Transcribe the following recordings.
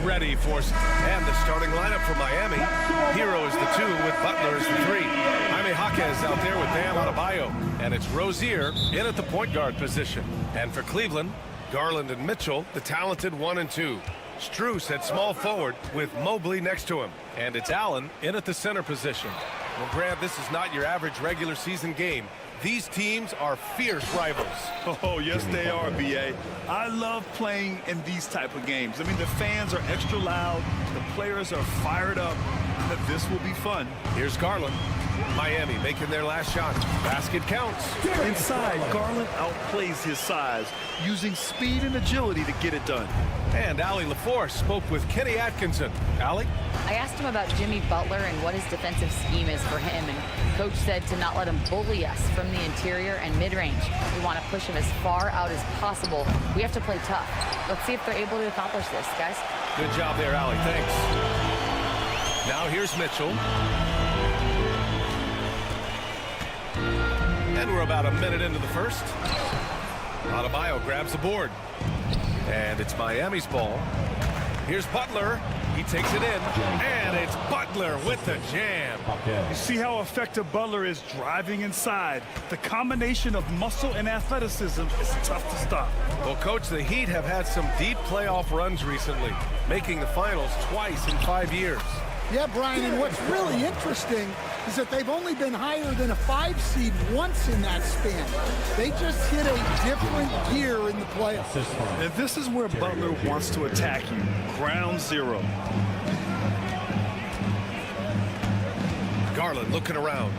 ready for... And the starting lineup for Miami. Hero is the 2 with Butler as the 3. Jaime Jaquez out there with Bam Adebayo. And it's Rozier in at the point guard position. And for Cleveland, Garland and Mitchell, the talented 1 and 2. Strus at small forward with Mobley next to him. And it's Allen in at the center position. Well, Grant, this is not your average regular season game. These teams are fierce rivals. Oh, yes, they are, B.A. I love playing in these type of games. I mean, the fans are extra loud. The players are fired up. This will be fun. Here's Garland. Miami making their last shot. Basket counts. Inside, Garland outplays his size, using speed and agility to get it done. And Allie LaForce spoke with Kenny Atkinson. Allie? I asked him about Jimmy Butler and what his defensive scheme is for him, and Coach said to not let him bully us from the interior and mid-range. We want to push him as far out as possible. We have to play tough. Let's see if they're able to accomplish this, guys. Good job there, Allie. Thanks. Now here's Mitchell. And we're about a minute into the first. Adebayo grabs the board. And it's Miami's ball. Here's Butler. He takes it in. And it's Butler with the jam. You see how effective Butler is driving inside. The combination of muscle and athleticism is tough to stop. Well, Coach, the Heat have had some deep playoff runs recently, making the finals twice in 5 years. Yeah, Brian, and what's really interesting is that they've only been higher than a 5 seed once in that span. They just hit a different gear in the playoffs. And this is where Butler wants to attack you. Ground zero. Garland looking around.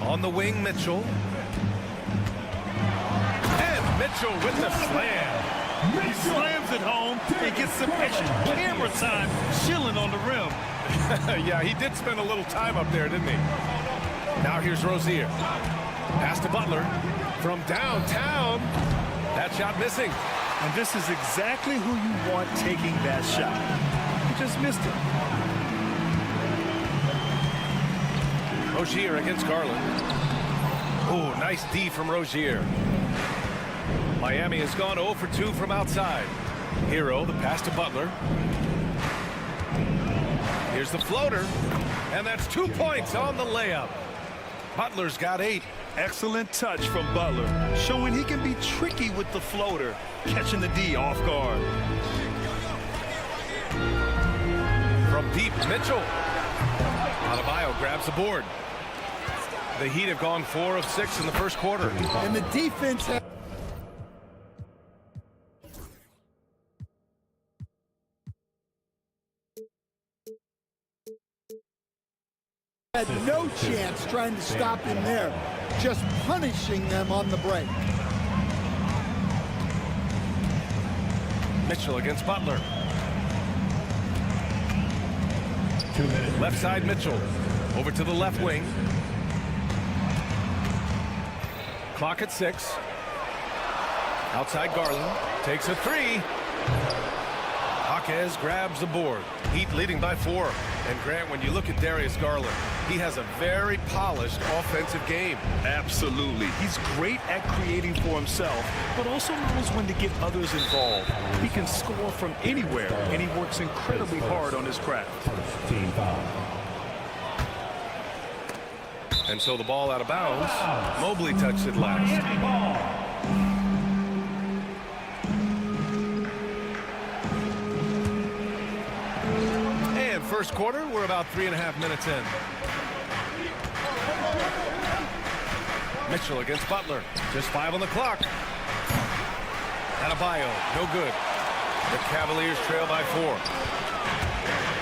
On the wing, Mitchell. And Mitchell with the slam. He slams it home and gets some extra camera time chilling on the rim. Yeah, he did spend a little time up there, didn't he? Now here's Rozier. Pass to Butler from downtown. That shot missing. And this is exactly who you want taking that shot. He just missed it. Rozier against Garland. Oh, nice D from Rozier. Miami has gone 0 for 2 from outside. Hero, the pass to Butler. Here's the floater. And that's 2 points on the layup. Butler's got 8. Excellent touch from Butler, showing he can be tricky with the floater, catching the D off guard. From deep, Mitchell. Adebayo grabs the board. The Heat have gone 4 of 6 in the first quarter. And the defense had no chance trying to stop him there, just punishing them on the break. Mitchell against Butler. Left side, Mitchell. Over to the left wing. Clock at 6. Outside Garland. Takes a 3. Jaquez grabs the board. Heat leading by 4. And Grant, when you look at Darius Garland, he has a very polished offensive game. Absolutely. He's great at creating for himself, but also knows when to get others involved. He can score from anywhere, and he works incredibly hard on his craft. And so the ball out of bounds. Mobley touched it last. First quarter, we're about 3.5 minutes in. Mitchell against Butler. Just 5 on the clock. Adebayo, no good. The Cavaliers trail by 4.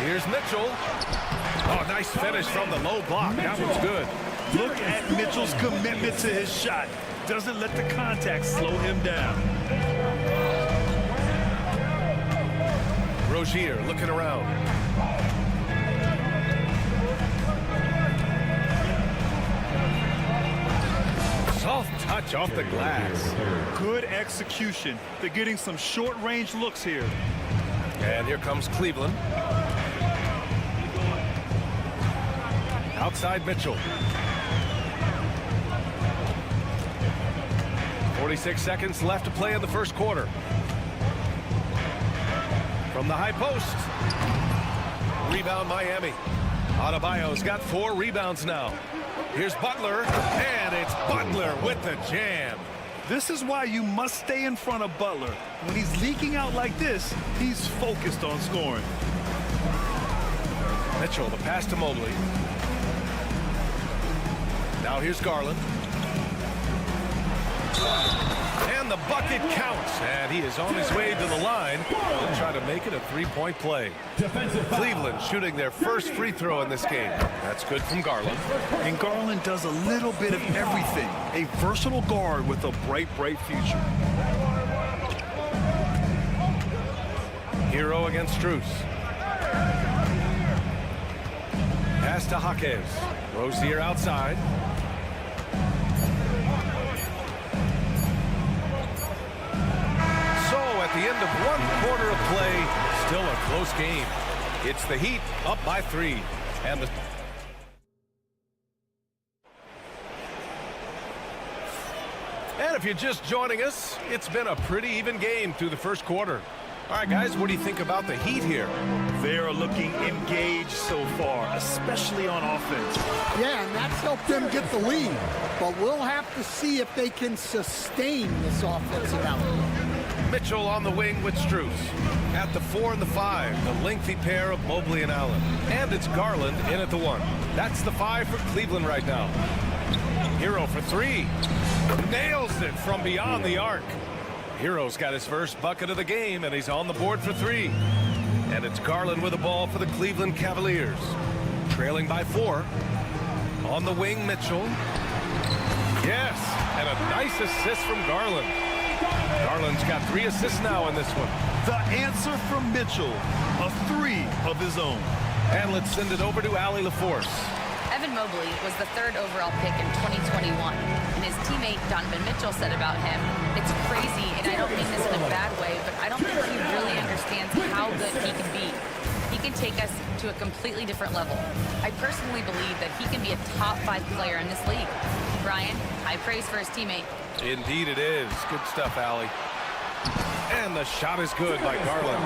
Here's Mitchell. Oh, nice finish from the low block. That one's good. Look at Mitchell's commitment to his shot. Doesn't let the contact slow him down. Rozier looking around. Soft touch off the glass. Good execution. They're getting some short-range looks here. And here comes Cleveland. Outside Mitchell. 46 seconds left to play in the first quarter. from the high post. Rebound Miami. Adebayo's got 4 rebounds now. Here's Butler, and it's Butler with the jam. This is why you must stay in front of Butler. When he's leaking out like this, he's focused on scoring. Mitchell, the pass to Mobley. Now here's Garland. And the bucket counts. And he is on his way to the line. He'll try to make it a 3-point play. Cleveland shooting their first free throw in this game. That's good from Garland. And Garland does a little bit of everything. A versatile guard with a bright, bright future. Hero against Strus. Pass to Jaquez. Rozier outside. So at the end of 1 quarter of play, still a close game. It's the Heat up by 3. And if you're just joining us, it's been a pretty even game through the first quarter. All right, guys, what do you think about the Heat here? They're looking engaged so far, especially on offense. Yeah, and that's helped them get the lead. But we'll have to see if they can sustain this offensive output. Mitchell on the wing with Strus. At the 4 and the 5, the lengthy pair of Mobley and Allen. And it's Garland in at the 1. That's the 5 for Cleveland right now. Hero for 3. Nails it from beyond the arc. Hero's got his first bucket of the game, and he's on the board for 3. And it's Garland with the ball for the Cleveland Cavaliers. Trailing by 4. On the wing, Mitchell. Yes, and a nice assist from Garland. Garland's got 3 assists now in this one. The answer from Mitchell, a 3 of his own. And let's send it over to Allie LaForce. Evan Mobley was the 3rd overall pick in 2021, and his teammate Donovan Mitchell said about him, "It's crazy, and I don't mean this in a bad way, but I don't think he really understands how good he can be. He can take us to a completely different level. I personally believe that he can be a top 5 player in this league." Brian, high praise for his teammate. Indeed it is. Good stuff, Allie. And the shot is good by Garland.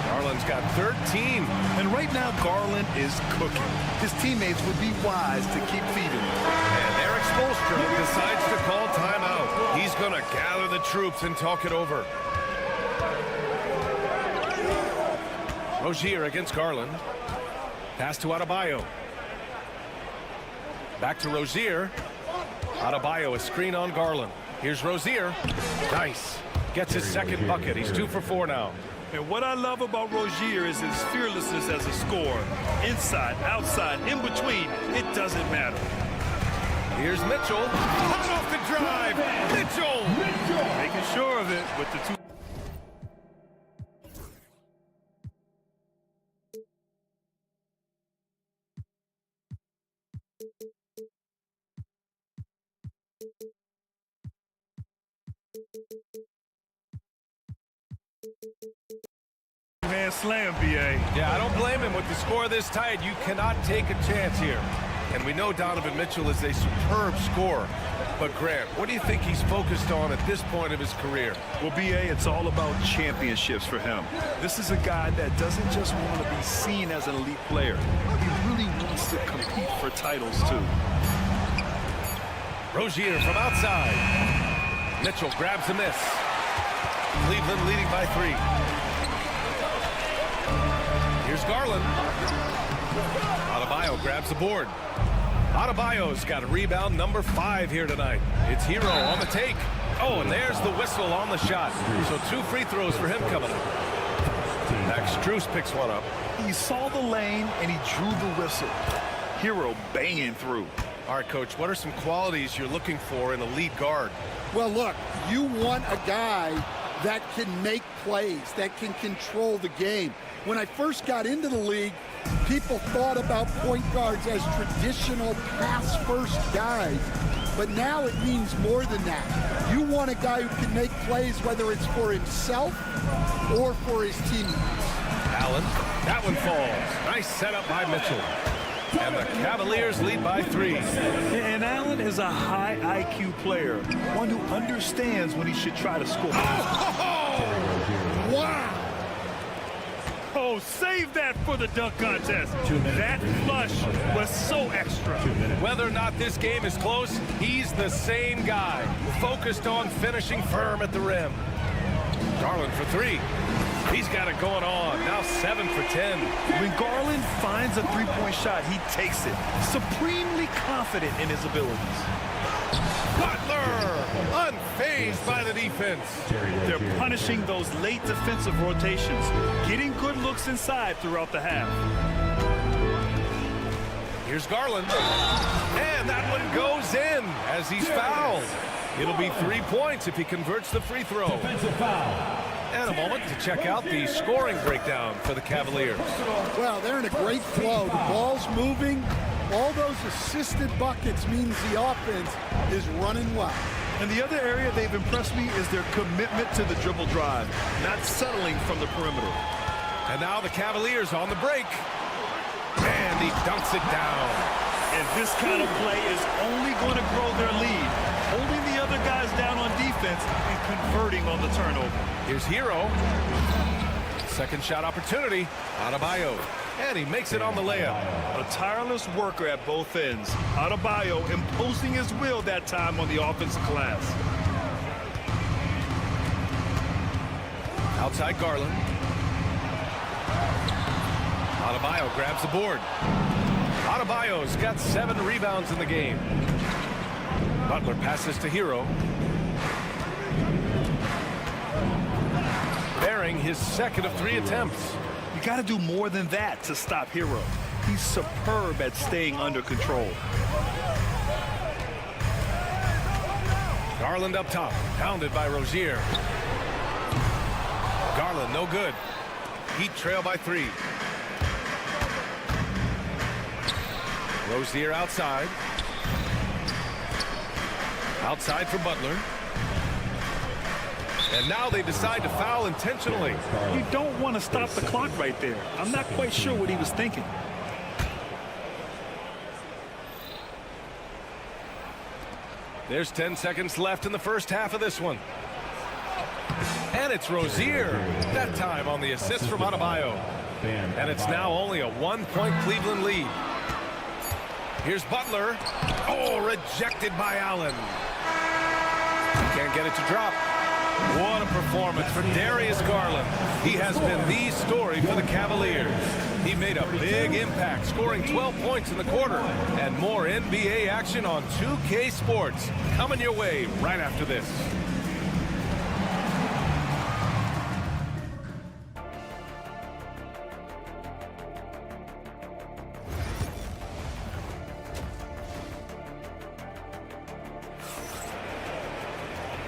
Garland's got 13. And right now, Garland is cooking. His teammates would be wise to keep feeding him. And Eric Spoelstra decides to call timeout. He's going to gather the troops and talk it over. Rozier against Garland. Pass to Adebayo. Back to Rozier. Adebayo, a screen on Garland. Here's Rozier. Nice. Gets his second bucket. He's 2 for 4 now. And what I love about Rozier is his fearlessness as a scorer. Inside, outside, in between, it doesn't matter. Here's Mitchell. Hot off the drive. Mitchell. Making sure of it with the 2. Man slam, BA. Yeah, I don't blame him with the score this tight. You cannot take a chance here. And we know Donovan Mitchell is a superb scorer. But Grant, what do you think he's focused on at this point of his career? Well, BA, it's all about championships for him. This is a guy that doesn't just want to be seen as an elite player. He really wants to compete for titles, too. Rozier from outside. Mitchell grabs the miss. Cleveland leading by 3. Here's Garland. Adebayo grabs the board. Adebayo's got a rebound number 5 here tonight. It's Hero on the take. Oh, and there's the whistle on the shot. So 2 free throws for him coming up. Max Strus picks one up. He saw the lane and he drew the whistle. Hero banging through. All right, Coach, what are some qualities you're looking for in a lead guard? Well, look, you want a guy that can make plays, that can control the game. When I first got into the league, people thought about point guards as traditional pass-first guys. But now it means more than that. You want a guy who can make plays, whether it's for himself or for his teammates. Allen, that one falls. Nice setup by Mitchell. And the Cavaliers lead by 3. And Allen is a high IQ player, one who understands when he should try to score. Oh! Wow! Oh, save that for the dunk contest. That flush was so extra. Whether or not this game is close, he's the same guy, focused on finishing firm at the rim. Garland for three. He's got it going on. Now 7 for 10. When Garland finds a three-point shot, he takes it, supremely confident in his abilities. Butler, unfazed by the defense. They're punishing those late defensive rotations, getting good looks inside throughout the half. Here's Garland. And that one goes in as he's fouled. It'll be 3 points if he converts the free throw. And a moment to check out the scoring breakdown for the Cavaliers. Well, they're in a great flow. The ball's moving. All those assisted buckets means the offense is running well. And the other area they've impressed me is their commitment to the dribble drive, not settling from the perimeter. And now the Cavaliers on the break. And he dunks it down. And this kind of play is only going to grow their lead, holding the other guys down on defense and converting on the turnover. Here's Hero. Second shot opportunity. Adebayo. And he makes it on the layup. A tireless worker at both ends. Adebayo imposing his will that time on the offensive glass. Outside Garland. Adebayo grabs the board. Adebayo's got 7 rebounds in the game. Butler passes to Hero. Bearing his second of 3 attempts. You got to do more than that to stop Hero. He's superb at staying under control. Garland up top, pounded by Rozier. Garland no good. Heat trail by 3. Rozier outside. Outside for Butler. And now they decide to foul intentionally. You don't want to stop the clock right there. I'm not quite sure what he was thinking. There's 10 seconds left in the first half of this one. And it's Rozier, that time on the assist from Adebayo. And it's now only a 1-point Cleveland lead. Here's Butler. Oh, rejected by Allen. He can't get it to drop. What a performance for Darius Garland. He has been the story for the Cavaliers. He made a big impact, scoring 12 points in the quarter. And more NBA action on 2K Sports coming your way right after this.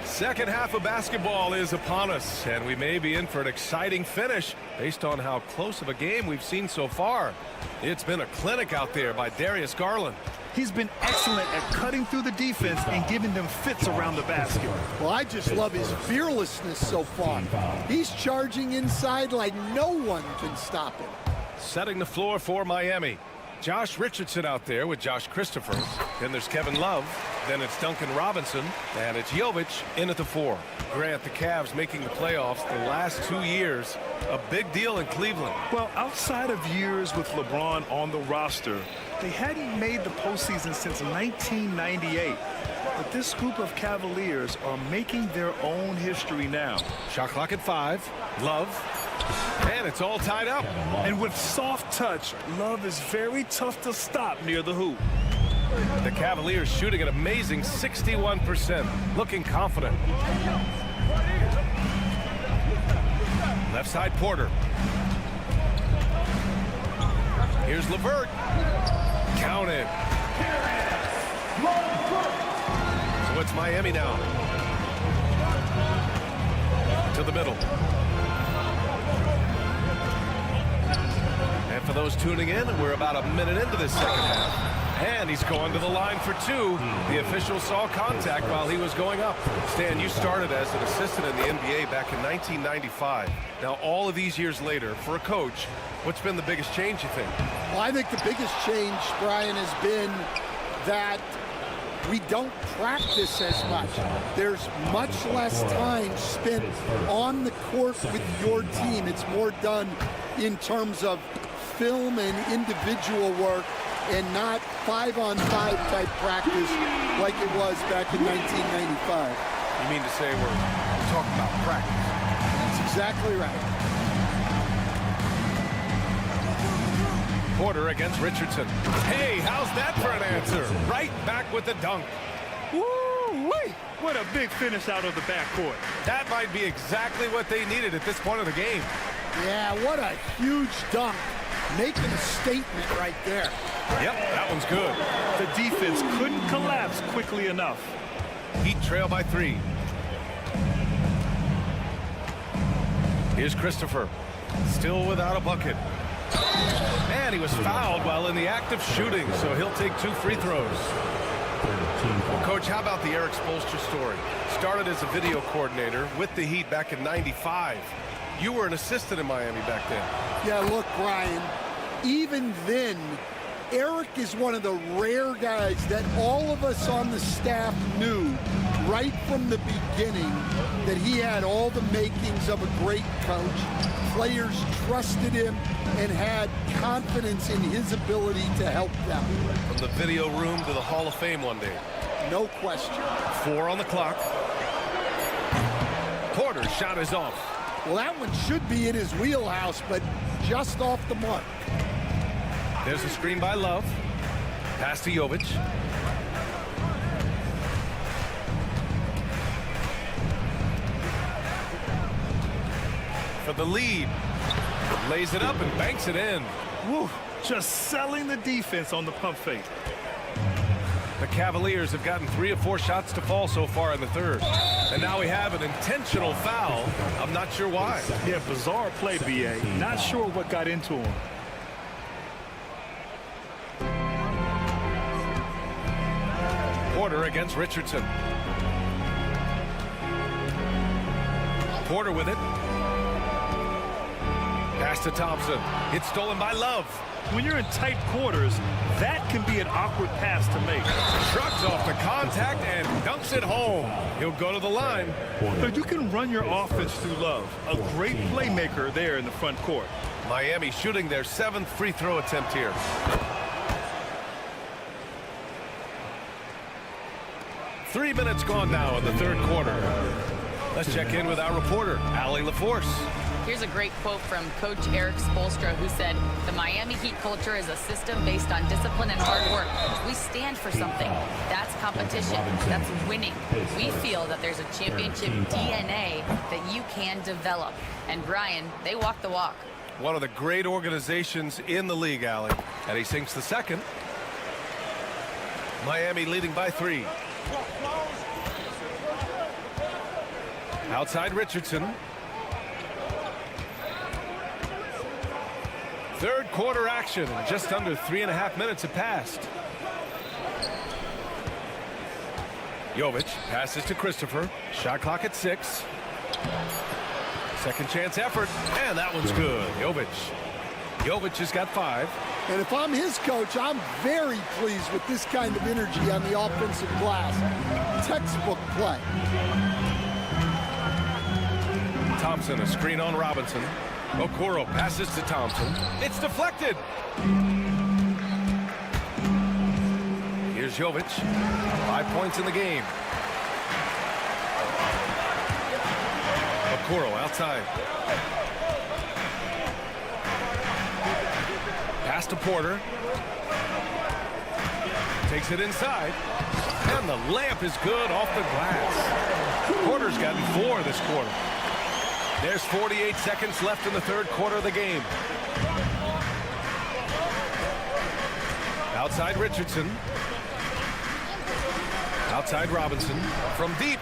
Second half of basketball is upon us, and we may be in for an exciting finish based on how close of a game we've seen so far. It's been a clinic out there by Darius Garland. He's been excellent at cutting through the defense and giving them fits around the basket. Well, I just love his fearlessness so far. He's charging inside like no one can stop him. Setting the floor for Miami. Josh Richardson out there with Josh Christopher. Then there's Kevin Love. Then it's Duncan Robinson. And it's Jovic in at the 4. Grant, the Cavs making the playoffs the last 2 years. A big deal in Cleveland. Well, outside of years with LeBron on the roster, they hadn't made the postseason since 1998. But this group of Cavaliers are making their own history now. Shot clock at 5. Love. And it's all tied up. And with soft touch, Love is very tough to stop near the hoop. The Cavaliers shooting an amazing 61%, looking confident. Left side Porter. Here's LeVert. Counted. So it's Miami now. To the middle. And for those tuning in, we're about a minute into this second half. And he's going to the line for 2. The official saw contact while he was going up. Stan, you started as an assistant in the NBA back in 1995. Now, all of these years later, for a coach, what's been the biggest change, you think? Well, I think the biggest change, Brian, has been that we don't practice as much. There's much less time spent on the court with your team. It's more done in terms of film and individual work and not 5-on-5 type practice like it was back in 1995. You mean to say we're talking about practice? That's exactly right. Porter against Richardson. Hey, how's that for an answer? Right back with the dunk. Woo-wee! What a big finish out of the backcourt. That might be exactly what they needed at this point of the game. Yeah, what a huge dunk. Making a statement right there. Yep, that one's good. The defense couldn't collapse quickly enough. Heat trail by 3. Here's Christopher. Still without a bucket. And he was fouled while in the act of shooting, so he'll take 2 free throws. Well, Coach, how about the Eric Spoelstra story? Started as a video coordinator with the Heat back in '95. You were an assistant in Miami back then. Yeah, look, Brian, even then, Eric is one of the rare guys that all of us on the staff knew right from the beginning that he had all the makings of a great coach. Players trusted him and had confidence in his ability to help them. From the video room to the Hall of Fame one day. No question. 4 on the clock. Porter's shot is off. Well, that one should be in his wheelhouse, but just off the mark. There's a screen by Love. Pass to Jovic. For the lead. Lays it up and banks it in. Woo, just selling the defense on the pump fake. The Cavaliers have gotten 3 of 4 shots to fall so far in the third. And now we have an intentional foul. I'm not sure why. Yeah, bizarre play, B.A. Not sure what got into him. Porter against Richardson. Porter with it. Pass to Thompson. It's stolen by Love. When you're in tight quarters, that can be an awkward pass to make. Shrugs off the contact and dunks it home. He'll go to the line. But you can run your offense through Love. A great playmaker there in the front court. Miami shooting their 7th free throw attempt here. Three minutes gone now in the third quarter. Let's check in with our reporter, Allie LaForce. Here's a great quote from Coach Eric Spoelstra, who said, "The Miami Heat culture is a system based on discipline and hard work. We stand for something. That's competition. That's winning. We feel that there's a championship DNA that you can develop." And Brian, they walk the walk. One of the great organizations in the league, Allie. And he sinks the second. Miami leading by 3. Outside Richardson. Third quarter action. Just under 3.5 minutes have passed. Jovic passes to Christopher. Shot clock at 6. Second chance effort. And that one's good. Jovic has got 5. And if I'm his coach, I'm very pleased with this kind of energy on the offensive glass. Textbook play. Thompson, a screen on Robinson. Okoro passes to Thompson. It's deflected. Here's Jovic. 5 points in the game. Okoro outside. Pass to Porter. Takes it inside. And the layup is good off the glass. Porter's gotten 4 this quarter. There's 48 seconds left in the third quarter of the game. Outside Richardson. Outside Robinson. From deep.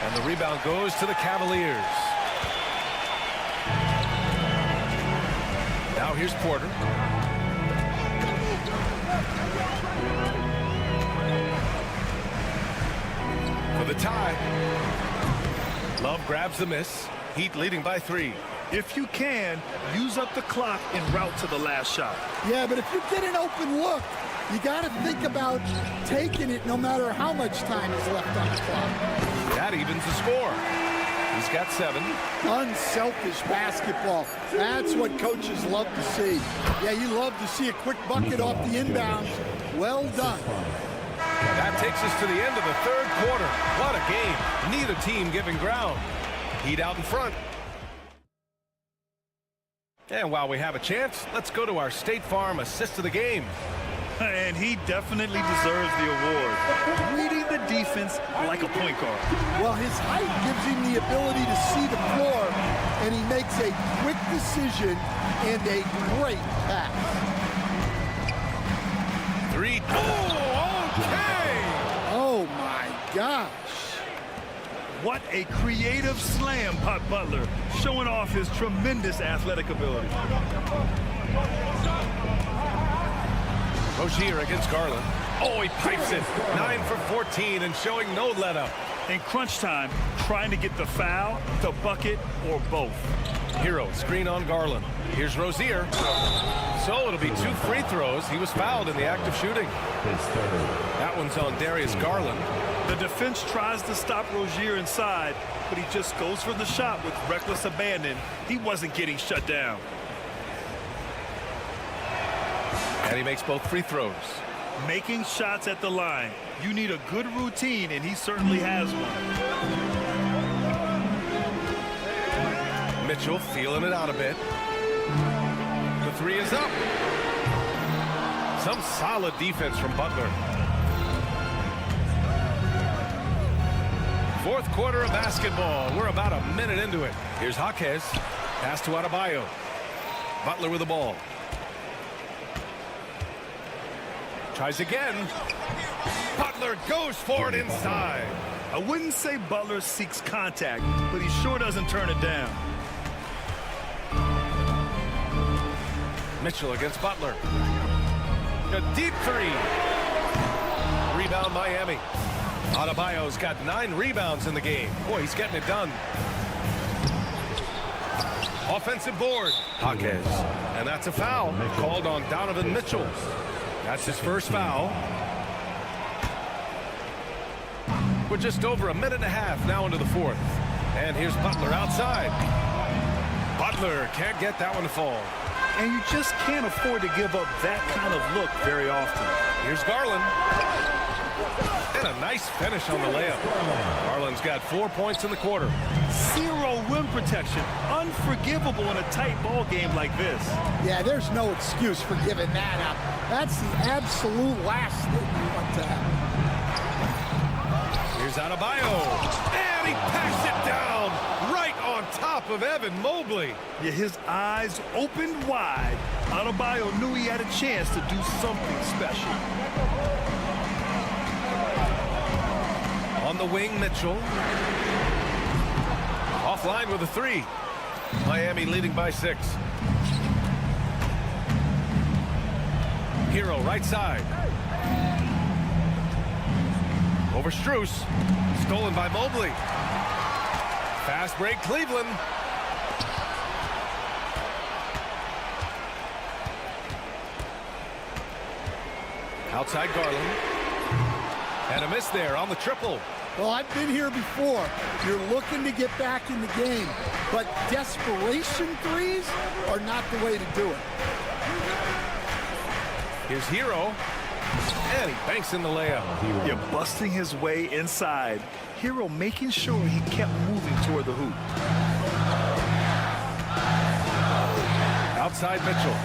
And the rebound goes to the Cavaliers. Now here's Porter. For the tie. Love grabs the miss. Heat leading by 3. If you can, use up the clock en route to the last shot. Yeah, but if you get an open look, you got to think about taking it no matter how much time is left on the clock. That evens the score. He's got 7. Unselfish basketball. That's what coaches love to see. Yeah, you love to see a quick bucket off the inbounds. Well done. That takes us to the end of the 3rd quarter. What a game. Neither team giving ground. Heat out in front. And while we have a chance, let's go to our State Farm assist of the game. And he definitely deserves the award. Reading the defense like a point guard. Well, his height gives him the ability to see the floor, and he makes a quick decision and a great pass. 3. Oh, okay! Oh, my gosh. What a creative slam by Butler, showing off his tremendous athletic ability. Rozier against Garland. Oh, he pipes it. 9 for 14 and showing no let-up. In crunch time, trying to get the foul, the bucket, or both. Hero screen on Garland. Here's Rozier. So it'll be 2 free throws. He was fouled in the act of shooting. That one's on Darius Garland. The defense tries to stop Rozier inside, but he just goes for the shot with reckless abandon. He wasn't getting shut down. And he makes both free throws. Making shots at the line. You need a good routine, and he certainly has one. Mitchell feeling it out a bit. The 3 is up. Some solid defense from Butler. 4th quarter of basketball. We're about a minute into it. Here's Jaquez. Pass to Adebayo. Butler with the ball. Tries again. Butler goes for it inside. I wouldn't say Butler seeks contact, but he sure doesn't turn it down. Mitchell against Butler. A deep 3. Rebound Miami. Adebayo's got 9 rebounds in the game. Boy, he's getting it done. Offensive board. Jaquez. And that's a foul called on Donovan Mitchell. That's his first foul. We're just over a minute and a half now into the 4th. And here's Butler outside. Butler can't get that one to fall. And you just can't afford to give up that kind of look very often. Here's Garland. And a nice finish on the layup. Garland's got 4 points in the quarter. 0 rim protection. Unforgivable in a tight ball game like this. Yeah, there's no excuse for giving that up. That's the absolute last thing you want to happen. Here's Adebayo. And he packs it down right on top of Evan Mobley. Yeah, his eyes opened wide. Adebayo knew he had a chance to do something special. On the wing, Mitchell. Offline with a 3. Miami leading by 6. Hero right side. Over Strus. Stolen by Mobley. Fast break, Cleveland. Outside Garland. And a miss there on the triple. Well, I've been here before. You're looking to get back in the game, but desperation threes are not the way to do it. Here's Hero. And he banks in the layup. Yeah, busting his way inside. Hero making sure he kept moving toward the hoop. Outside Mitchell.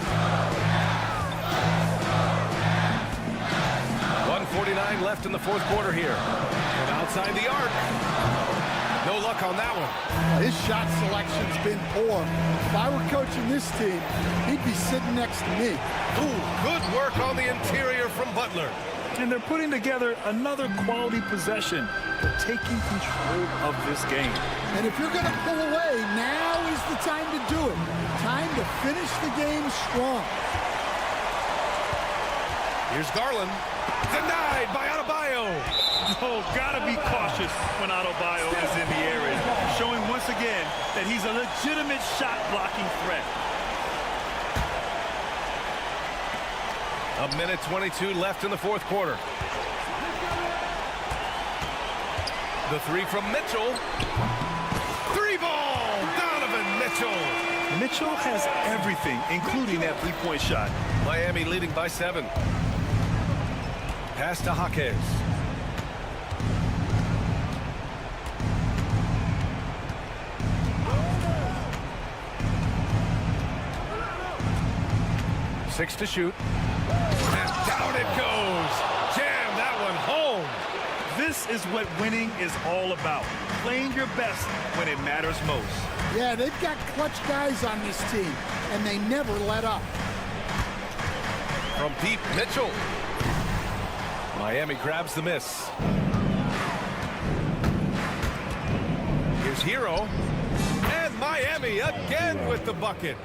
1:49 left in the 4th quarter here. From outside the arc. No luck on that one. His shot selection's been poor. If I were coaching this team, he'd be sitting next to me. Ooh, good work on the interior from Butler. And they're putting together another quality possession. They're taking control of this game. And if you're going to pull away, now is the time to do it. Time to finish the game strong. Here's Garland. Denied by Adebayo. Oh, gotta be cautious when Adebayo is in the area, showing once again that he's a legitimate shot-blocking threat. A minute 22 left in the 4th quarter. The 3 from Mitchell. 3! Mitchell. Mitchell has everything, including that three-point shot. Miami leading by 7. Pass to Jaquez. Six to shoot. And down it goes. Jam that one home. This is what winning is all about. Playing your best when it matters most. Yeah, they've got clutch guys on this team, and they never let up. From deep, Mitchell. Miami grabs the miss. Here's Hero. And Miami again with the bucket.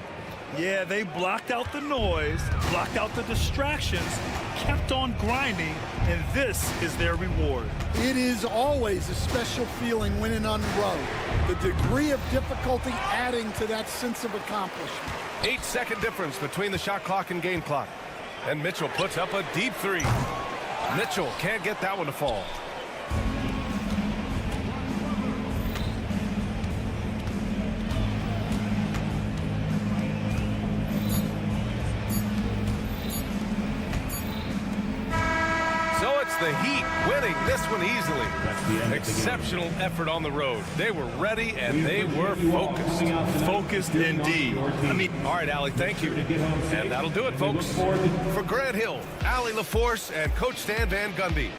Yeah, they blocked out the noise, blocked out the distractions, kept on grinding, and this is their reward. It is always a special feeling winning on the road. The degree of difficulty adding to that sense of accomplishment. 8-second difference between the shot clock and game clock. And Mitchell puts up a deep three. Mitchell can't get that one to fall. So it's the Heat winning this one easily. Exceptional effort on the road. They were ready and they were focused. Focused indeed. All right, Allie, thank you. And that'll do it, folks. For Grant Hill, Allie LaForce, and Coach Stan Van Gundy.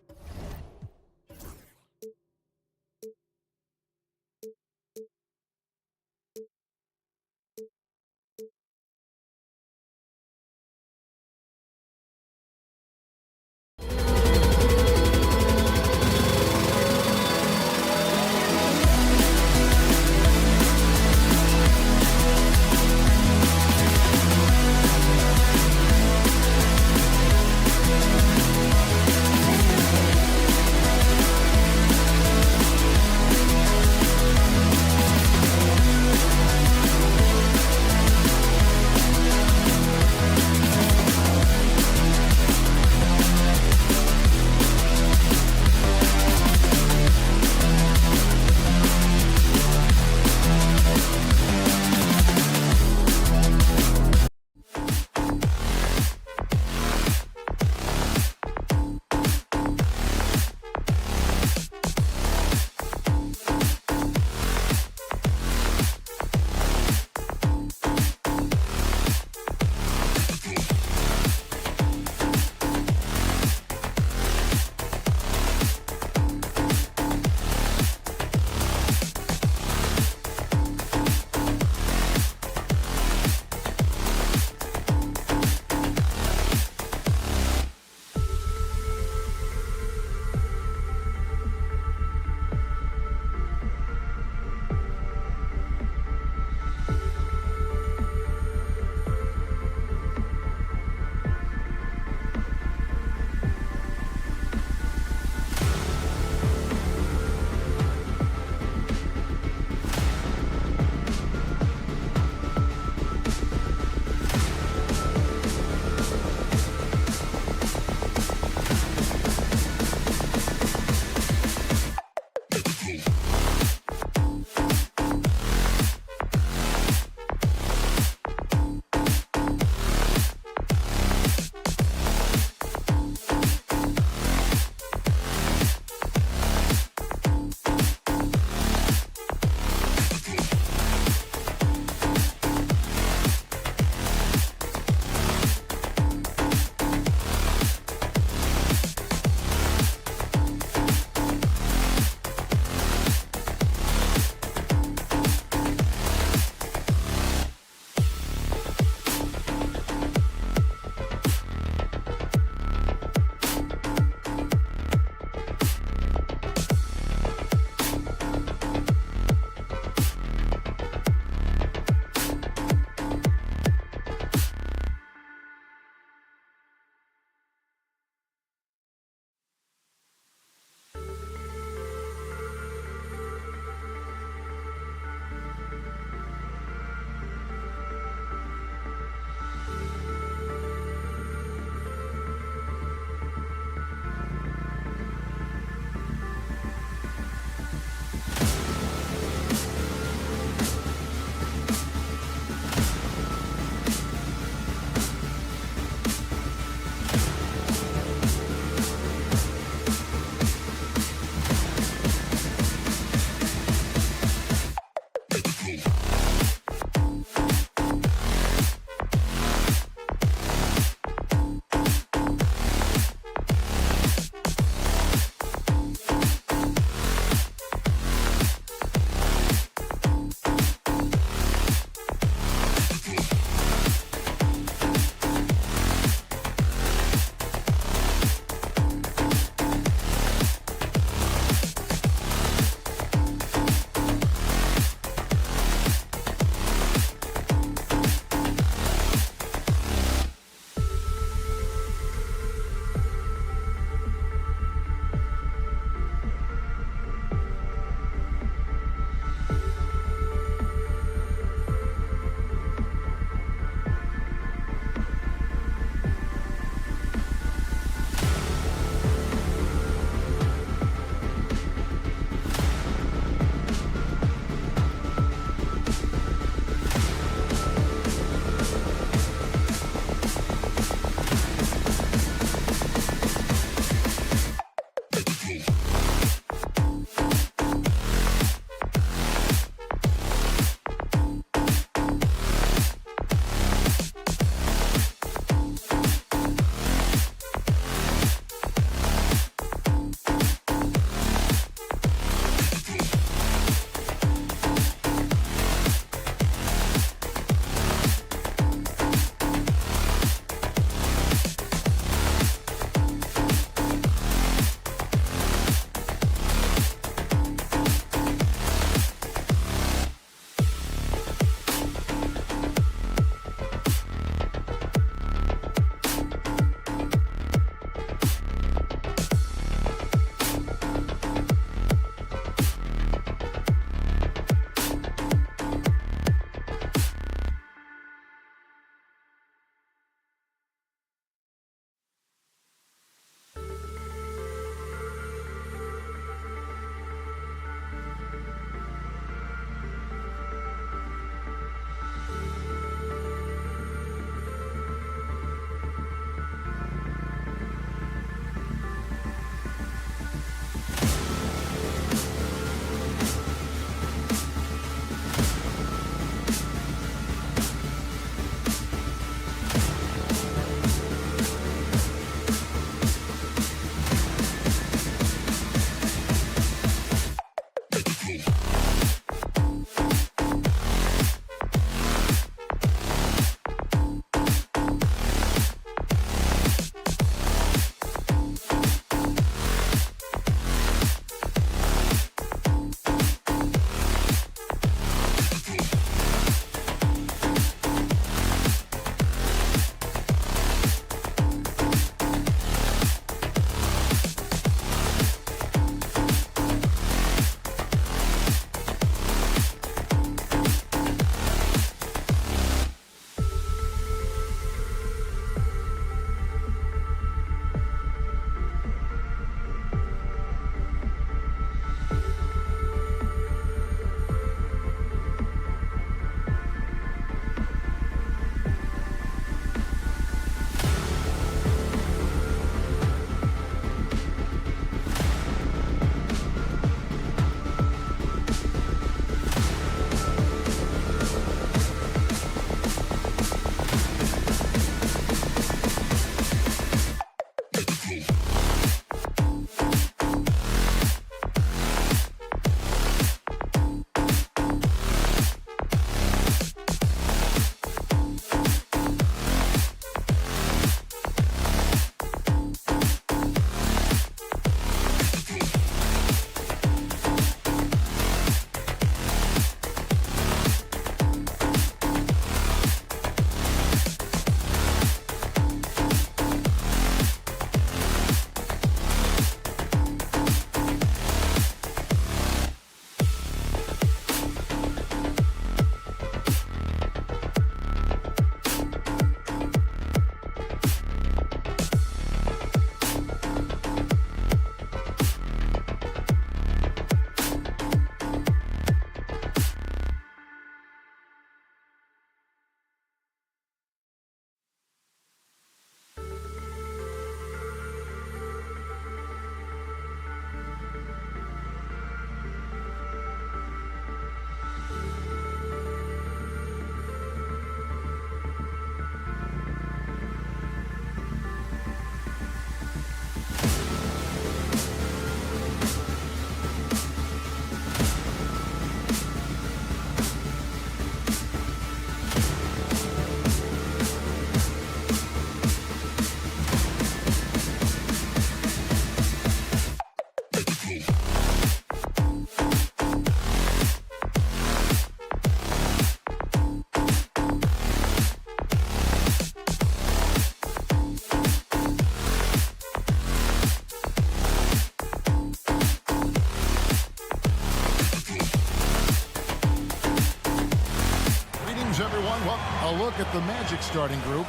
look at the Magic starting group.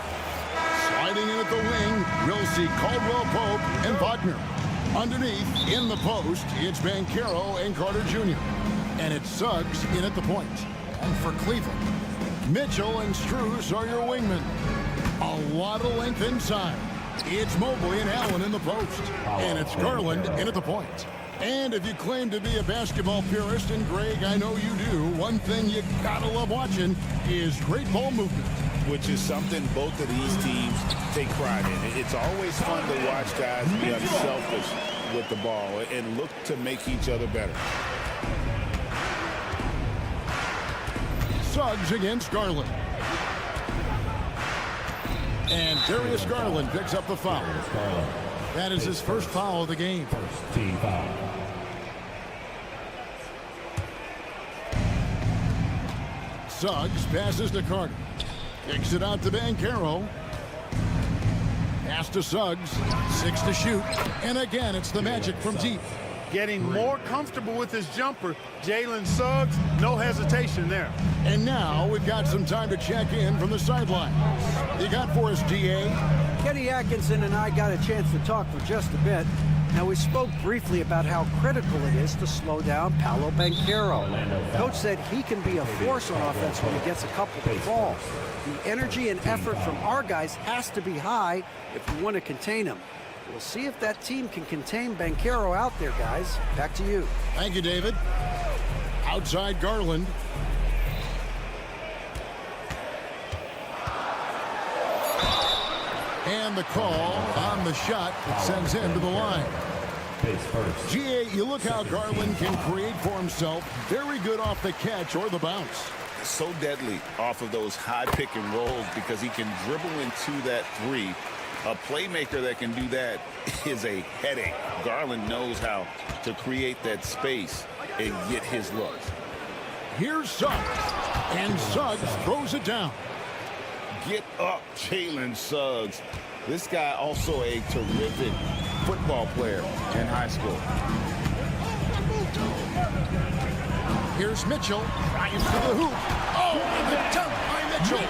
Sliding in at the wing, we'll see Caldwell Pope and Wagner. Underneath, in the post, it's Banchero and Carter Jr. And it's Suggs in at the point. And for Cleveland, Mitchell and Strus are your wingmen. A lot of length inside. It's Mobley and Allen in the post. And it's Garland in at the point. And if you claim to be a basketball purist, and Greg, I know you do, one thing you gotta love watching is great ball movement. Which is something both of these teams take pride in. It's always fun to watch guys be unselfish with the ball and look to make each other better. Suggs against Garland. And Darius Garland picks up the foul. That is his first foul of the game. Team foul. Suggs passes to Carter. Kicks it out to Banchero. Pass to Suggs. 6 to shoot. And again, it's the Magic from deep. Getting more comfortable with his jumper. Jalen Suggs, no hesitation there. And now we've got some time to check in from the sideline. You got for us, DA? Kenny Atkinson and I got a chance to talk for just a bit. Now, we spoke briefly about how critical it is to slow down Paolo Banchero. Coach said he can be a force on offense when he gets a couple of balls. The energy and effort from our guys has to be high if we want to contain him. We'll see if that team can contain Banchero out there, guys. Back to you. Thank you, David. Outside Garland. And the call on the shot that sends him to the line. GA, you look how Garland can create for himself. Very good off the catch or the bounce. So deadly off of those high pick and rolls because he can dribble into that three. A playmaker that can do that is a headache. Garland knows how to create that space and get his look. Here's Suggs. And Suggs throws it down. Get up, Jalen Suggs. This guy also a terrific football player in high school. Here's Mitchell. Drives to the hoop. Oh, and the dunk by Mitchell.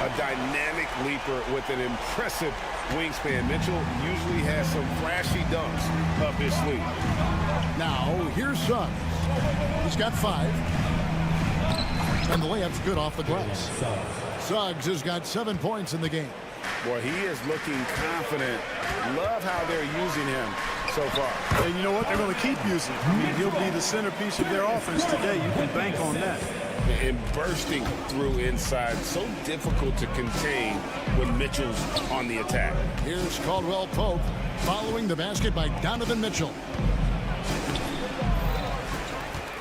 A dynamic leaper with an impressive wingspan. Mitchell usually has some flashy dunks up his sleeve. Now, here's Suggs. He's got 5. And the layup's good off the glass. Suggs has got 7 points in the game. Boy, he is looking confident. Love how they're using him so far. And you know what? They're going to keep using him. I mean, he'll be the centerpiece of their offense today. You can bank on that. And bursting through inside. So difficult to contain when Mitchell's on the attack. Here's Caldwell Pope following the basket by Donovan Mitchell.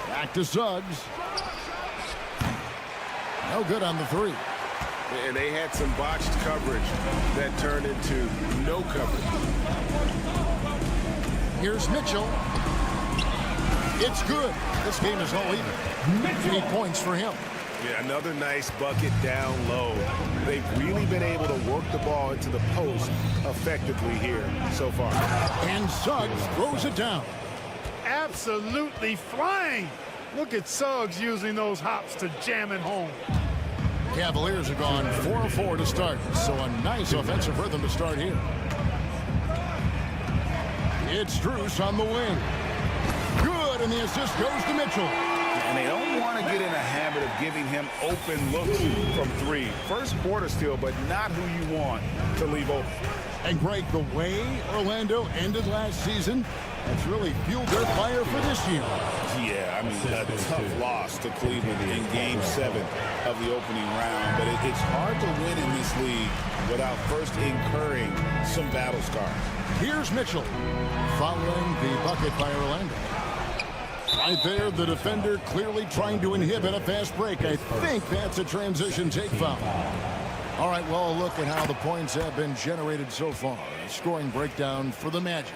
Back to Suggs. No good on the 3. And they had some botched coverage that turned into no coverage. Here's Mitchell. It's good. This game is all even. 8 points for him. Yeah, another nice bucket down low. They've really been able to work the ball into the post effectively here so far. And Suggs throws it down. Absolutely flying. Look at Suggs using those hops to jam it home. Cavaliers are gone 4-4 to start, so a nice offensive rhythm to start here. It's Strus on the wing. Good, and the assist goes to Mitchell. And they don't want to get in a habit of giving him open looks from 3. First quarter steal, but not who you want to leave open. And Greg, the way Orlando ended last season, that's really fueled their fire for this year. Yeah, I mean, a tough loss to Cleveland in Game 7 of the opening round. But it's hard to win in this league without first incurring some battle scars. Here's Mitchell following the bucket by Orlando. Right there, the defender clearly trying to inhibit a fast break. I think that's a transition take foul. All right, well, a look at how the points have been generated so far. A scoring breakdown for the Magic.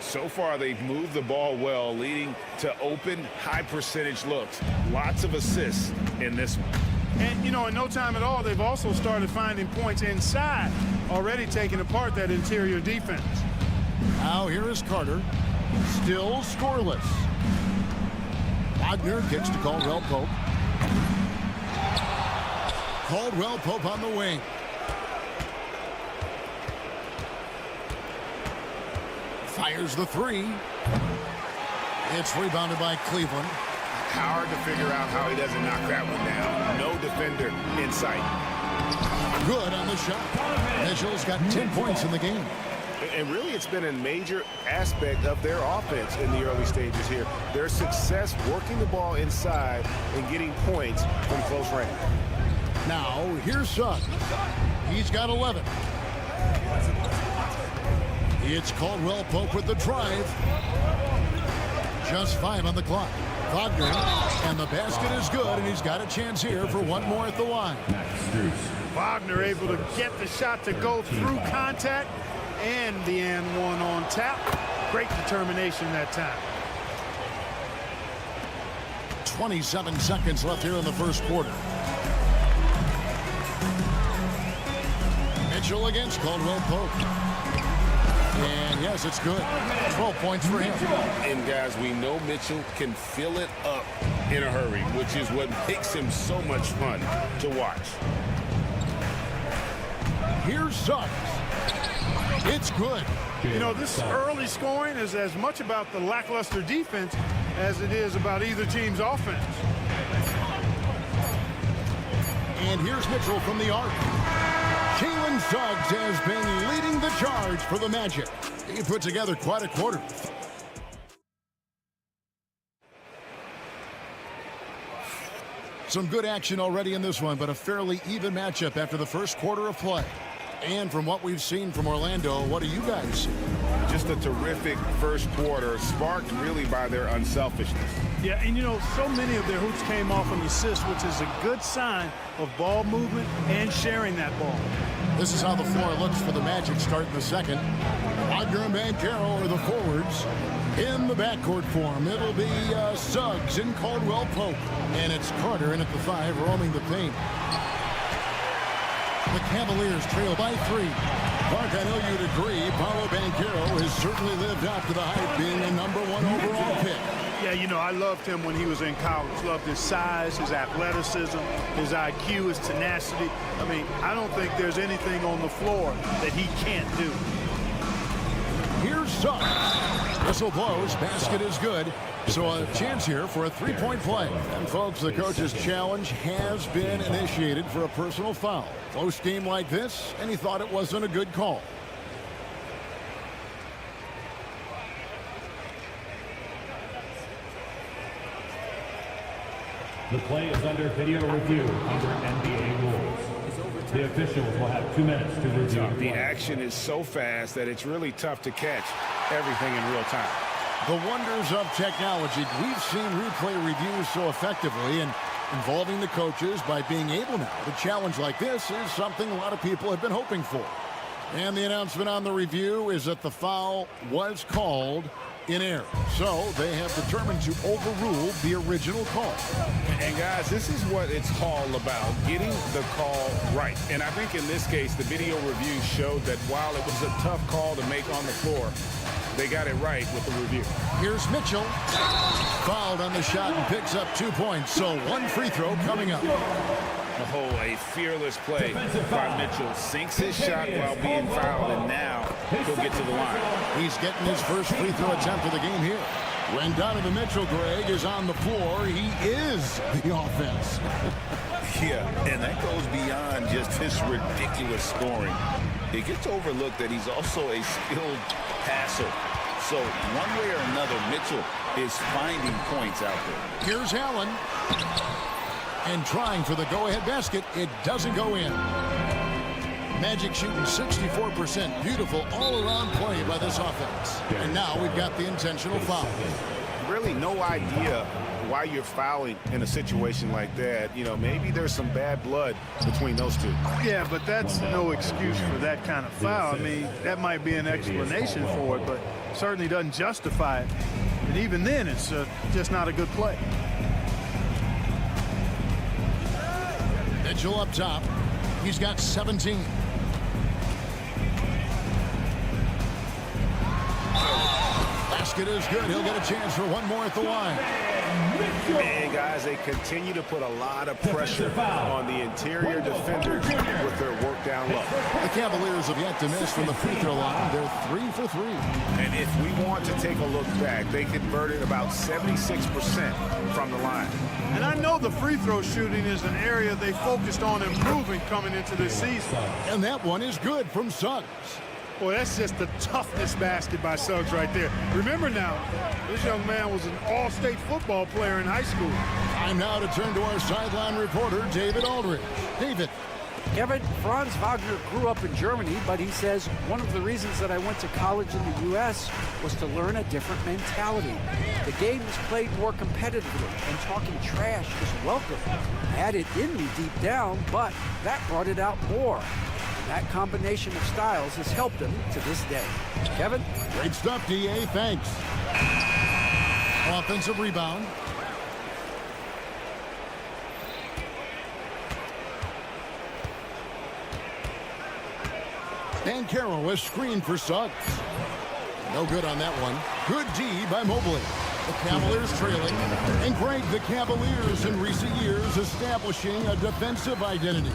So far, they've moved the ball well, leading to open, high-percentage looks. Lots of assists in this one. And, you know, in no time at all, they've also started finding points inside, already taking apart that interior defense. Now here is Carter, still scoreless. Wagner kicks to Caldwell Pope. Caldwell Pope on the wing. Fires the three. It's rebounded by Cleveland. Hard to figure out how he doesn't knock that one down. No defender in sight. Good on the shot. Mitchell's got 10 points in the game. And really, it's been a major aspect of their offense in the early stages here. Their success working the ball inside and getting points from close range. Now, here's Suggs. He's got 11. It's Caldwell Pope with the drive. Just 5 on the clock. Wagner, and the basket is good, and he's got a chance here for one more at the line. Wagner able to get the shot to go through contact and the and one on tap. Great determination that time. 27 seconds left here in the first quarter. Mitchell against Caldwell Pope. And yes, it's good. 12 points for him. And guys, we know Mitchell can fill it up in a hurry, which is what makes him so much fun to watch. Here's Suggs. It's good. You know, this early scoring is as much about the lackluster defense as it is about either team's offense. And here's Mitchell from the arc. Jalen Suggs has been leading the charge for the Magic. He put together quite a quarter. Some good action already in this one, but a fairly even matchup after the first quarter of play. And from what we've seen from Orlando, what do you guys see? Just a terrific first quarter, sparked really by their unselfishness. Yeah, and you know, so many of their hoops came off an assist, which is a good sign of ball movement and sharing that ball. This is how the floor looks for the Magic starting the second. Wagner and Banchero are the forwards. In the backcourt form, it'll be Suggs and Caldwell Pope. And it's Carter in at the 5, roaming the paint. The Cavaliers trail by 3. Mark, I know you'd agree, Paolo Banchero has certainly lived up to the hype, being a #1 overall pick. Yeah, you know, I loved him when he was in college. Loved his size, his athleticism, his IQ, his tenacity. I mean, I don't think there's anything on the floor that he can't do. Here's Suggs. Whistle blows. Basket is good. So a chance here for a three-point play. And folks, the coach's challenge has been initiated for a personal foul. Close game like this, and he thought it wasn't a good call. The play is under video review under NBA rules. The officials will have 2 minutes to review. The action is so fast that it's really tough to catch everything in real time. The wonders of technology. We've seen replay reviews so effectively, and involving the coaches by being able now to challenge like this is something a lot of people have been hoping for. And the announcement on the review is that the foul was called in error. So they have determined to overrule the original call. And guys, this is what it's all about, getting the call right. And I think in this case, the video review showed that while it was a tough call to make on the floor, they got it right with the review. Here's Mitchell. Fouled on the shot and picks up 2 points. So one free throw coming up. Oh, a fearless play by Mitchell. Sinks his shot while being fouled, and now he'll get to the line. He's getting his first free throw attempt of the game here. When Donovan Mitchell, Greg, is on the floor, he is the offense. Yeah, and that goes beyond just his ridiculous scoring. It gets overlooked that he's also a skilled passer. So one way or another, Mitchell is finding points out there. Here's Allen. And trying for the go-ahead basket. It doesn't go in. Magic shooting 64%. Beautiful all-around play by this offense. And now we've got the intentional foul. Really no idea why you're fouling in a situation like that. You know, maybe there's some bad blood between those two. Yeah, but that's no excuse for that kind of foul. I mean, that might be an explanation for it, but certainly doesn't justify it. And even then, it's just not a good play. Mitchell up top. He's got 17. basket is good. He'll get a chance for one more at the line. And guys, they continue to put a lot of pressure on the interior defenders with their work down low. The Cavaliers have yet to miss from the free throw line. They're 3 for 3. And if we want to take a look back, they converted about 76% from the line. And I know the free throw shooting is an area they focused on improving coming into this season. And that one is good from Suggs. Boy, that's just the toughness basket by Suggs right there. Remember now, this young man was an all-state football player in high school. Time now to turn to our sideline reporter, David Aldridge. David. Kevin, Franz Wagner grew up in Germany, but he says one of the reasons that I went to college in the U.S. was to learn a different mentality. The game is played more competitively, and talking trash is welcome. I had it in me deep down, but that brought it out more. That combination of styles has helped him to this day. Kevin? Great stuff, D.A. Thanks. Offensive rebound. And Carroll is screened for Suggs. No good on that one. Good D by Mobley. The Cavaliers trailing. And Greg, the Cavaliers in recent years establishing a defensive identity.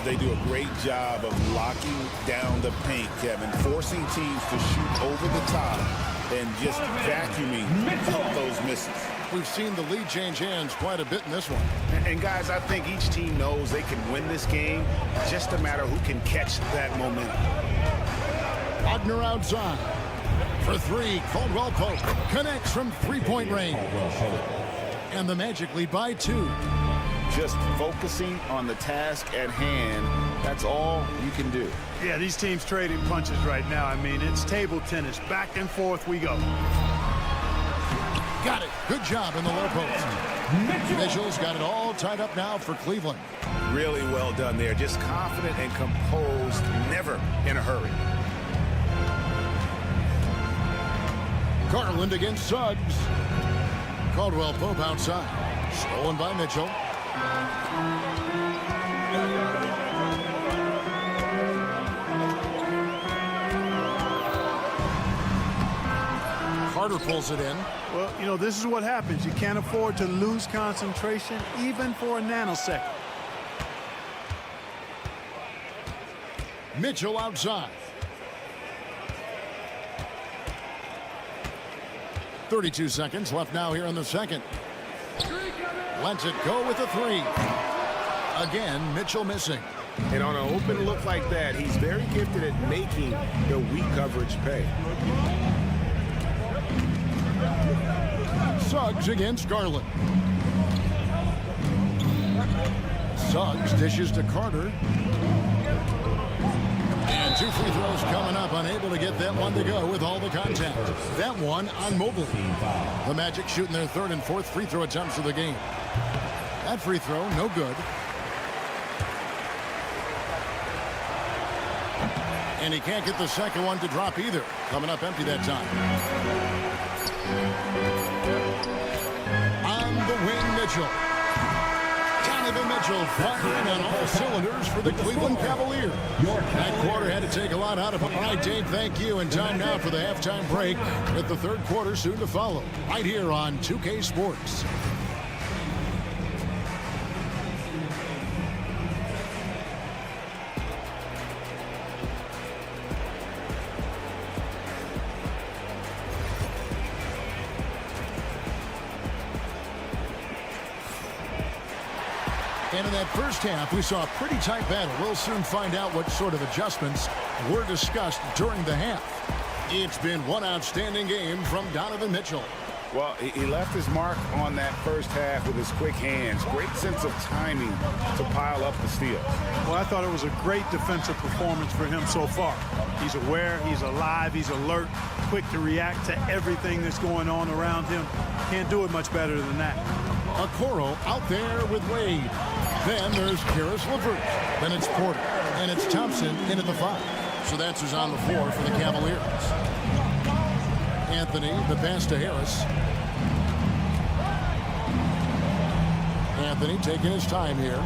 They do a great job of locking down the paint, Kevin, forcing teams to shoot over the top and just vacuuming up those misses. We've seen the lead change hands quite a bit in this one. And guys, I think each team knows they can win this game. It's just a matter who can catch that momentum. Wagner outside. For three, Caldwell Pope connects from three-point range. And the Magic lead by 2. Just focusing on the task at hand, that's all you can do. Yeah, these teams trading punches right now. I mean, it's table tennis. Back and forth we go. Got it. Good job in the low post. Mitchell's got it all tied up now for Cleveland. Really well done there. Just confident and composed, never in a hurry. Garland against Suggs. Caldwell Pope outside. Stolen by Mitchell. Carter pulls it in. Well, you know, this is what happens. You can't afford to lose concentration even for a nanosecond. Mitchell outside. 32 seconds left now here in the second. Lets it go with a 3. Again, Mitchell missing. And on an open look like that, he's very gifted at making the weak coverage pay. Suggs against Garland. Suggs dishes to Carter. And 2 free throws coming up, unable to get that one to go with all the contact. That one on Mobley. The Magic shooting their 3rd and 4th free throw attempts of the game. That free throw, no good. And he can't get the second one to drop either. Coming up empty that time. On the wing, Mitchell. Donovan Mitchell firing on all cylinders for the Cleveland Cavaliers. That quarter had to take a lot out of him. All right, Dave, thank you. And time now for the halftime break with the 3rd quarter soon to follow. Right here on 2K Sports. And in that first half, we saw a pretty tight battle. We'll soon find out what sort of adjustments were discussed during the half. It's been one outstanding game from Donovan Mitchell. Well, he left his mark on that first half with his quick hands. Great sense of timing to pile up the steals. Well, I thought it was a great defensive performance for him so far. He's aware, he's alive, he's alert, quick to react to everything that's going on around him. Can't do it much better than that. Okoro out there with Wade. Then there's Karis LeVert. Then it's Porter. And it's Thompson in at the 5. So that's who's on the floor for the Cavaliers. Anthony, the pass to Harris. Anthony taking his time here.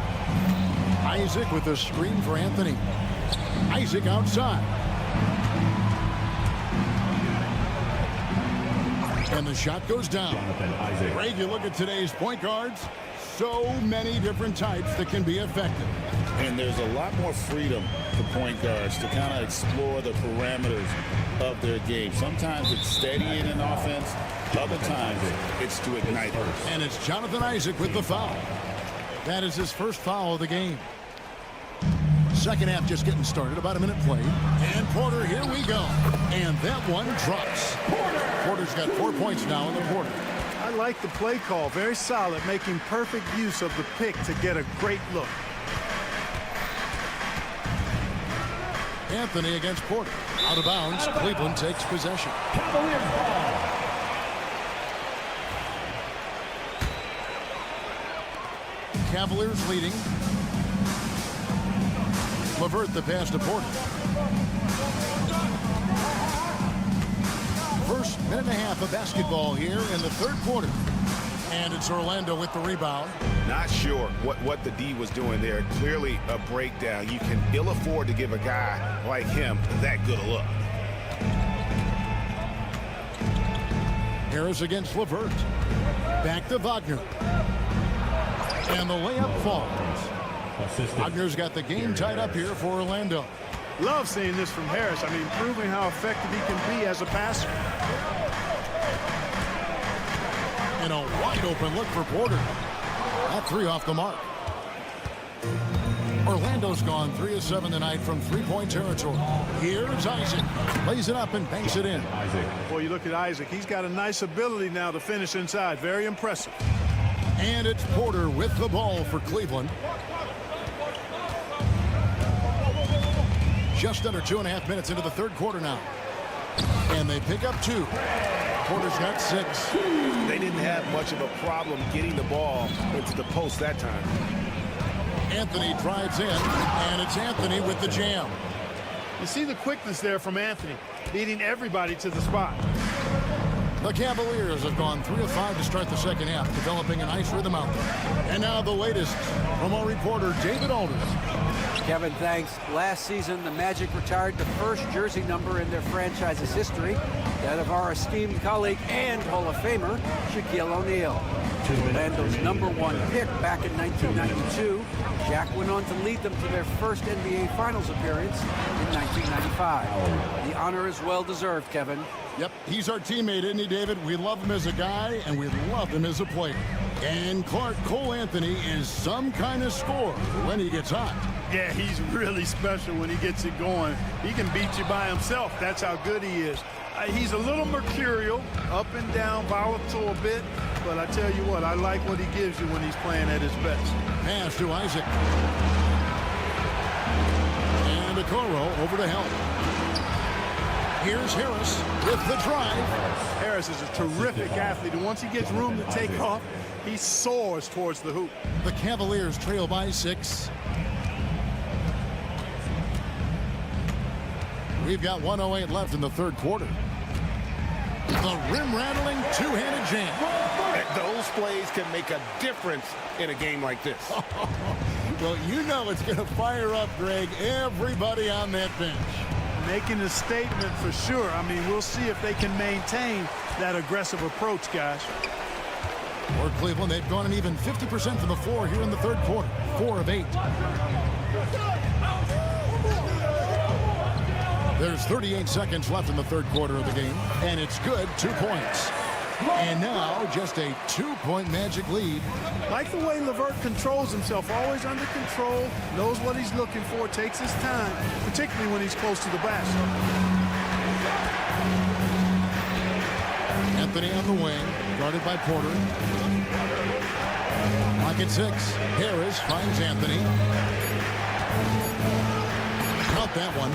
Isaac with the screen for Anthony. Isaac outside. And the shot goes down. Greg, you look at today's point guards, so many different types that can be effective. And there's a lot more freedom for point guards to kind of explore the parameters of their game. Sometimes it's steadying an offense. Other times it's to ignite it. And it's Jonathan Isaac with the foul. That is his first foul of the game. Second half just getting started, about a minute played. And Porter, here we go. And that one drops. Porter's got 4 points now in the quarter. I like the play call. Very solid, making perfect use of the pick to get a great look. Anthony against Porter. Out of bounds. Cleveland takes possession. Cavaliers leading. LeVert the pass to Porter. First minute and a half of basketball here in the third quarter. And it's Orlando with the rebound. Not sure what the D was doing there. Clearly a breakdown. You can ill afford to give a guy like him that good a look. Harris against LeVert. Back to Wagner. And the layup falls. Wagner's got the game tied up here for Orlando. Love seeing this from Harris. I mean, proving how effective he can be as a passer. And a wide open look for Porter. That three off the mark. Orlando's gone 3 of 7 tonight from three-point territory. Here's Isaac. Lays it up and banks it in. Boy, you look at Isaac. He's got a nice ability now to finish inside. Very impressive. And it's Porter with the ball for Cleveland. Just under 2.5 minutes into the third quarter now. And they pick up 2. Porter's got 6. They didn't have much of a problem getting the ball into the post that time. Anthony drives in, and it's Anthony with the jam. You see the quickness there from Anthony, leading everybody to the spot. The Cavaliers have gone 3 of 5 to start the second half, developing a nice rhythm out there. And now the latest from our reporter, David Alders. Kevin, thanks. Last season, the Magic retired the first jersey number in their franchise's history, that of our esteemed colleague and Hall of Famer, Shaquille O'Neal. Orlando's #1 pick back in 1992, Shaq went on to lead them to their first NBA Finals appearance in 1995. The honor is well-deserved, Kevin. Yep, he's our teammate, isn't he, David? We love him as a guy, and we love him as a player. And Clark, Cole Anthony is some kind of scorer when he gets hot. Yeah, he's really special when he gets it going. He can beat you by himself. That's how good he is. He's a little mercurial, up and down, volatile a bit. But I tell you what, I like what he gives you when he's playing at his best. Pass to Isaac. And Okoro over to help. Here's Harris with the drive. Harris is a terrific athlete, and once he gets room to take off, he soars towards the hoop. The Cavaliers trail by 6. We've got 1:08 left in the third quarter. The rim-rattling two-handed jam. Those plays can make a difference in a game like this. Well, you know it's going to fire up, Greg, everybody on that bench. Making a statement for sure. I mean, we'll see if they can maintain that aggressive approach, guys. For Cleveland, they've gone an even 50% from the floor here in the third quarter. 4 of 8. There's 38 seconds left in the third quarter of the game, and it's good. 2 points. And now just a 2-point Magic lead. Like the way LeVert controls himself, always under control, knows what he's looking for, takes his time, particularly when he's close to the basket. Anthony on the wing, guarded by Porter. Clock at 6. Harris finds Anthony. Count that one.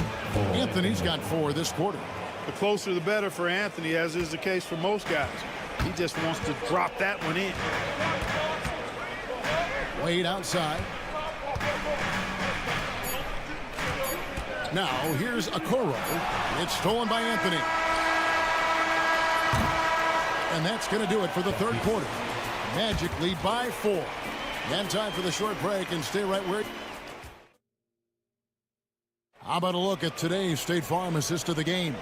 Anthony's got 4 this quarter. The closer the better for Anthony, as is the case for most guys. He just wants to drop that one in. Wade outside. Now here's Okoro. It's stolen by Anthony. And that's going to do it for the third quarter. Magic lead by 4. And time for the short break, and stay right where. How about a look at today's State Farm assist of the game?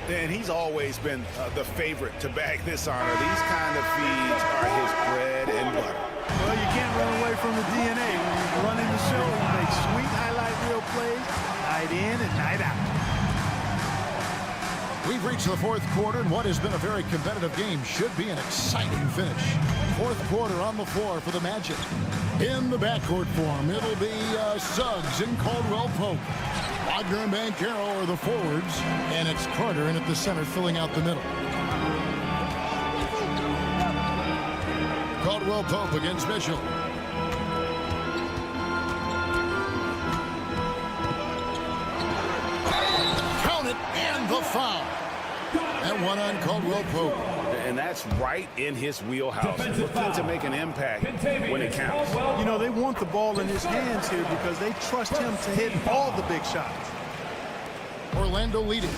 And he's always been the favorite to bag this honor. These kind of feeds are his bread and butter. Well, you can't run away from the DNA. When you're running the show, you make sweet highlight reel plays night in and night out. We've reached the fourth quarter, and what has been a very competitive game should be an exciting finish. Fourth quarter on the floor for the Magic. In the backcourt form, it'll be Suggs and Caldwell Pope. Wagner and Banchero are the forwards, and it's Carter in at the center filling out the middle. Caldwell Pope against Mitchell. Count it, and the foul. And one on Caldwell Pope. And that's right in his wheelhouse. Looking to make an impact when it counts. You know, they want the ball in his hands here because they trust him to hit all the big shots. Orlando leading.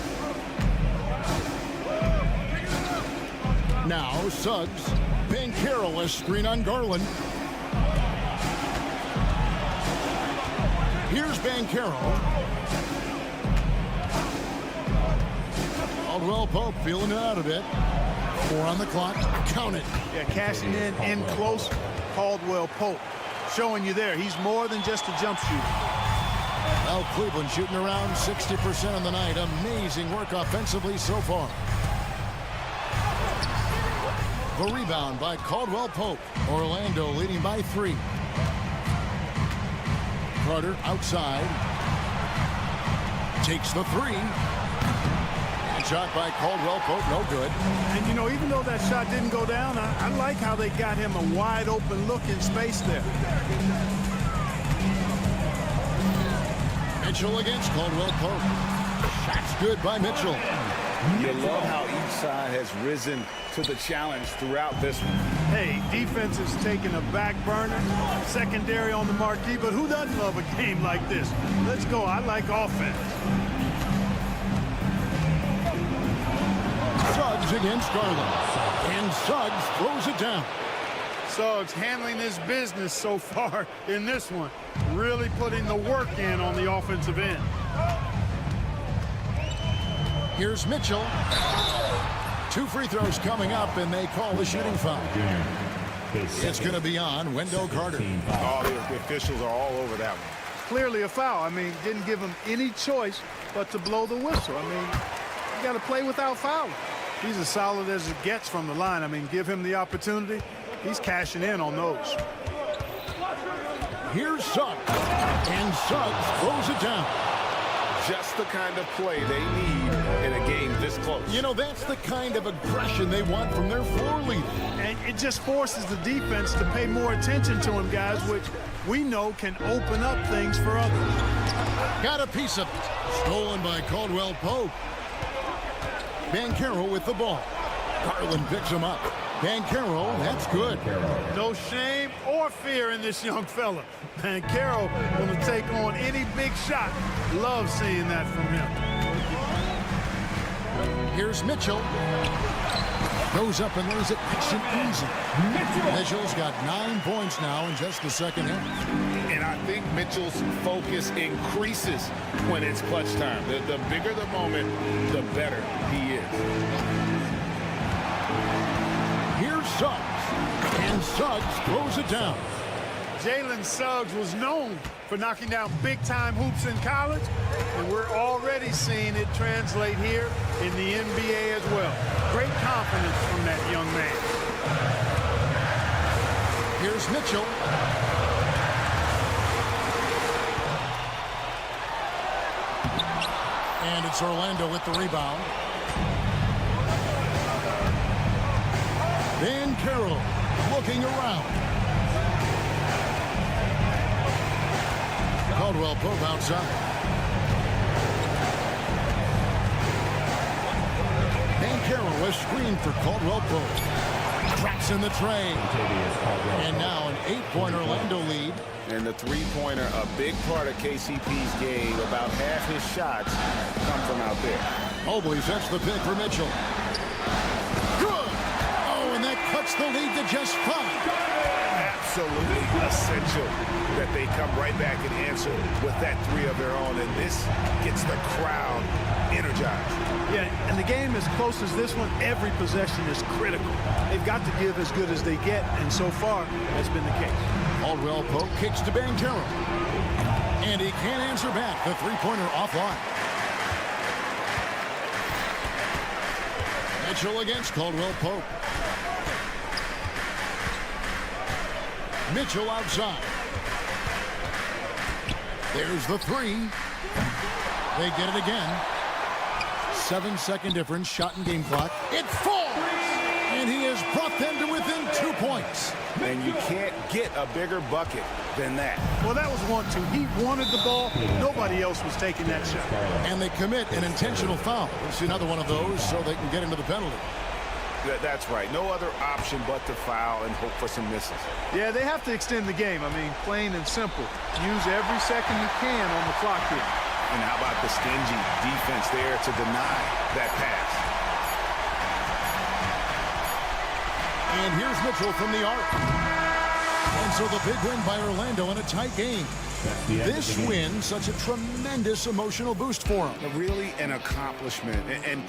Now Suggs. Banchero, a screen on Garland. Here's Banchero. Caldwell Pope feeling it out a bit. 4 on the clock. Count it. Yeah, cashing in close. Caldwell Pope showing you there. He's more than just a jump shooter. Well, Cleveland shooting around 60% on the night. Amazing work offensively so far. The rebound by Caldwell Pope. Orlando leading by 3. Carter outside. Takes the 3. Shot by Caldwell Pope, no good. And, you know, even though that shot didn't go down, I like how they got him a wide open look in space there. Mitchell against Caldwell Pope. Shot's good by Mitchell. You love how each side has risen to the challenge throughout this one. Hey, defense is taking a back burner, secondary on the marquee, but who doesn't love a game like this? Let's go. I like offense. Suggs against Garland. And Suggs throws it down. Suggs handling his business so far in this one. Really putting the work in on the offensive end. Here's Mitchell. 2 free throws coming up, and they call the shooting foul. It's going to be on Wendell Carter. All the officials are all over that one. Clearly a foul. I mean, didn't give him any choice but to blow the whistle. I mean, you got to play without fouling. He's as solid as it gets from the line. I mean, give him the opportunity. He's cashing in on those. Here's Suggs. And Suggs throws it down. Just the kind of play they need in a game this close. You know, that's the kind of aggression they want from their floor leader. And it just forces the defense to pay more attention to him, guys, which we know can open up things for others. Got a piece of it. Stolen by Caldwell Pope. Banchero with the ball. Garland picks him up. Banchero, that's good. No shame or fear in this young fella. Banchero going to take on any big shot. Love seeing that from him. Here's Mitchell. Goes up and lays it nice and easy. Mitchell's got 9 points now in just the second half. And I think Mitchell's focus increases when it's clutch time. The bigger the moment, the better he is. Here's Suggs. And Suggs throws it down. Jalen Suggs was known for knocking down big-time hoops in college, and we're already seeing it translate here in the NBA as well. Great confidence from that young man. Here's Mitchell. And it's Orlando with the rebound. Banchero looking around. Caldwell Pope outside. Banchero was screened for Caldwell Pope. Drops in the tray. And now an 8-point Orlando lead. And the three-pointer, a big part of KCP's game. About half his shots come from out there. Mobley sets the pick for Mitchell. Good! Oh, and that cuts the lead to just 5. absolutely essential that they come right back and answer with that three of their own, and this gets the crowd energized. Yeah, and the game as close as this one, every possession is critical. They've got to give as good as they get, and so far, that's been the case. Caldwell Pope kicks to Banchero. And he can't answer back. The three-pointer offline. Mitchell against Caldwell Pope. Mitchell outside. There's the three. They get it again. 7-second difference, shot and game clock. It falls! And he has brought them to within 2 points. And you can't get a bigger bucket than that. Well, that was 1-2. He wanted the ball. Nobody else was taking that shot. And they commit an intentional foul. It's another one of those so they can get into the penalty. That's right. No other option but to foul and hope for some misses. Yeah, they have to extend the game. I mean, plain and simple. Use every second you can on the clock here. And how about the stingy defense there to deny that pass? And here's Mitchell from the arc. And so the big win by Orlando in a tight game. This win, such a tremendous emotional boost for him. Really an accomplishment and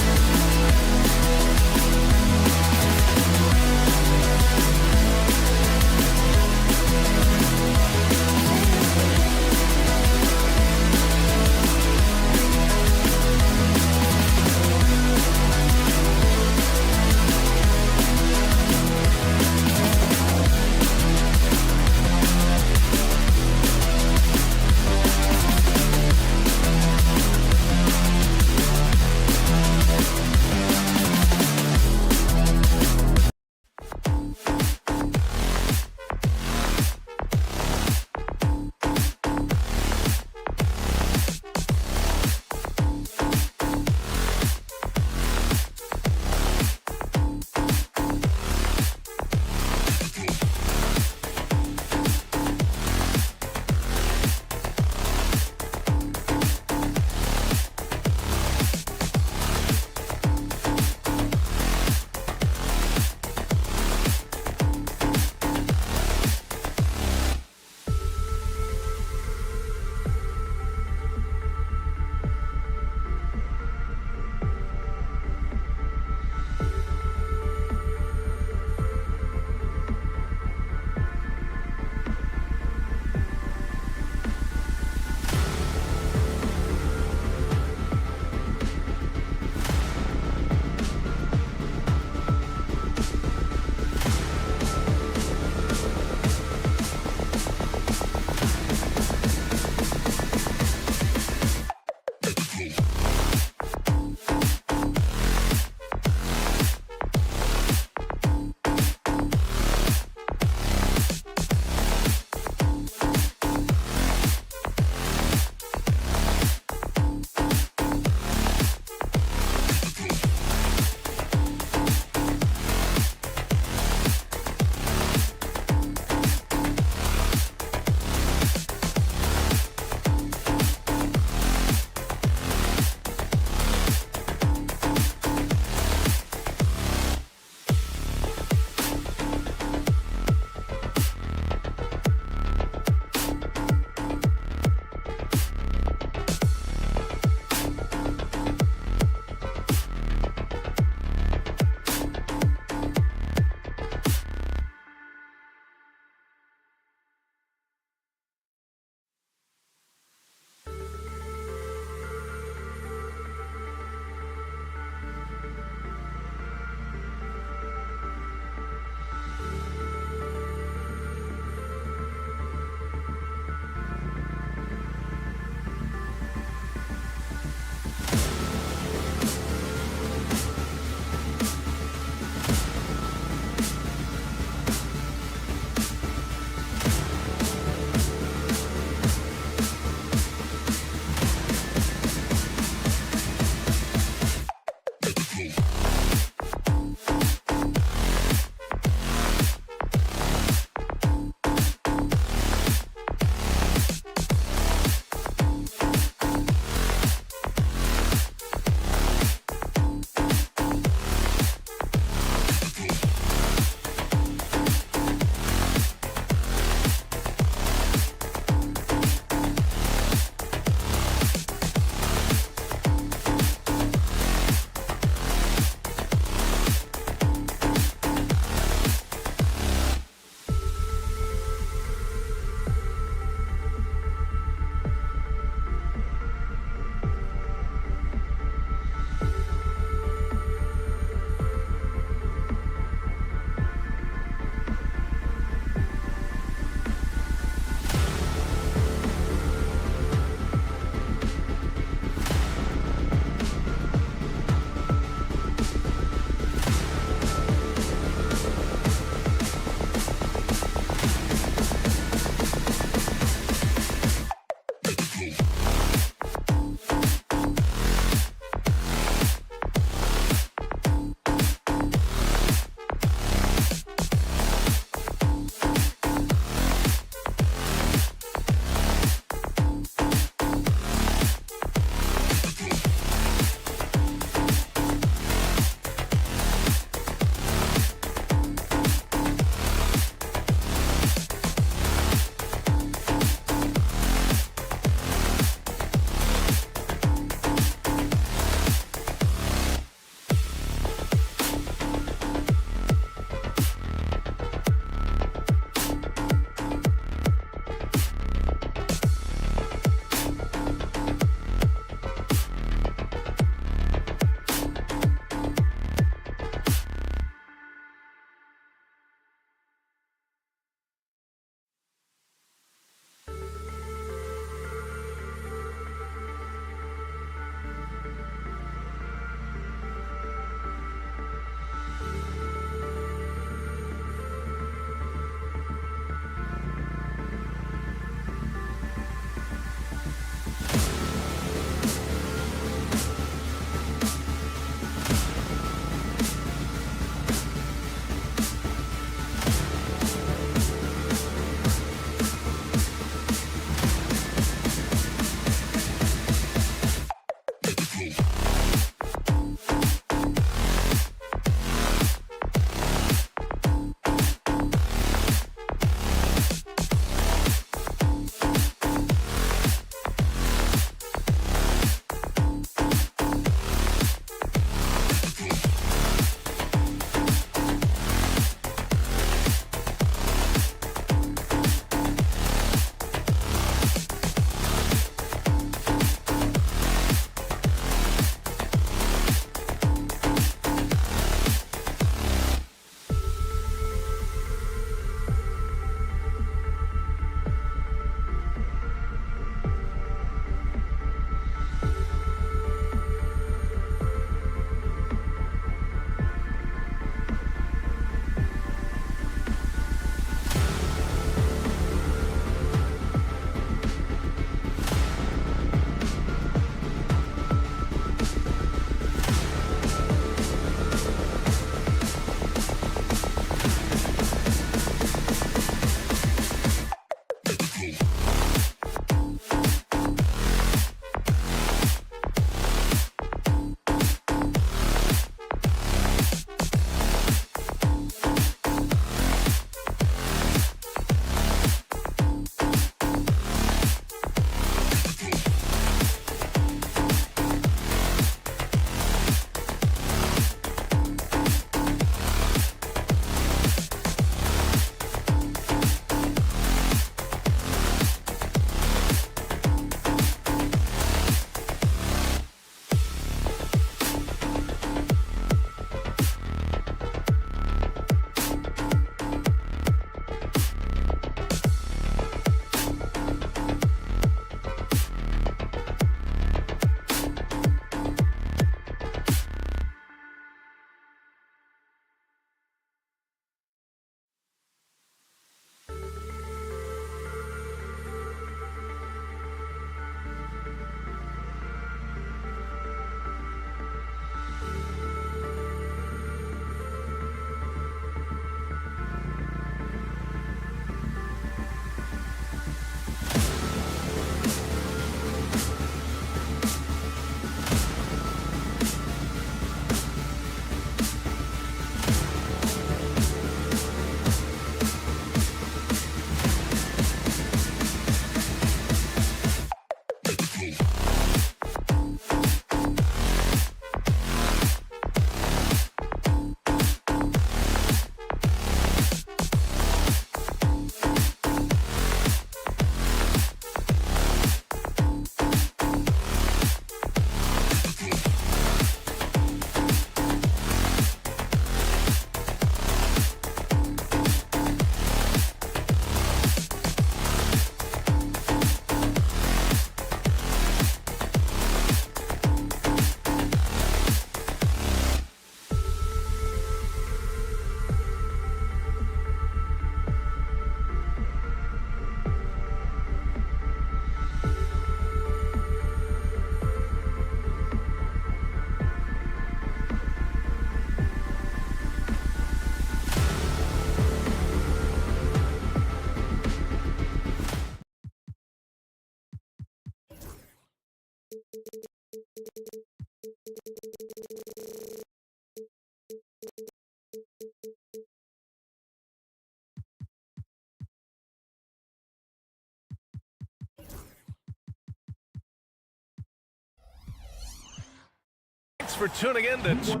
for tuning in to...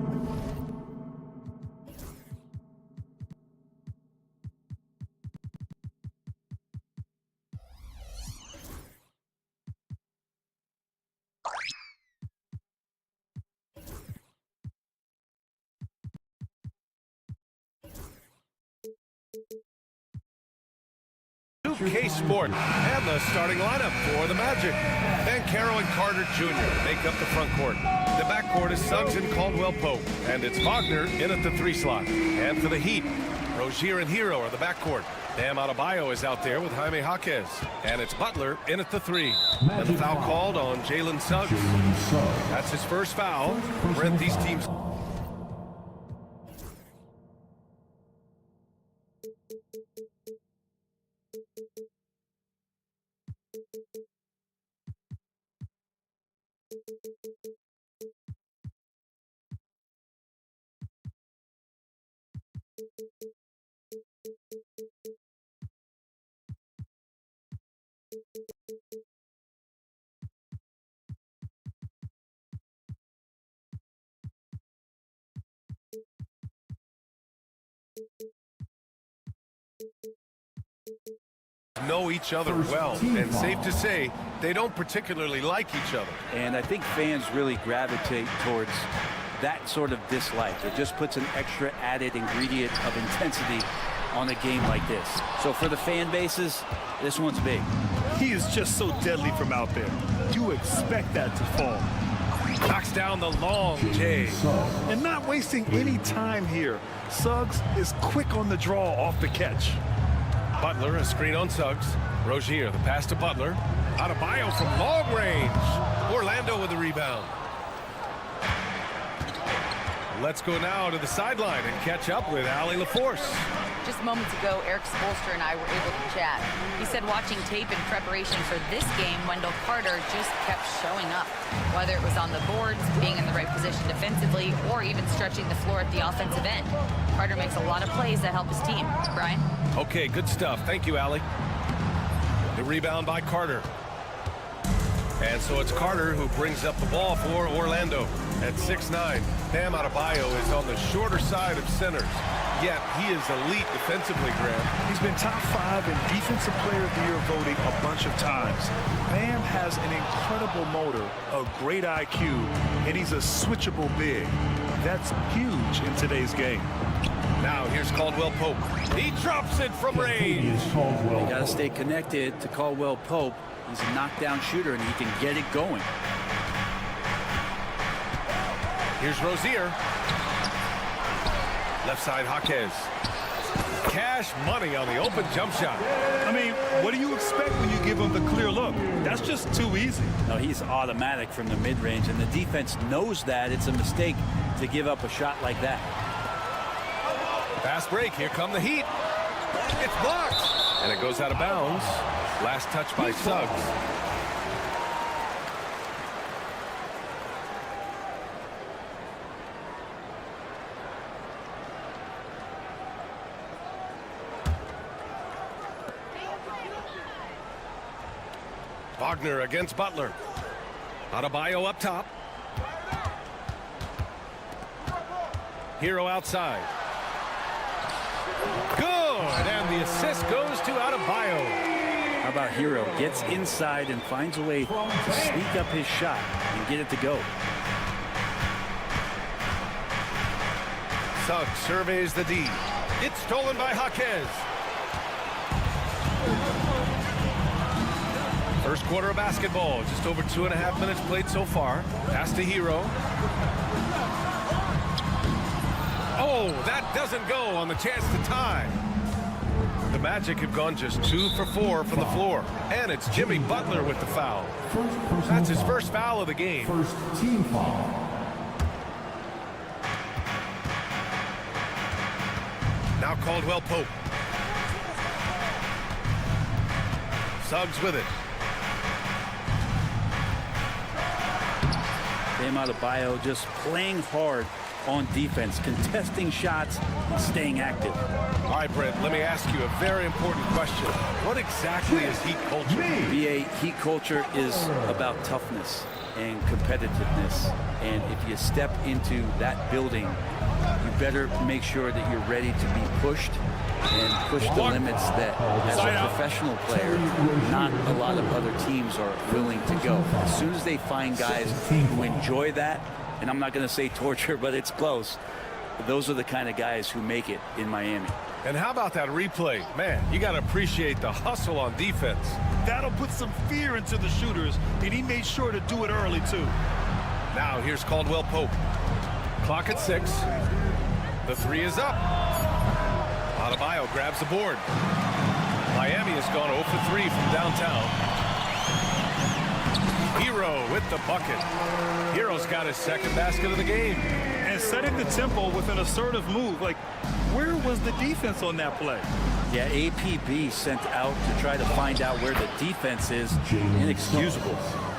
K-Sport, and the starting lineup for the Magic. Banchero and Carter Jr. make up the front court. The backcourt is Suggs and Caldwell Pope, and it's Wagner in at the 3 slot. And for the Heat, Rozier and Hero are the backcourt. Bam Adebayo is out there with Jaime Jaquez, and it's Butler in at the 3. And the foul called on Jalen Suggs. That's his first foul. Brent, these teams... know each other well, and safe to say they don't particularly like each other. And I think fans really gravitate towards that sort of dislike. It just puts an extra added ingredient of intensity on a game like this. So for the fan bases, this one's big. He is just so deadly from out there. You expect that to fall. Knocks down the long J. And not wasting any time here. Suggs is quick on the draw off the catch. Butler, a screen on Suggs. Rozier, the pass to Butler. Adebayo from long range. Orlando with the rebound. Let's go now to the sideline and catch up with Allie LaForce. Just moments ago, Eric Spoelstra and I were able to chat. He said watching tape in preparation for this game, Wendell Carter just kept showing up. Whether it was on the boards, being in the right position defensively, or even stretching the floor at the offensive end. Carter makes a lot of plays that help his team. Brian? Okay, good stuff. Thank you, Allie. The rebound by Carter. And so it's Carter who brings up the ball for Orlando. At 6'9", Bam Adebayo is on the shorter side of centers. Yet he is elite defensively, Graham. He's been top 5 in Defensive Player of the Year voting a bunch of times. Bam has an incredible motor, a great IQ, and he's a switchable big. That's huge in today's game. Now here's Caldwell Pope. He drops it from range. You got to stay connected to Caldwell Pope. He's a knockdown shooter, and he can get it going. Here's Rozier. Left side, Jaquez. Cash money on the open jump shot. I mean, what do you expect when you give him the clear look? That's just too easy. No, he's automatic from the mid-range, and the defense knows that. It's a mistake to give up a shot like that. Fast break. Here come the Heat. It's blocked. And it goes out of bounds. Last touch by Suggs. Wagner against Butler. Adebayo up top. Hero outside. Good, and the assist goes to Adebayo. How about Hero? Gets inside and finds a way to sneak up his shot and get it to go. Suggs surveys the D. It's stolen by Jaquez. First quarter of basketball, just over 2.5 minutes played so far. Pass to Hero. Oh, that doesn't go on the chance to tie. The Magic have gone just 2 for 4 from the floor. And it's Jimmy Butler with the foul. That's his first foul of the game. First team foul. Now Caldwell Pope. Suggs with it. Bam Adebayo just playing hard on defense, contesting shots and staying active. All right, Brent, let me ask you a very important question. What exactly is Heat culture? BA, Heat culture is about toughness. and competitiveness. And if you step into that building, you better make sure that you're ready to be pushed and push the limits that, as a professional player, not a lot of other teams are willing to go. As soon as they find guys who enjoy that, and I'm not going to say torture, but it's close, those are the kind of guys who make it in Miami. And how about that replay? Man, you got to appreciate the hustle on defense. That'll put some fear into the shooters, and he made sure to do it early, too. Now here's Caldwell Pope. Clock at 6. The 3 is up. Adebayo grabs the board. Miami has gone 0 for 3 from downtown. Hero with the bucket. Hero's got his second basket of the game. And setting the tempo with an assertive move. Like, where was the defense on that play? Yeah, APB sent out to try to find out where the defense is. Inexcusable.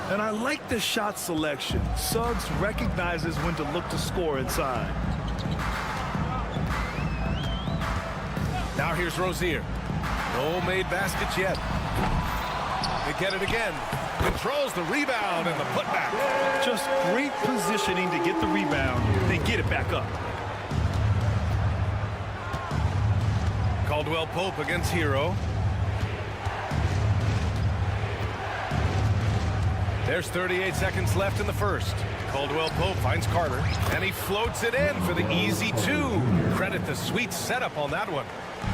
And I like the shot selection. Suggs recognizes when to look to score inside. Now here's Rozier. No made baskets yet. They get it again. Controls the rebound and the putback. Just great positioning to get the rebound, then get it back up. Caldwell Pope against Hero. There's 38 seconds left in the first. Caldwell Pope finds Carter, and he floats it in for the easy 2. Credit the sweet setup on that one.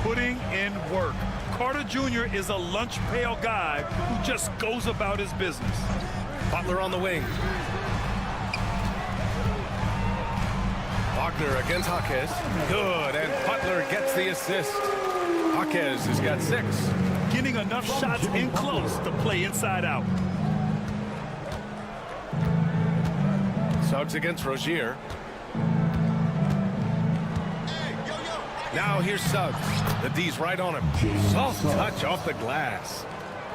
Putting in work. Carter Jr. is a lunch pail guy who just goes about his business. Butler on the wing. Wagner against Jaquez. Good, and Butler gets the assist. Jaquez has got 6. Getting enough shots in close to play inside out. Suggs against Rozier. Now here's Suggs. The D's right on him. Soft touch off the glass.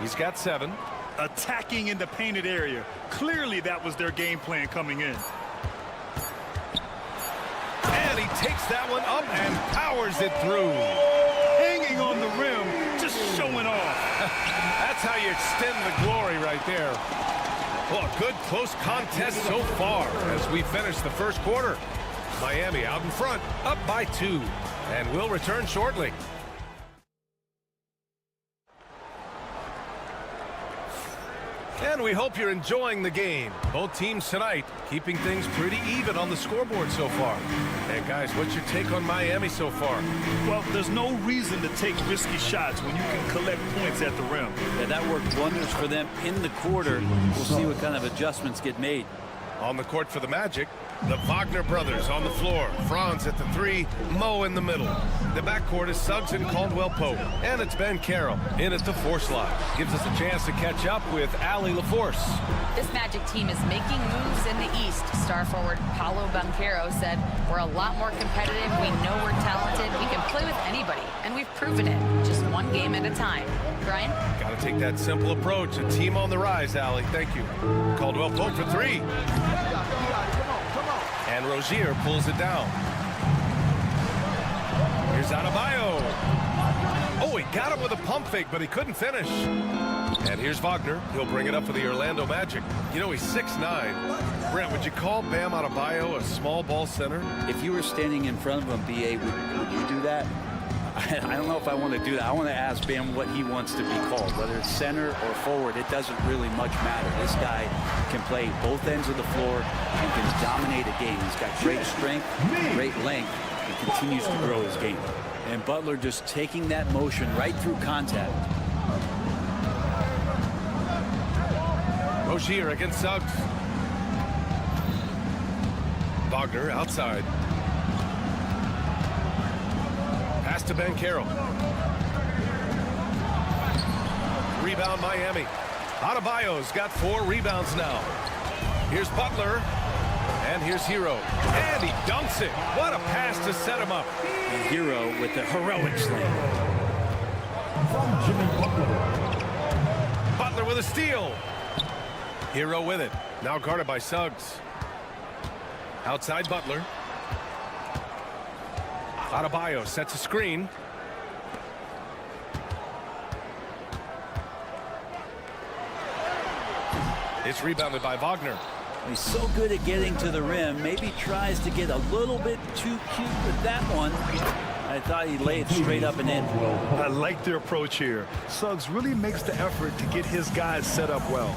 He's got 7. Attacking in the painted area. Clearly that was their game plan coming in. And he takes that one up and powers it through. Hanging on the rim, just showing off. That's how you extend the glory right there. Well, a good close contest so far as we finish the first quarter. Miami out in front, up by 2. And we'll return shortly. And we hope you're enjoying the game. Both teams tonight keeping things pretty even on the scoreboard so far. And guys, what's your take on Miami so far? Well, there's no reason to take risky shots when you can collect points at the rim. Yeah, that worked wonders for them in the quarter. We'll see what kind of adjustments get made. On the court for the Magic, the Wagner brothers on the floor. Franz at the 3, Mo in the middle. The backcourt is Suggs and Caldwell Pope. And it's Ben Carroll in at the 4 slot. Gives us a chance to catch up with Allie LaForce. This Magic team is making moves in the East. Star forward Paolo Banchero said, "We're a lot more competitive. We know we're talented. We can play with anybody. And we've proven it, just one game at a time." Brian? Got to take that simple approach. A team on the rise, Allie. Thank you. Caldwell Pope for 3. And Rozier pulls it down. Here's Adebayo. Oh, he got him with a pump fake, but he couldn't finish. And here's Wagner. He'll bring it up for the Orlando Magic. You know, he's 6'9". Brent, would you call Bam Adebayo a small ball center? If you were standing in front of him, B.A., would you do that? I don't know if I want to do that. I want to ask Bam what he wants to be called, whether it's center or forward. It doesn't really much matter. This guy can play both ends of the floor and can dominate a game. He's got great strength, great length, and continues to grow his game. And Butler just taking that motion right through contact. Rozier against Suggs. Wagner outside. Pass to Ben Carroll. Rebound Miami. Adebayo's got 4 rebounds now. Here's Butler. And here's Hero. And he dunks it. What a pass to set him up. And Hero with the heroic slam. Butler with a steal. Hero with it. Now guarded by Suggs. Outside Butler. Adebayo sets a screen. It's rebounded by Wagner. He's so good at getting to the rim. Maybe tries to get a little bit too cute with that one. I thought he laid straight up and in. I like their approach here. Suggs really makes the effort to get his guys set up well.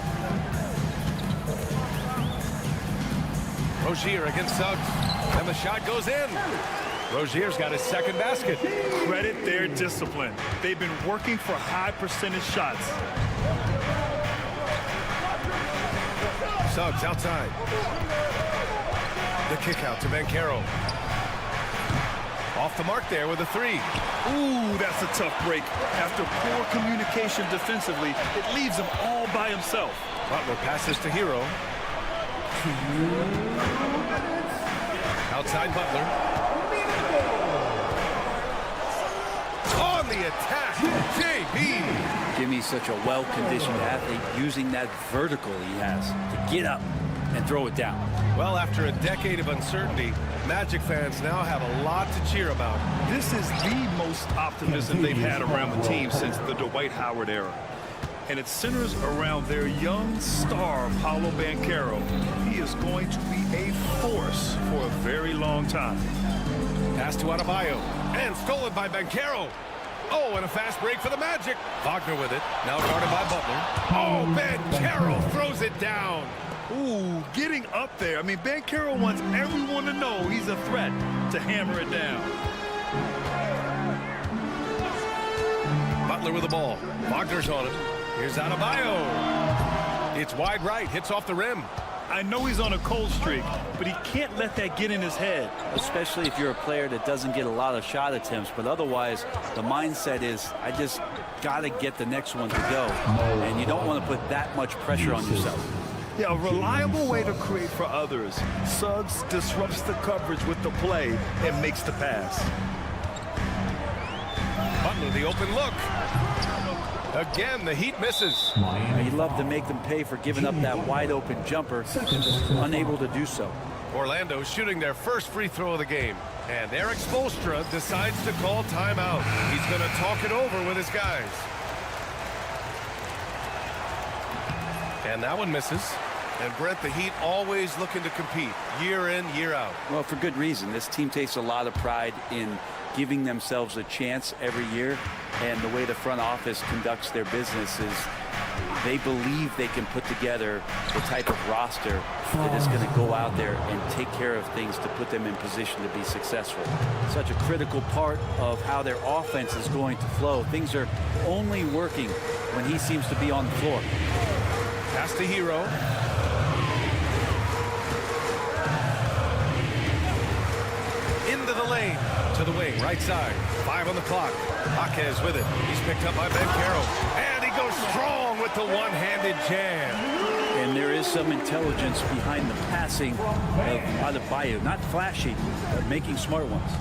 Rozier against Suggs, and the shot goes in. Rozier's got his second basket. Credit their discipline. They've been working for high percentage shots. Suggs outside. The kick out to Banchero. Off the mark there with a three. Ooh, that's a tough break. After poor communication defensively, it leaves him all by himself. Butler passes to Hero. Outside Butler. On the attack, JB. Jimmy's such a well-conditioned athlete, using that vertical he has to get up and throw it down. Well, after a decade of uncertainty, Magic fans now have a lot to cheer about. This is the most optimism they've had around the team since the Dwight Howard era. And it centers around their young star, Paolo Banchero. He is going to be a force for a very long time. Pass to Adebayo, and stolen by Banchero. Oh, and a fast break for the Magic. Wagner with it, now guarded by Butler. Oh, Banchero throws it down. Ooh, getting up there. I mean, Banchero wants everyone to know he's a threat to hammer it down. Butler with the ball. Wagner's on him. Here's Adebayo. It's wide right, hits off the rim. I know he's on a cold streak, but he can't let that get in his head. Especially if you're a player that doesn't get a lot of shot attempts, but otherwise the mindset is, I just got to get the next one to go. And you don't want to put that much pressure on yourself. Yeah, a reliable way to create for others. Suggs disrupts the coverage with the play and makes the pass. Butler, the open look. Again, the Heat misses. He'd love to make them pay for giving up that wide open jumper, just unable to do so. Orlando shooting their first free throw of the game. And Eric Spoelstra decides to call timeout. He's going to talk it over with his guys. And that one misses. And Brent, the Heat always looking to compete year in, year out. Well, for good reason. This team takes a lot of pride in giving themselves a chance every year. And the way the front office conducts their business is they believe they can put together the type of roster that is going to go out there and take care of things to put them in position to be successful. Such a critical part of how their offense is going to flow. Things are only working when he seems to be on the floor. Pass to Hero. Into the lane. To the wing, right side. 5 on the clock. Jaquez with it. He's picked up by Banchero. And he goes strong with the one-handed jam. And there is some intelligence behind the passing of Adebayo. Not flashy, but making smart ones.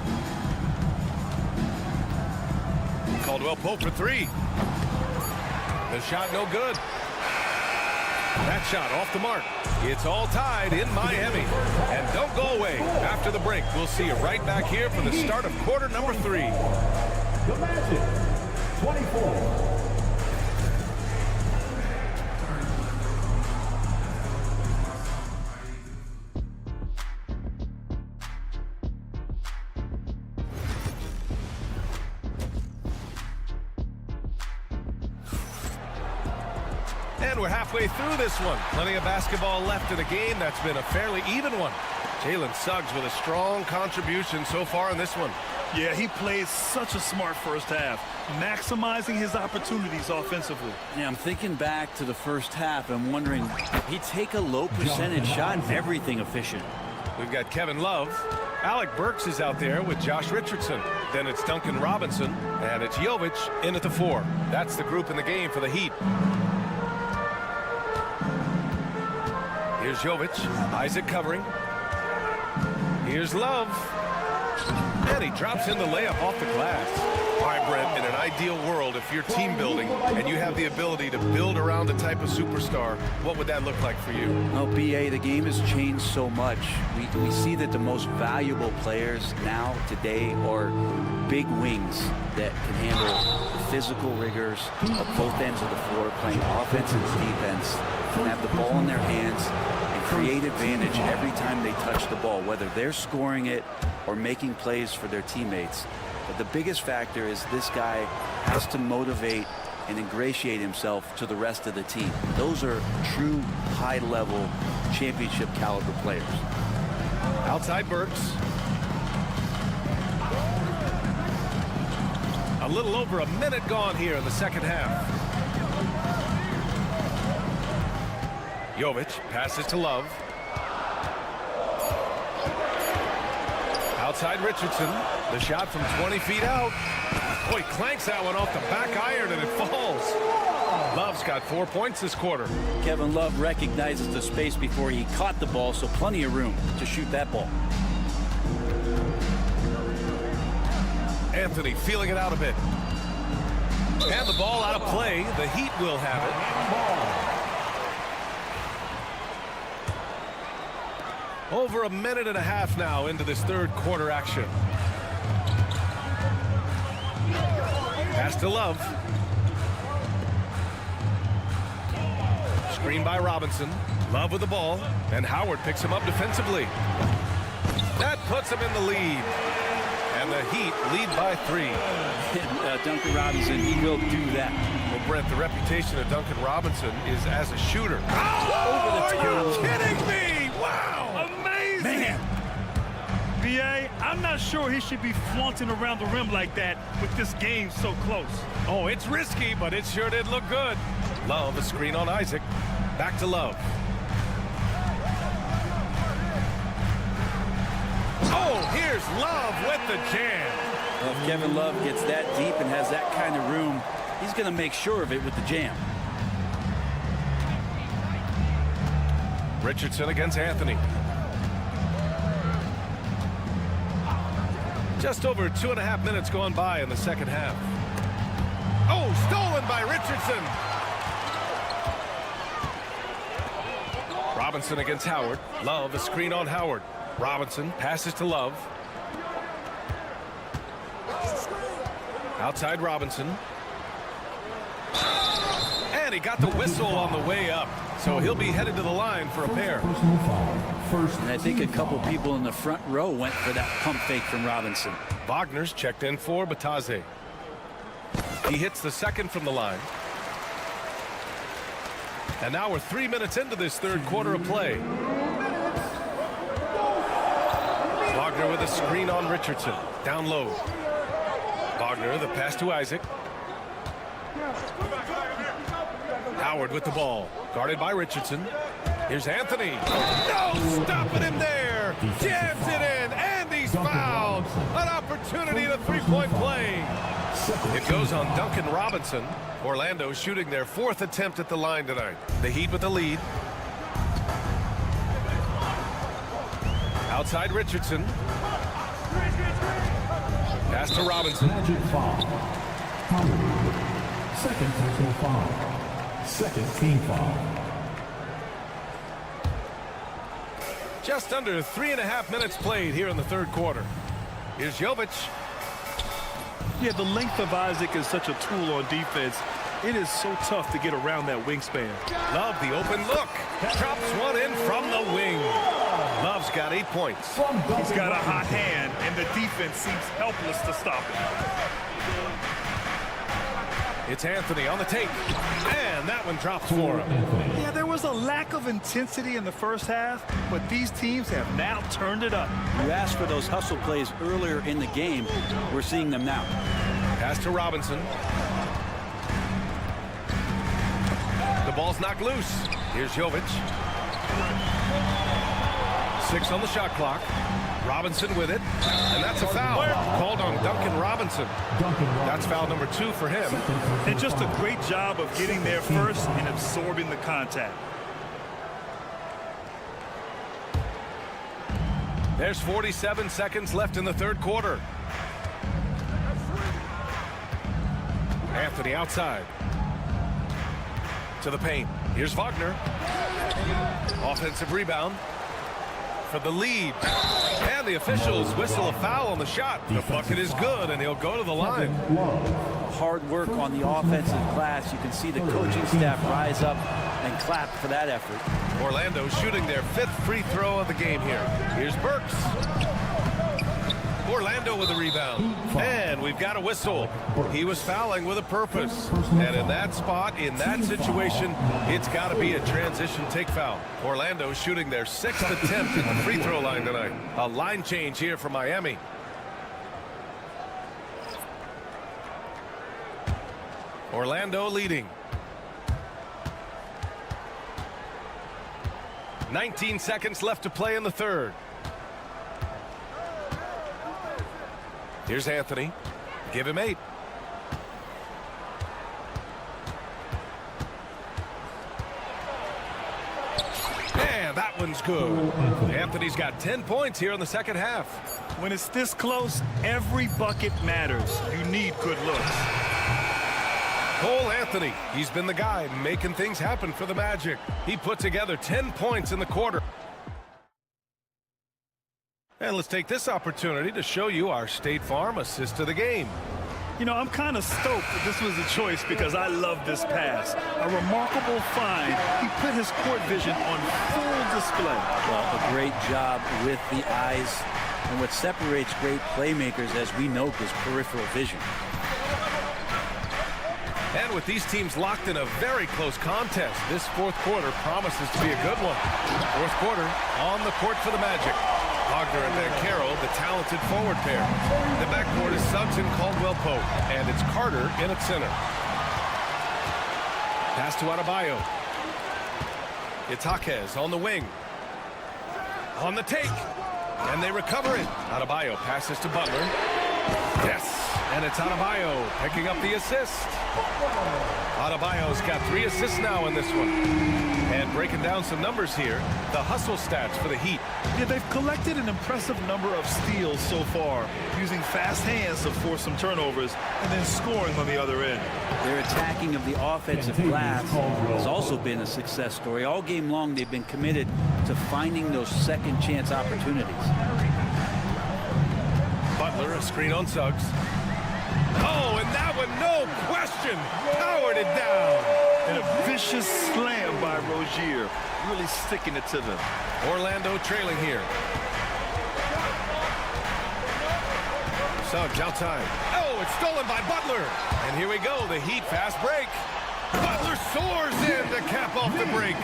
Caldwell Pope for 3. The shot no good. That shot off the mark. It's all tied in Miami. And don't go away. After the break, we'll see you right back here for the start of quarter number 3. The Magic, 24. And we're halfway through this one. Plenty of basketball left in the game. That's been a fairly even one. Jalen Suggs with a strong contribution so far in this one. Yeah, he plays such a smart first half, maximizing his opportunities offensively. Yeah, I'm thinking back to the first half and wondering, he'd take a low percentage shot and everything efficient. We've got Kevin Love. Alec Burks is out there with Josh Richardson. Then it's Duncan Robinson, and it's Jovic in at the 4. That's the group in the game for the Heat. Here's Jovic. Isaac covering. Here's Love. And he drops in the layup off the glass. All right, Brent, in an ideal world, if you're team building and you have the ability to build around a type of superstar, what would that look like for you? Well, BA, the game has changed so much. We see that the most valuable players now, today, are big wings that can handle the physical rigors of both ends of the floor, playing offense and defense, and have the ball in their hands and create advantage every time they touch the ball, whether they're scoring it or making plays for their teammates. But the biggest factor is this guy has to motivate and ingratiate himself to the rest of the team. Those are true high-level championship caliber players. Outside Burks. A little over a minute gone here in the second half. Jovic passes to Love. Outside Richardson. The shot from 20 feet out. Oh, he clanks that one off the back iron and it falls. Love's got 4 points this quarter. Kevin Love recognizes the space before he caught the ball, so plenty of room to shoot that ball. Anthony feeling it out a bit. And the ball out of play. The Heat will have it. Over a minute and a half now into this third quarter action. Pass to Love. Screen by Robinson. Love with the ball. And Howard picks him up defensively. That puts him in the lead. And the Heat lead by 3. Duncan Robinson, he will do that. Well, Brent, the reputation of Duncan Robinson is as a shooter. Oh, are you kidding me? Wow. Amazing. Man. B.A., I'm not sure he should be flaunting around the rim like that with this game so close. Oh, it's risky, but it sure did look good. Love, a screen on Isaac. Back to Love. Oh, here's Love with the jam. Well, if Kevin Love gets that deep and has that kind of room, he's going to make sure of it with the jam. Richardson against Anthony. Just over 2.5 minutes gone by in the second half. Oh, stolen by Richardson. Robinson against Howard. Love, a screen on Howard. Robinson passes to Love. Outside Robinson. And he got the whistle on the way up. So he'll be headed to the line for a pair. And I think a couple people in the front row went for that pump fake from Robinson. Wagner's checked in for Bataze. He hits the second from the line. And now we're 3 minutes into this third quarter of play. Wagner with a screen on Richardson. Down low. Wagner, the pass to Isaac. Howard with the ball. Guarded by Richardson. Here's Anthony. No, stopping him there. Jams it in, and he's fouled. An opportunity to three-point play. It goes on Duncan Robinson. Orlando shooting their 4th attempt at the line tonight. The Heat with the lead. Outside Richardson. Pass to Robinson. Second personal foul. Second team foul. Just under 3.5 minutes played here in the third quarter. Here's Jovic. Yeah, the length of Isaac is such a tool on defense. It is so tough to get around that wingspan. Love the open look. Drops one in from the wing. Love's got 8 points. He's got a hot hand, and the defense seems helpless to stop him. It's Anthony on the take. And that one drops for him. Yeah, there was a lack of intensity in the first half, but these teams have now turned it up. You asked for those hustle plays earlier in the game. We're seeing them now. Pass to Robinson. The ball's knocked loose. Here's Jovic. 6 on the shot clock. Robinson with it. And that's a foul. Called on Duncan Robinson. That's foul number 2 for him. And just a great job of getting there first and absorbing the contact. There's 47 seconds left in the third quarter. Anthony outside. To the paint. Here's Wagner. Offensive rebound for the lead. And the officials whistle a foul on the shot. The bucket is good, and he'll go to the line. Hard work on the offensive glass. You can see the coaching staff rise up and clapped for that effort. Orlando shooting their 5th free throw of the game here. Here's Burks. Orlando with a rebound. And we've got a whistle. He was fouling with a purpose. And in that spot, in that situation, it's got to be a transition take foul. Orlando shooting their 6th attempt at the free throw line tonight. A line change here for Miami. Orlando leading. 19 seconds left to play in the third. Here's Anthony. Give him 8. And that one's good. Anthony's got 10 points here in the second half. When it's this close, every bucket matters. You need good looks. Cole Anthony, he's been the guy making things happen for the Magic. He put together 10 points in the quarter. And let's take this opportunity to show you our State Farm assist of the game. You know, I'm kind of stoked that this was a choice because I love this pass. A remarkable find. He put his court vision on full display. Well, a great job with the eyes. And what separates great playmakers, as we know, is peripheral vision. And with these teams locked in a very close contest, this fourth quarter promises to be a good one. Fourth quarter on the court for the Magic. Wagner and Banchero, the talented forward pair. The backcourt is Suggs and Caldwell-Pope, and it's Carter in at center. Pass to Adebayo. It's Jaquez on the wing. On the take. And they recover it. Adebayo passes to Butler. Yes. And it's Adebayo picking up the assist. Adebayo's got 3 assists now in this one. And breaking down some numbers here, the hustle stats for the Heat. Yeah, they've collected an impressive number of steals so far, using fast hands to force some turnovers and then scoring on the other end. Their attacking of the offensive glass has also been a success story. All game long, they've been committed to finding those second chance opportunities. Butler, a screen on Suggs. Oh, and that one, no question, powered it down. And a vicious slam by Rozier, really sticking it to them. Orlando trailing here. Suggs outside. Oh, it's stolen by Butler. And here we go, the Heat fast break. Butler soars in to cap off the break.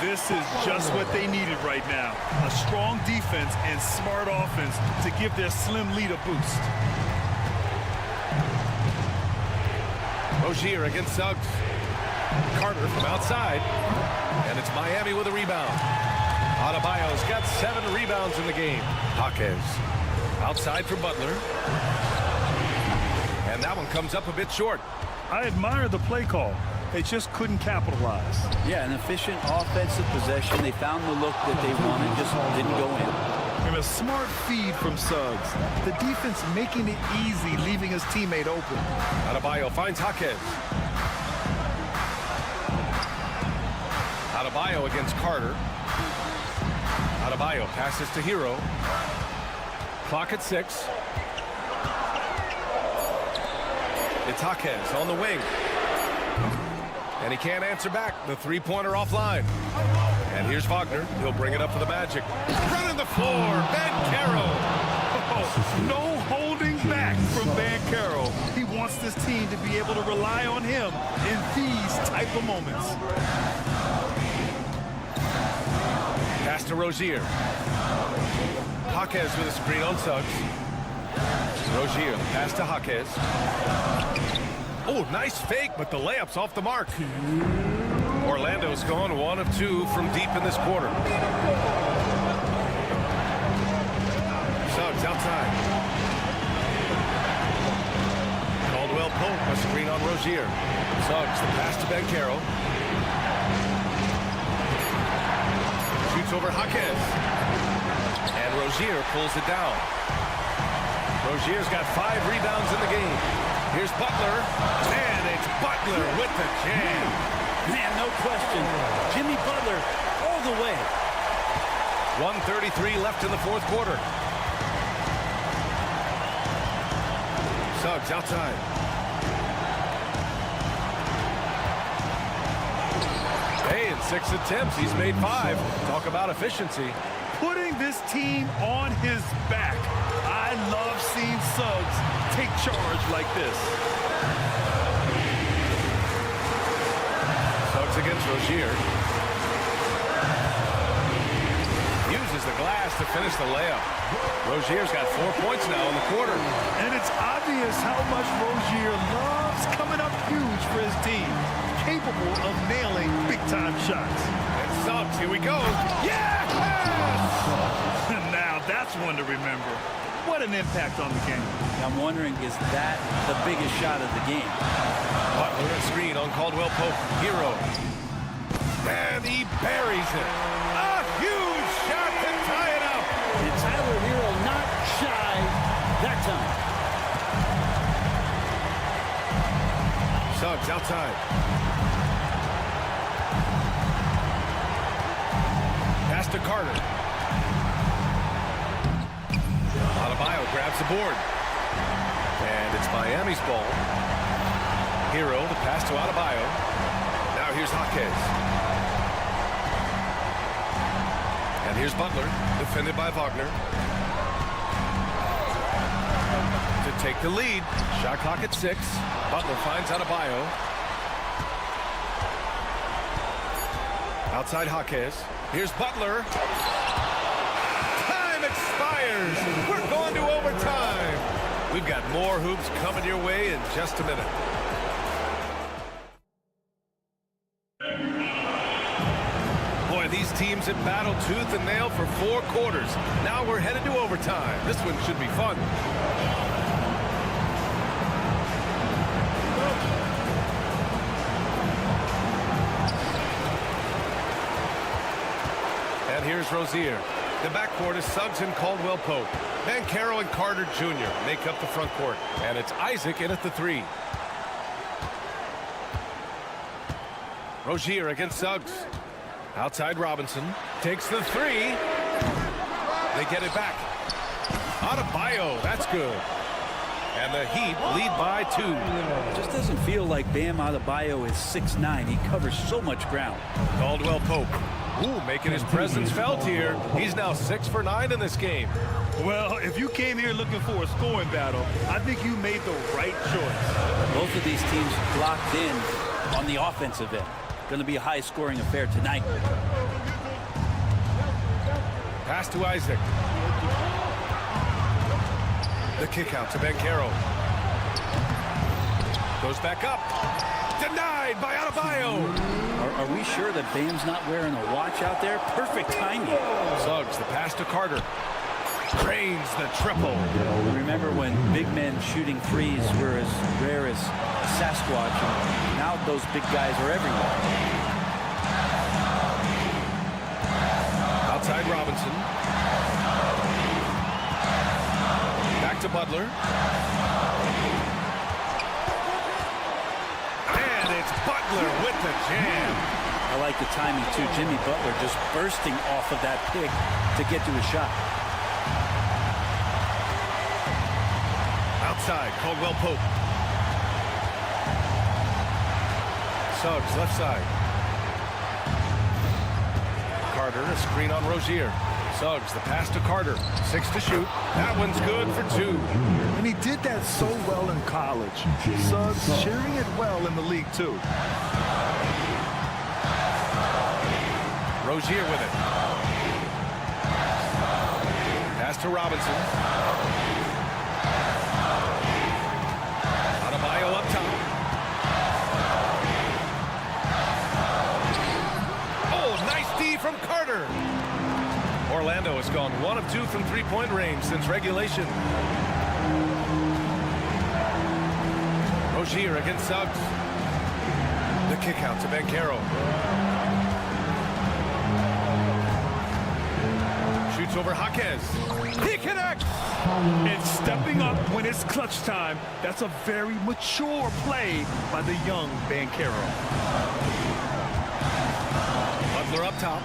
This is just what they needed right now. A strong defense and smart offense to give their slim lead a boost. Rozier against Suggs. Carter from outside. And it's Miami with a rebound. Adebayo's got 7 rebounds in the game. Jaquez outside for Butler. And that one comes up a bit short. I admire the play call. They just couldn't capitalize. Yeah, an efficient offensive possession. They found the look that they wanted, just didn't go in. And a smart feed from Suggs. The defense making it easy, leaving his teammate open. Adebayo finds Jaquez. Adebayo against Carter. Adebayo passes to Hero. Clock at 6. It's Jaquez on the wing. And he can't answer back. The three-pointer offline. And here's Wagner. He'll bring it up for the Magic. Running the floor, Banchero. Oh, no holding back from Banchero. He wants this team to be able to rely on him in these type of moments. Pass to Rozier. Jaquez with a screen on Suggs. Rozier, pass to Jaquez. Oh, nice fake, but the layup's off the mark. Orlando's gone 1 of 2 from deep in this quarter. Suggs outside. Caldwell-Pope, a screen on Rozier. Suggs, the pass to Banchero. Shoots over Jaquez. And Rozier pulls it down. Rozier's got 5 rebounds in the game. Here's Butler, and it's Butler with the jam. Man, no question. Jimmy Butler all the way. 1:33 left in the fourth quarter. Suggs outside. Hey, in 6 attempts, he's made 5. Talk about efficiency. Putting this team on his back. I love seeing Suggs take charge like this. Suggs against Rozier. Uses the glass to finish the layup. Rozier's got 4 points now in the quarter. And it's obvious how much Rozier loves coming up huge for his team. Capable of nailing big-time shots. And Suggs, here we go. Yes! Now that's one to remember. What an impact on the game. I'm wondering, is that the biggest shot of the game? Butler a screen on Caldwell Pope. Hero. And he buries it. A huge shot to tie it up. And Tyler Hero not shy that time. Suggs outside. Pass to Carter. Adebayo grabs the board. And it's Miami's ball. Hero, the pass to Adebayo. Now here's Jaquez. And here's Butler, defended by Wagner. To take the lead. Shot clock at 6. Butler finds Adebayo. Outside Jaquez. Here's Butler. Time expires. We're going to overtime. We've got more hoops coming your way in just a minute. Boy, these teams have battled tooth and nail for 4 quarters. Now we're headed to overtime. This one should be fun. And here's Rozier. The backcourt is Suggs and Caldwell Pope. Banchero and Carter Jr. make up the front court. And it's Isaac in at the 3. Rozier against Suggs. Outside Robinson. Takes the 3. They get it back. Adebayo, that's good. And the Heat lead by 2. It just doesn't feel like Bam Adebayo is 6'9". He covers so much ground. Caldwell Pope. Ooh, making his presence felt here. He's now 6 for 9 in this game. Well, if you came here looking for a scoring battle, I think you made the right choice. Both of these teams locked in on the offensive end. Going to be a high-scoring affair tonight. Pass to Isaac. The kick out to Banchero. Goes back up. Denied by Adebayo. Are we sure that Bam's not wearing a watch out there? Perfect timing. Suggs, the pass to Carter. Drains the triple. Remember when big men shooting threes were as rare as Sasquatch? Now those big guys are everywhere. Outside Robinson. Back to Butler. And it's Butler with the jam. I like the timing, too. Jimmy Butler just bursting off of that pick to get to his shot. Outside, Caldwell Pope. Suggs, left side. Carter, a screen on Rozier. Suggs, the pass to Carter. 6 to shoot. That one's good for 2. And he did that so well in college. Suggs sharing it well in the league, too. Rozier with it. Pass to Robinson. Adebayo up top. Oh, nice D from Carter. Orlando has gone 1 of 2 from three-point range since regulation. Rozier against Suggs. The kick out to Banchero. Shoots over Jaquez. He connects! And stepping up when it's clutch time, that's a very mature play by the young Banchero. Butler up top.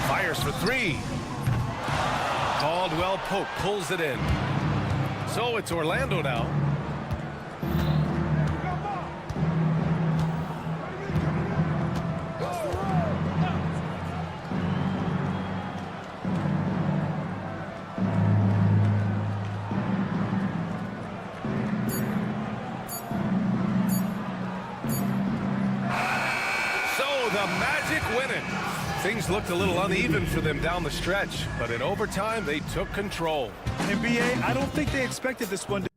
Fires for 3. Caldwell Pope pulls it in. So it's Orlando now. the Magic win it. Things looked a little uneven for them down the stretch, but in overtime, they took control. NBA, I don't think they expected this one to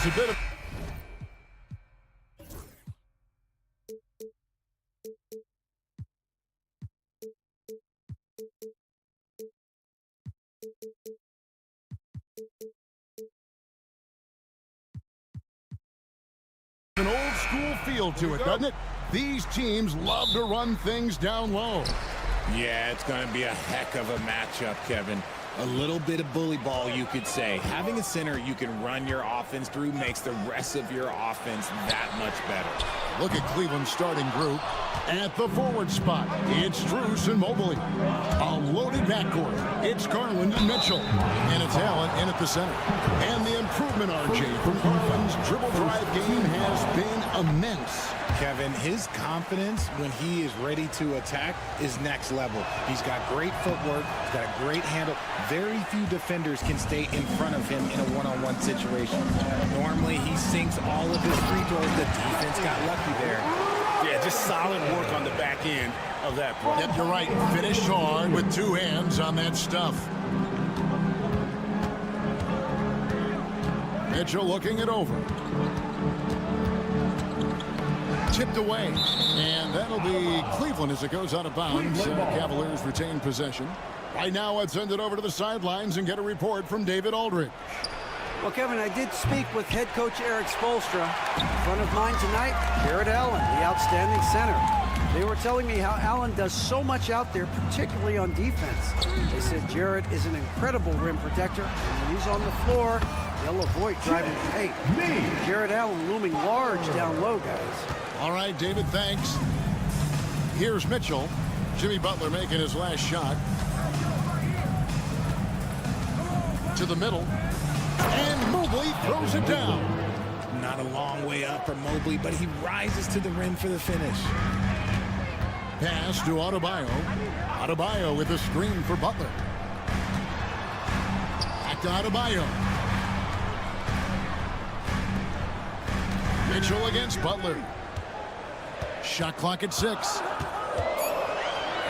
was a bit of... An old school feel to it, doesn't it? These teams love to run things down low. Yeah, it's going to be a heck of a matchup, Kevin. A little bit of bully ball, you could say. Having a center you can run your offense through makes the rest of your offense that much better. Look at Cleveland's starting group. At the forward spot, it's Strus and Mobley. A loaded backcourt. It's Garland and Mitchell. And it's Allen in at the center. And the improvement, RJ, from Garland's dribble drive game has been immense. Kevin, his confidence when he is ready to attack is next level. He's got great footwork. He's got a great handle. Very few defenders can stay in front of him in a one-on-one situation. Normally, he sinks all of his free throws. The defense got lucky there. Yeah, just solid work on the back end of that play. Yep, you're right. Finished hard with two hands on that stuff. Mitchell looking it over. Tipped away. And that'll be Cleveland as it goes out of bounds. Cavaliers retain possession. Right now, let's send it over to the sidelines and get a report from David Aldridge. Well, Kevin, I did speak with head coach Eric Spoelstra. In front of mine tonight, Jarrett Allen, the outstanding center. They were telling me how Allen does so much out there, particularly on defense. They said Jarrett is an incredible rim protector, and when he's on the floor, they'll avoid driving the paint. Jarrett Allen looming large down low, guys. All right, David, thanks. Here's Mitchell. Jimmy Butler making his last shot. To the middle. And Mobley throws it down. Not a long way up for Mobley, but he rises to the rim for the finish. Pass to Adebayo. Adebayo with a screen for Butler. Back to Adebayo. Mitchell against Butler. Shot clock at 6.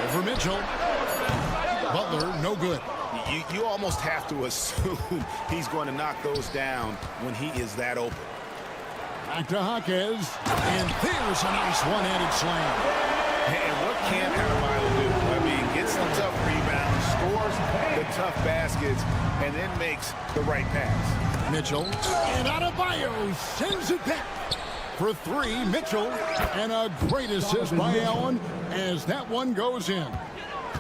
Over Mitchell. Butler, no good. You almost have to assume he's going to knock those down when he is that open. Back to Jaquez. And there's a nice one-handed slam. And what can Adebayo do? I mean, gets some tough rebounds, scores the tough baskets, and then makes the right pass. Mitchell. And Adebayo sends it back. For 3, Mitchell. And a great assist by Allen as that one goes in.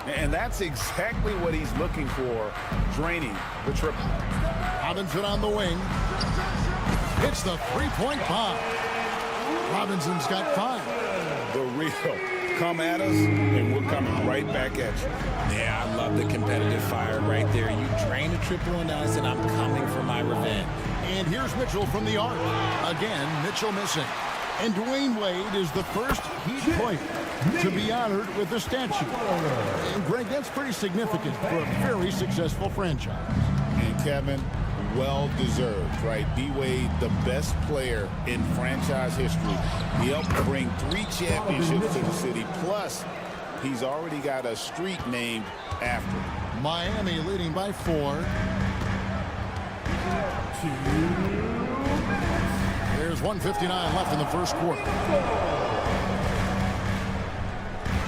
And that's exactly what he's looking for, draining the triple. Robinson on the wing. It's the three-point bomb. Robinson's got 5. The real. Come at us, and we're coming right back at you. Yeah, I love the competitive fire right there. You drain a triple on us, and I'm coming for my revenge. And here's Mitchell from the arc. Again, Mitchell missing. And Dwayne Wade is the first Heat player to be honored with a statue. And Greg, that's pretty significant for a very successful franchise. And Kevin, well-deserved, right? D-Wade, the best player in franchise history. He helped bring 3 championships to the city. Plus, he's already got a street named after him. Miami leading by 4. There's 1:59 left in the first quarter.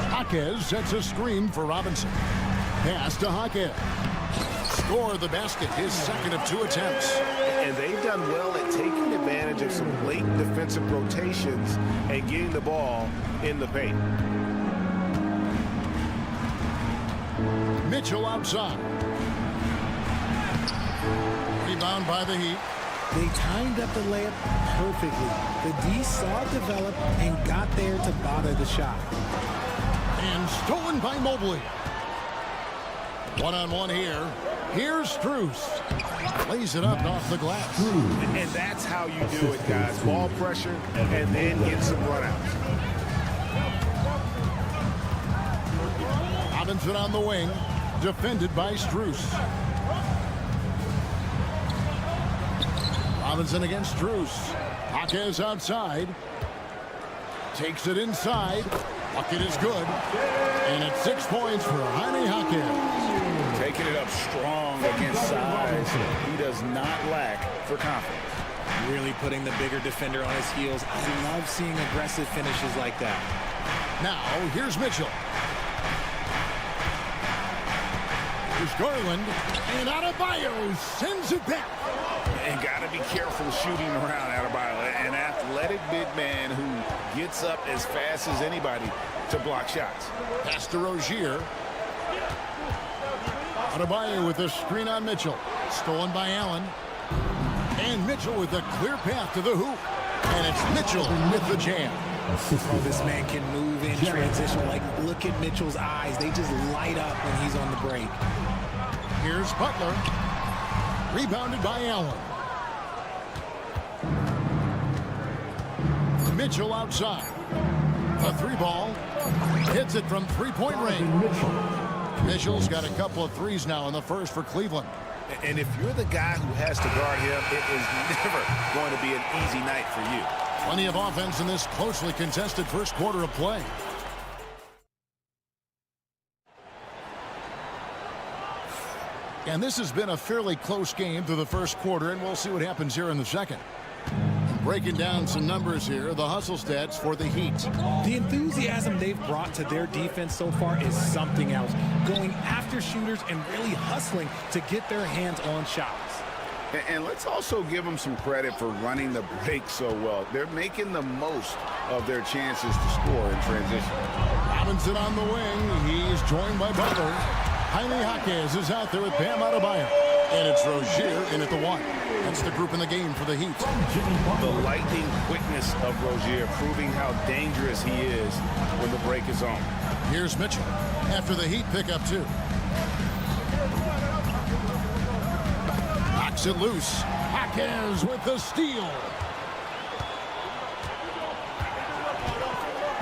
Jaquez sets a screen for Robinson. Pass to Jaquez. Score the basket, his second of 2 attempts. And they've done well at taking advantage of some late defensive rotations and getting the ball in the paint. Mitchell outside. Rebound by the Heat. They timed up the layup perfectly. The D saw it develop and got there to bother the shot. And stolen by Mobley. One-on-one here. Here's Strus. Lays it up and off the glass. And that's how you do it, guys. Ball pressure and then get some runouts. Robinson on the wing. Defended by Strus. Robinson against Strus. Jaquez outside. Takes it inside. Bucket is good. And it's 6 points for Jaime Jaquez. Taking it up strong against size. He does not lack for confidence. really putting the bigger defender on his heels. I love seeing aggressive finishes like that. Now, here's Mitchell. Here's Garland, and Adebayo sends it back. And got to be careful shooting around Adebayo. An athletic big man who gets up as fast as anybody to block shots. Pass to Rozier. Adebayo with a screen on Mitchell. Stolen by Allen. And Mitchell with a clear path to the hoop. And it's Mitchell with the jam. Oh, this man can move in transition. Like, look at Mitchell's eyes. They just light up when he's on the break. Here's Butler. Rebounded by Allen. Mitchell outside. The three ball. Hits it from three-point range. Mitchell's got a couple of threes now in the first for Cleveland. And if you're the guy who has to guard him, it is never going to be an easy night for you. Plenty of offense in this closely contested first quarter of play. And this has been a fairly close game through the first quarter, and we'll see what happens here in the second. Breaking down some numbers here, the hustle stats for the Heat. The enthusiasm they've brought to their defense so far is something else. Going after shooters and really hustling to get their hands on shots. And let's also give them some credit for running the break so well. They're making the most of their chances to score in transition. Robinson on the wing. He's joined by Butler. Jaime Jaquez is out there with Bam Adebayo. And it's Rozier in at the one. That's the group in the game for the Heat. The lightning quickness of Rozier proving how dangerous he is when the break is on. Here's Mitchell after the Heat pick up two. Knocks it loose. Jaquez with the steal.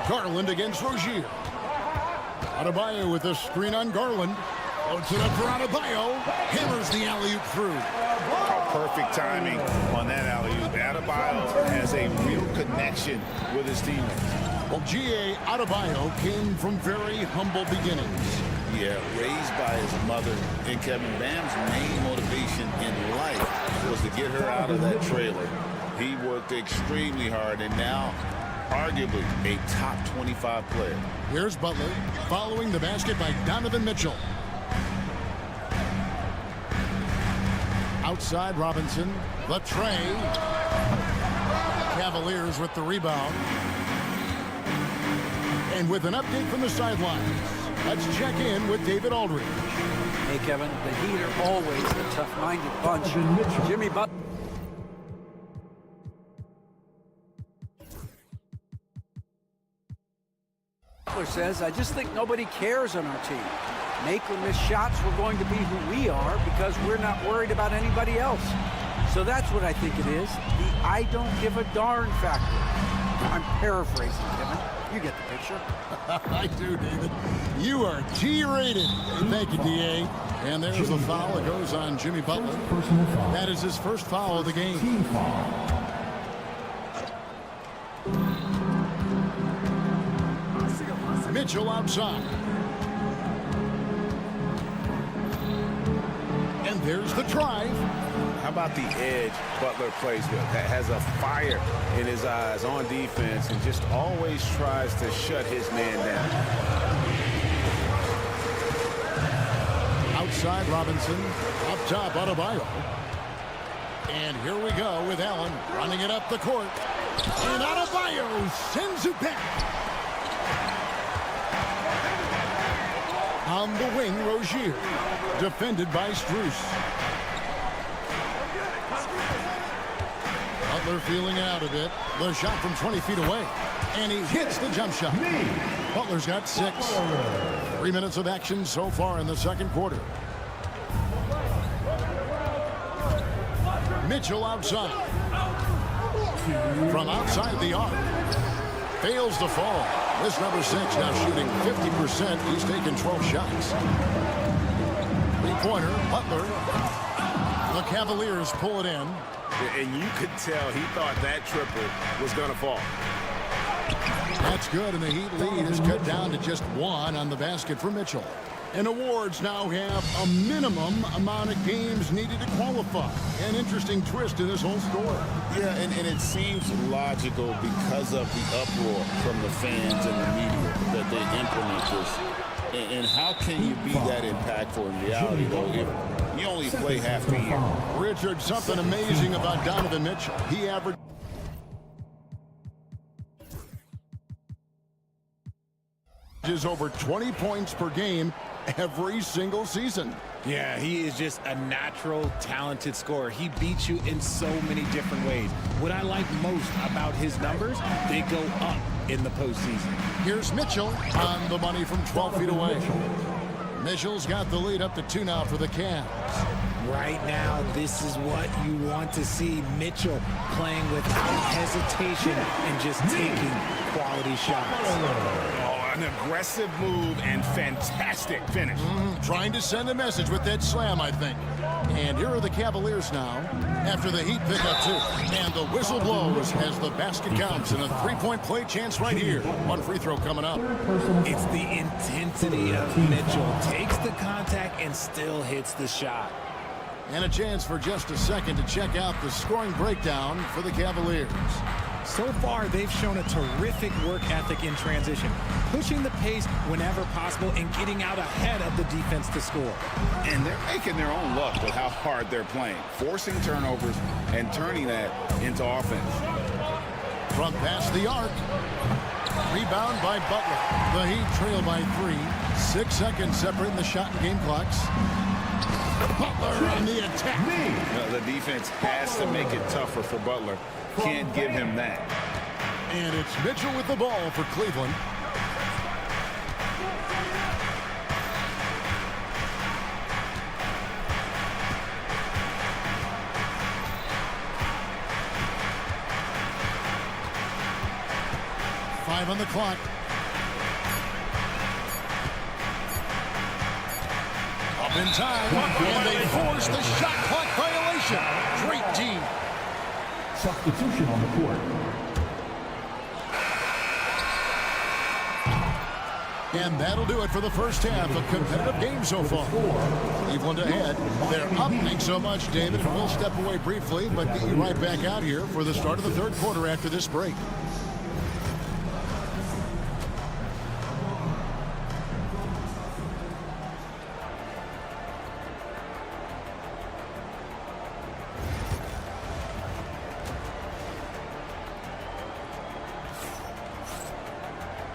Garland against Rozier. Adebayo with a screen on Garland. Puts it up for Adebayo. Hammers the alley-oop through. Perfect timing on that alley-oop. Adebayo has a real connection with his teammates. Well, G.A. Adebayo came from very humble beginnings. Yeah, raised by his mother. And Kevin, Bam's main motivation in life was to get her out of that trailer. He worked extremely hard, and now arguably a top 25 player. Here's Butler following the basket by Donovan Mitchell. Outside Robinson, the tray. Cavaliers with the rebound. And with an update from the sidelines, let's check in with David Aldridge. Hey, Kevin, the Heat are always a tough-minded bunch. Jimmy Butler says, I just think nobody cares on our team. Make or miss shots, we're going to be who we are because we're not worried about anybody else. So that's what I think it is, the I don't give a darn factor. I'm paraphrasing, Kevin. You get the picture. I do, David. You are G-rated. Thank you, D.A. And there's the foul. It goes on Jimmy Butler. That is his first foul of the game. Mitchell outside. And there's the drive. How about the edge Butler plays with? That has a fire in his eyes on defense and just always tries to shut his man down. Outside Robinson. Up top Adebayo. And here we go with Allen running it up the court. And Adebayo sends it back. On the wing, Rozier. Defended by Strus. Butler feeling it out a bit. The shot from 20 feet away. And he hits the jump shot. Butler's got 6. 3 minutes of action so far in the second quarter. Mitchell outside. From outside the arc. Fails to fall. This number 6 now shooting 50%. He's taken 12 shots. Three-pointer, Butler. The Cavaliers pull it in. And you could tell he thought that triple was going to fall. That's good, and the Heat lead is cut down to just 1 on the basket for Mitchell. And awards now have a minimum amount of games needed to qualify. An interesting twist to this whole story. Yeah, and it seems logical because of the uproar from the fans and the media that they implement this. And how can you be that impactful in reality, though, if you only play half the year? Richard, something amazing about Donovan Mitchell. He averaged over 20 points per game every single season. Yeah, he is just a natural, talented scorer. He beats you in so many different ways. What I like most about his numbers, they go up in the postseason. Here's Mitchell on the money from 12 feet away. Mitchell's got the lead up to 2 now for the Cavs. Right now, this is what you want to see. Mitchell playing without hesitation and just taking quality shots. An aggressive move and fantastic finish. Trying to send a message with that slam, I think. And here are the Cavaliers now after the Heat pick up 2. And the whistle blows as the basket counts and a 3-point play chance right here. One free throw coming up. It's the intensity of Mitchell. Takes the contact and still hits the shot. And a chance for just a second to check out the scoring breakdown for the Cavaliers. So far, they've shown a terrific work ethic in transition, pushing the pace whenever possible and getting out ahead of the defense to score. And they're making their own luck with how hard they're playing, forcing turnovers and turning that into offense. From past the arc. Rebound by Butler. The Heat trail by 3. 6 seconds separating the shot and game clocks. Butler on the attack. The defense has to make it tougher for Butler. Can't give him that. And it's Mitchell with the ball for Cleveland. Five on the clock. Up in time, and they force the shot clock violation. Great team. Substitution on the court. And that'll do it for the first half. A competitive game so far. Cleveland ahead. They're up. Thanks so much, David. And we'll step away briefly, but get you right back out here for the start of the third quarter after this break.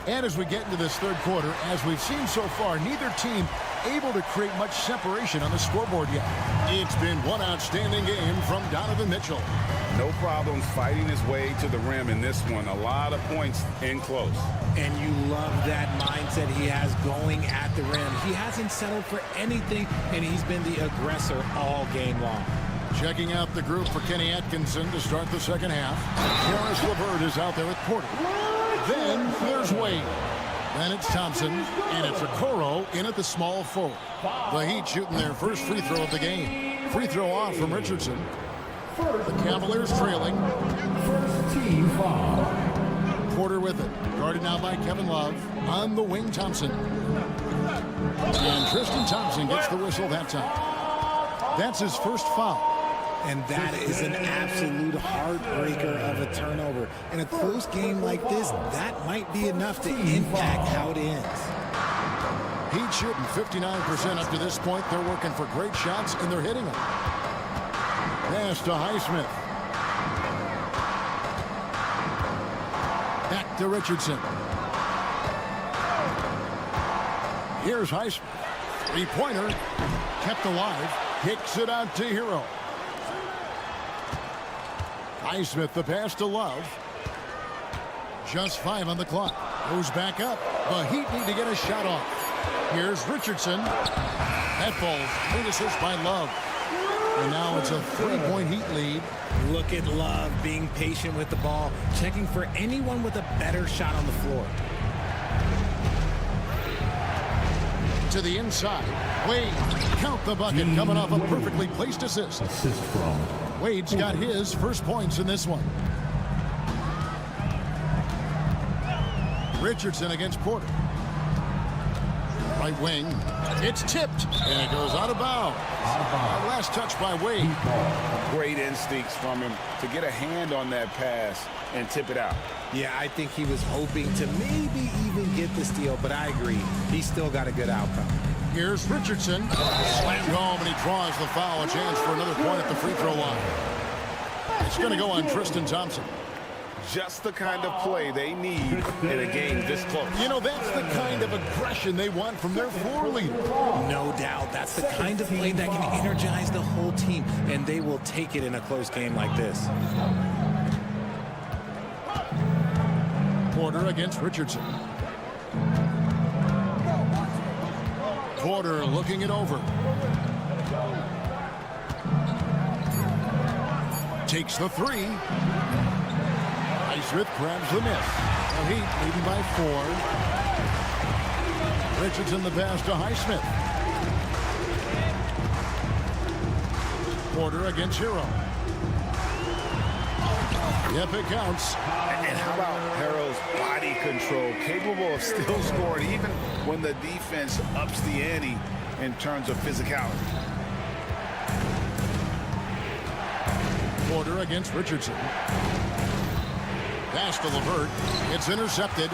And as we get into this third quarter, as we've seen so far, neither team able to create much separation on the scoreboard yet. It's been one outstanding game from Donovan Mitchell. No problems fighting his way to the rim in this one. A lot of points in close. And you love that mindset he has going at the rim. He hasn't settled for anything, and he's been the aggressor all game long. Checking out the group for Kenny Atkinson to start the second half. Karis LeVert is out there with Porter. Then there's Wade. Then it's Thompson, and it's Okoro in at the small forward. The Heat shooting their first free throw of the game. Free throw off from Richardson. The Cavaliers trailing. First team foul. Porter with it. Guarded now by Kevin Love. On the wing, Thompson. And Tristan Thompson gets the whistle that time. That's his first foul. And that is an absolute heartbreaker of a turnover. In a close game like this, that might be enough to impact how it ends. Heat shooting 59% up to this point. They're working for great shots, and they're hitting them. Pass to Highsmith. Back to Richardson. Here's Highsmith. Three-pointer. Kept alive. Kicks it out to Hero. Highsmith, the pass to Love. Just 5 on the clock. Goes back up. The Heat need to get a shot off. Here's Richardson. That falls. Great assist by Love. And now it's a 3-point Heat lead. Look at Love being patient with the ball, checking for anyone with a better shot on the floor. To the inside. Wade, count the bucket, coming off a perfectly placed assist. Assist from Wade's got his first points in this one. Richardson against Porter. Right wing. It's tipped, and it goes out of bounds. Last touch by Wade. Great instincts from him to get a hand on that pass and tip it out. Yeah, I think he was hoping to maybe even get the steal, but I agree. He still got a good outcome. Here's Richardson. Slammed home, and he draws the foul. A chance for another point at the free throw line. It's going to go on Tristan Thompson. Just the kind of play they need in a game this close. You know, that's the kind of aggression they want from their floor leader. No doubt. That's the kind of play that can energize the whole team, and they will take it in a close game like this. Porter against Richardson. Porter looking it over. Takes the three. Highsmith grabs the miss. The Heat leading by 4. Richardson the pass to Highsmith. Porter against Hero. Yep, it counts. And how about Harrell's body control, capable of still scoring even when the defense ups the ante in terms of physicality. Porter against Richardson. Pass to LeVert. It's intercepted.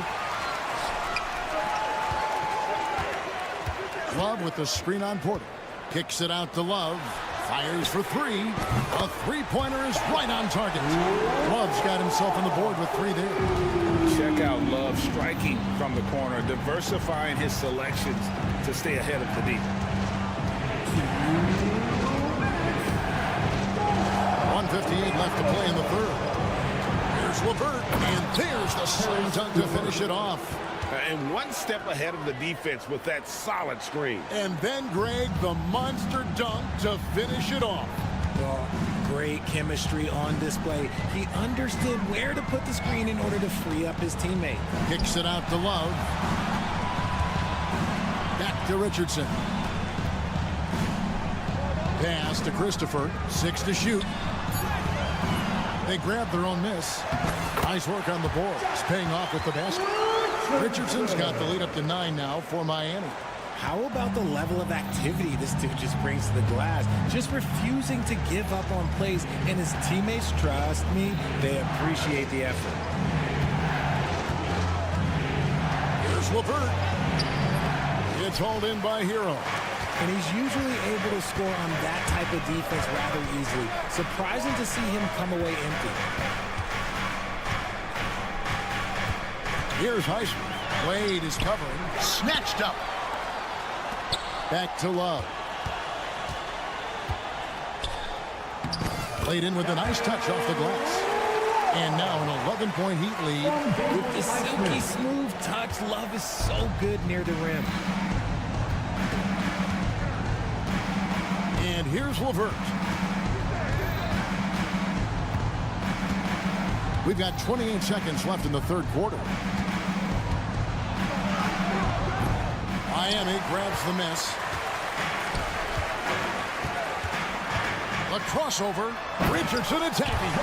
Love with the screen on Porter. Kicks it out to Love. Fires for 3. A three-pointer is right on target. Love's got himself on the board with 3 there. Check out Love striking from the corner, diversifying his selections to stay ahead of the D. 1:58 left to play in the third. Here's LeVert, and there's the slam dunk to finish it off. And one step ahead of the defense with that solid screen. And then, Greg, the monster dunk to finish it off. Well, great chemistry on display. He understood where to put the screen in order to free up his teammate. Kicks it out to Love. Back to Richardson. Pass to Christopher. 6 to shoot. They grab their own miss. Nice work on the board. It's paying off with the basket. Richardson's got the lead up to 9 now for Miami. How about the level of activity this dude just brings to the glass? Just refusing to give up on plays, and his teammates, trust me, they appreciate the effort. Here's LeVert. It's hauled in by Hero. And he's usually able to score on that type of defense rather easily. Surprising to see him come away empty. Here's Highsmith. Wade is covering. Snatched up. Back to Love. Played in with a nice touch off the glass. And now an 11-point Heat lead. With the silky smooth touch, Love is so good near the rim. And here's LeVert. We've got 28 seconds left in the third quarter. Miami grabs the miss. A crossover. Richardson attacking.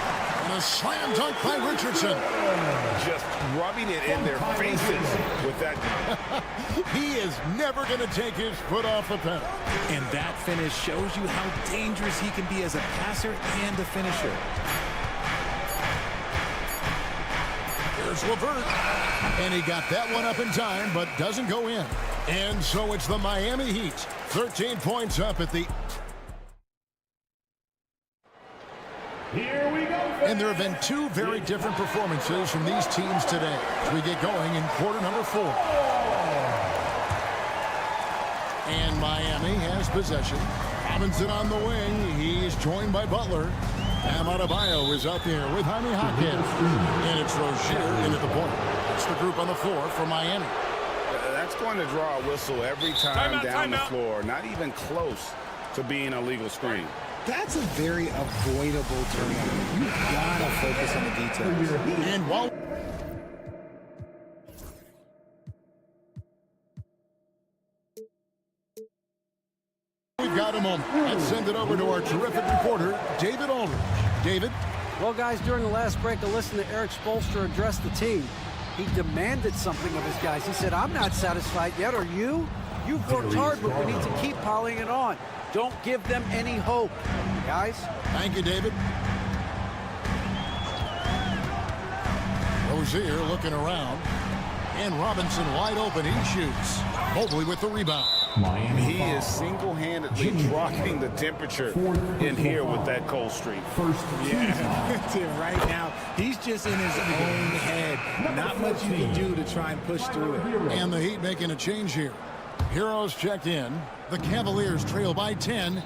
And a slam dunk by Richardson. Just rubbing it in their faces with that. He is never going to take his foot off the pedal. And that finish shows you how dangerous he can be as a passer and a finisher. Here's LeVert. And he got that one up in time, but doesn't go in. And so it's the Miami Heat. 13 points up at the... Here we go. And there have been 2 very different performances from these teams today as we get going in quarter number 4. And Miami has possession. Robinson on the wing. He's joined by Butler. Bam Adebayo is out there with Jaime Jaquez. And it's Rozier into the point. It's the group on the floor for Miami. That's going to draw a whistle every time down the floor. Not even close to being a legal screen. That's a very avoidable turnover. You gotta focus on the details. And while we've got a moment, let's send it over to our terrific reporter, David Aldridge. David? Well, guys, during the last break, I listened to Eric Spoelstra address the team. He demanded something of his guys. He said, I'm not satisfied yet, are you? You've worked hard, but we need to keep piling it on. Don't give them any hope. Guys? Thank you, David. Rozier looking around. And Robinson wide open. He shoots. Mobley with the rebound. He is single-handedly dropping the temperature in here with that cold streak. Yeah, right now, he's just in his own head. Not much you can do to try and push through it. And the Heat making a change here. Heroes checked in. The Cavaliers trail by 10.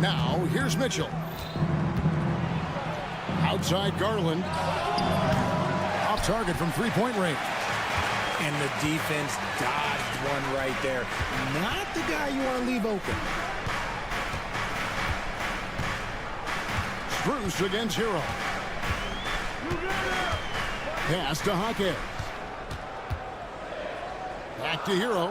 Now, here's Mitchell. Outside Garland. Off target from three-point range. And the defense dodged one right there. Not the guy you want to leave open. Bruce against Hero. Pass to Hawkins. Back to Hero.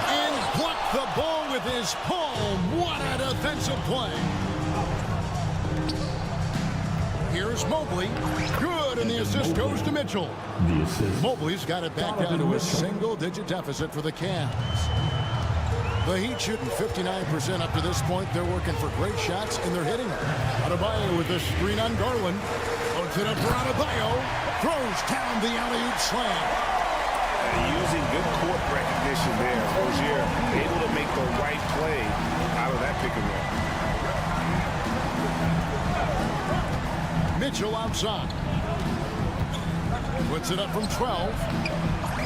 And blocked the ball with his palm. What a defensive play. Here's Mobley. Good, and the assist goes to Mitchell. Mobley's got it back down to a single-digit deficit for the Cavs. The Heat shooting 59% up to this point. They're working for great shots, and they're hitting them. Adebayo with the screen on Garland. Puts it up for Adebayo. Throws down the alley-oop slam. Using good court recognition there. Rozier able to make the right play out of that pick and roll. Mitchell outside. Puts it up from 12.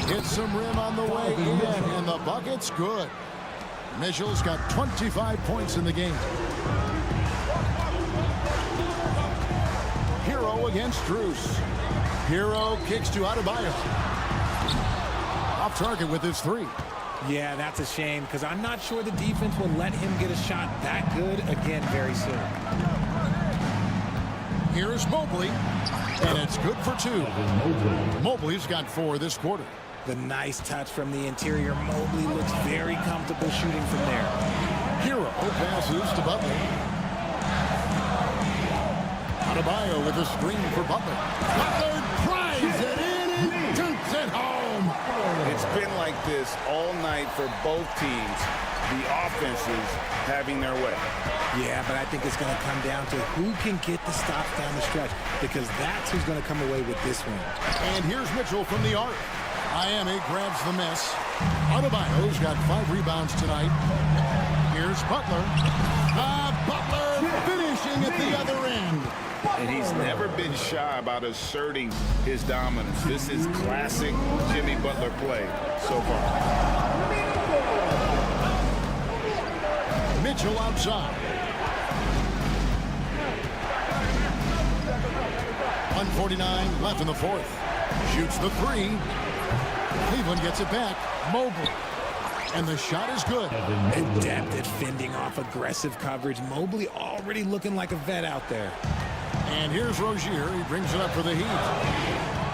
Hits some rim on the way in, and the bucket's good. Mitchell's got 25 points in the game. Hero against Bruce. Hero kicks to Adebayo. Off target with his three. Yeah, that's a shame because I'm not sure the defense will let him get a shot that good again very soon. Here's Mobley, and it's good for two. Mobley's got 4 this quarter. The nice touch from the interior. Mobley looks very comfortable shooting from there. Hero passes to Butler. Adebayo with a screen for Butler. Butler drives it in and dunks it home. It's been like this all night for both teams. The offenses having their way. Yeah, but I think it's going to come down to who can get the stops down the stretch because that's who's going to come away with this one. And here's Mitchell from the arc. Miami grabs the miss. Adebayo's got 5 rebounds tonight. Here's Butler. Butler finishing at the other end. And he's never been shy about asserting his dominance. This is classic Jimmy Butler play so far. Mitchell outside. 1:49 left in the fourth. Shoots the 3. Cleveland gets it back. Mobley. And the shot is good. Adept at fending off aggressive coverage. Mobley already looking like a vet out there. And here's Rozier. He brings it up for the Heat.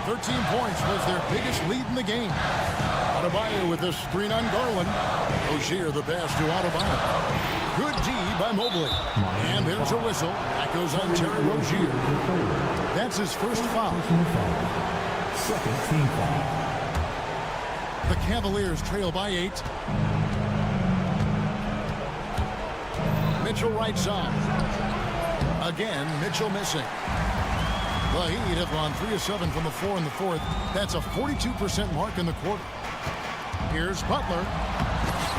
13 points was their biggest lead in the game. Adebayo with the screen on Garland. Rozier the pass to Adebayo. Good D by Mobley. And there's a whistle. That goes on Terry Rozier. That's his first foul. Second team foul. The Cavaliers trail by 8. Mitchell right side. Again, Mitchell missing. The Heat have gone 3 of 7 from the floor in the fourth. That's a 42% mark in the quarter. Here's Butler.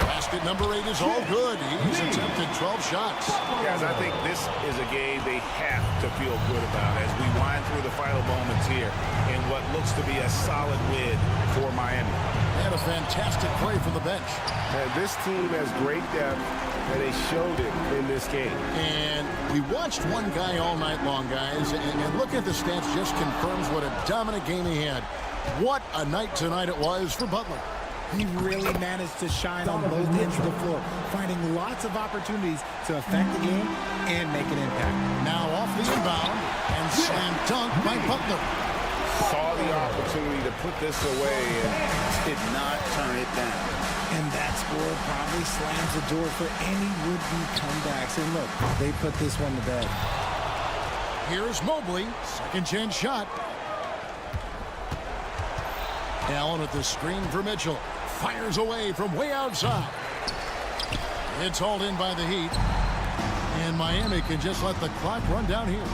Basket number 8 is all good. He's attempted 12 shots. Guys, I think this is a game they have to feel good about as we wind through the final moments here in what looks to be a solid win for Miami. And a fantastic play from the bench. And this team has great depth, and they showed it in this game. And we watched one guy all night long, guys, and look at the stats just confirms what a dominant game he had. What a night tonight it was for Butler. He really managed to shine on both ends of the floor, finding lots of opportunities to affect the game and make an impact. Now off the inbound and slam dunk by Butler. Saw the opportunity to put this away and did not turn it down. And that score probably slams the door for any would-be comebacks. And look, they put this one to bed. Here's Mobley. Second chance shot. Allen with the screen for Mitchell. Fires away from way outside. It's hauled in by the Heat. And Miami can just let the clock run down here.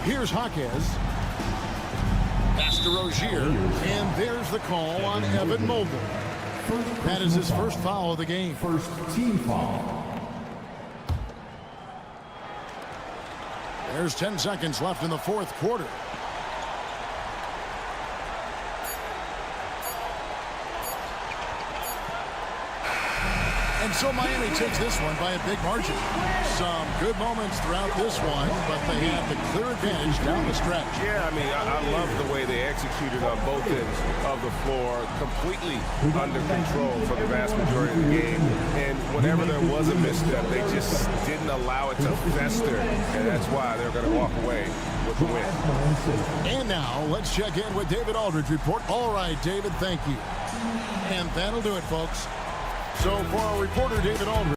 Here's Jaquez. Pass to Rozier. And there's the call on Evan Mobley. That is his first foul of the game. First team foul. There's 10 seconds left in the fourth quarter. And so Miami takes this one by a big margin. Some good moments throughout this one, but they have the clear advantage down the stretch. Yeah, I mean, I love the way they executed on both ends of the floor, completely under control for the vast majority of the game. And whenever there was a misstep, they just didn't allow it to fester. And that's why they're going to walk away with the win. And now let's check in with David Aldridge report. All right, David, thank you. And that'll do it, folks. So for our reporter, David Aldridge.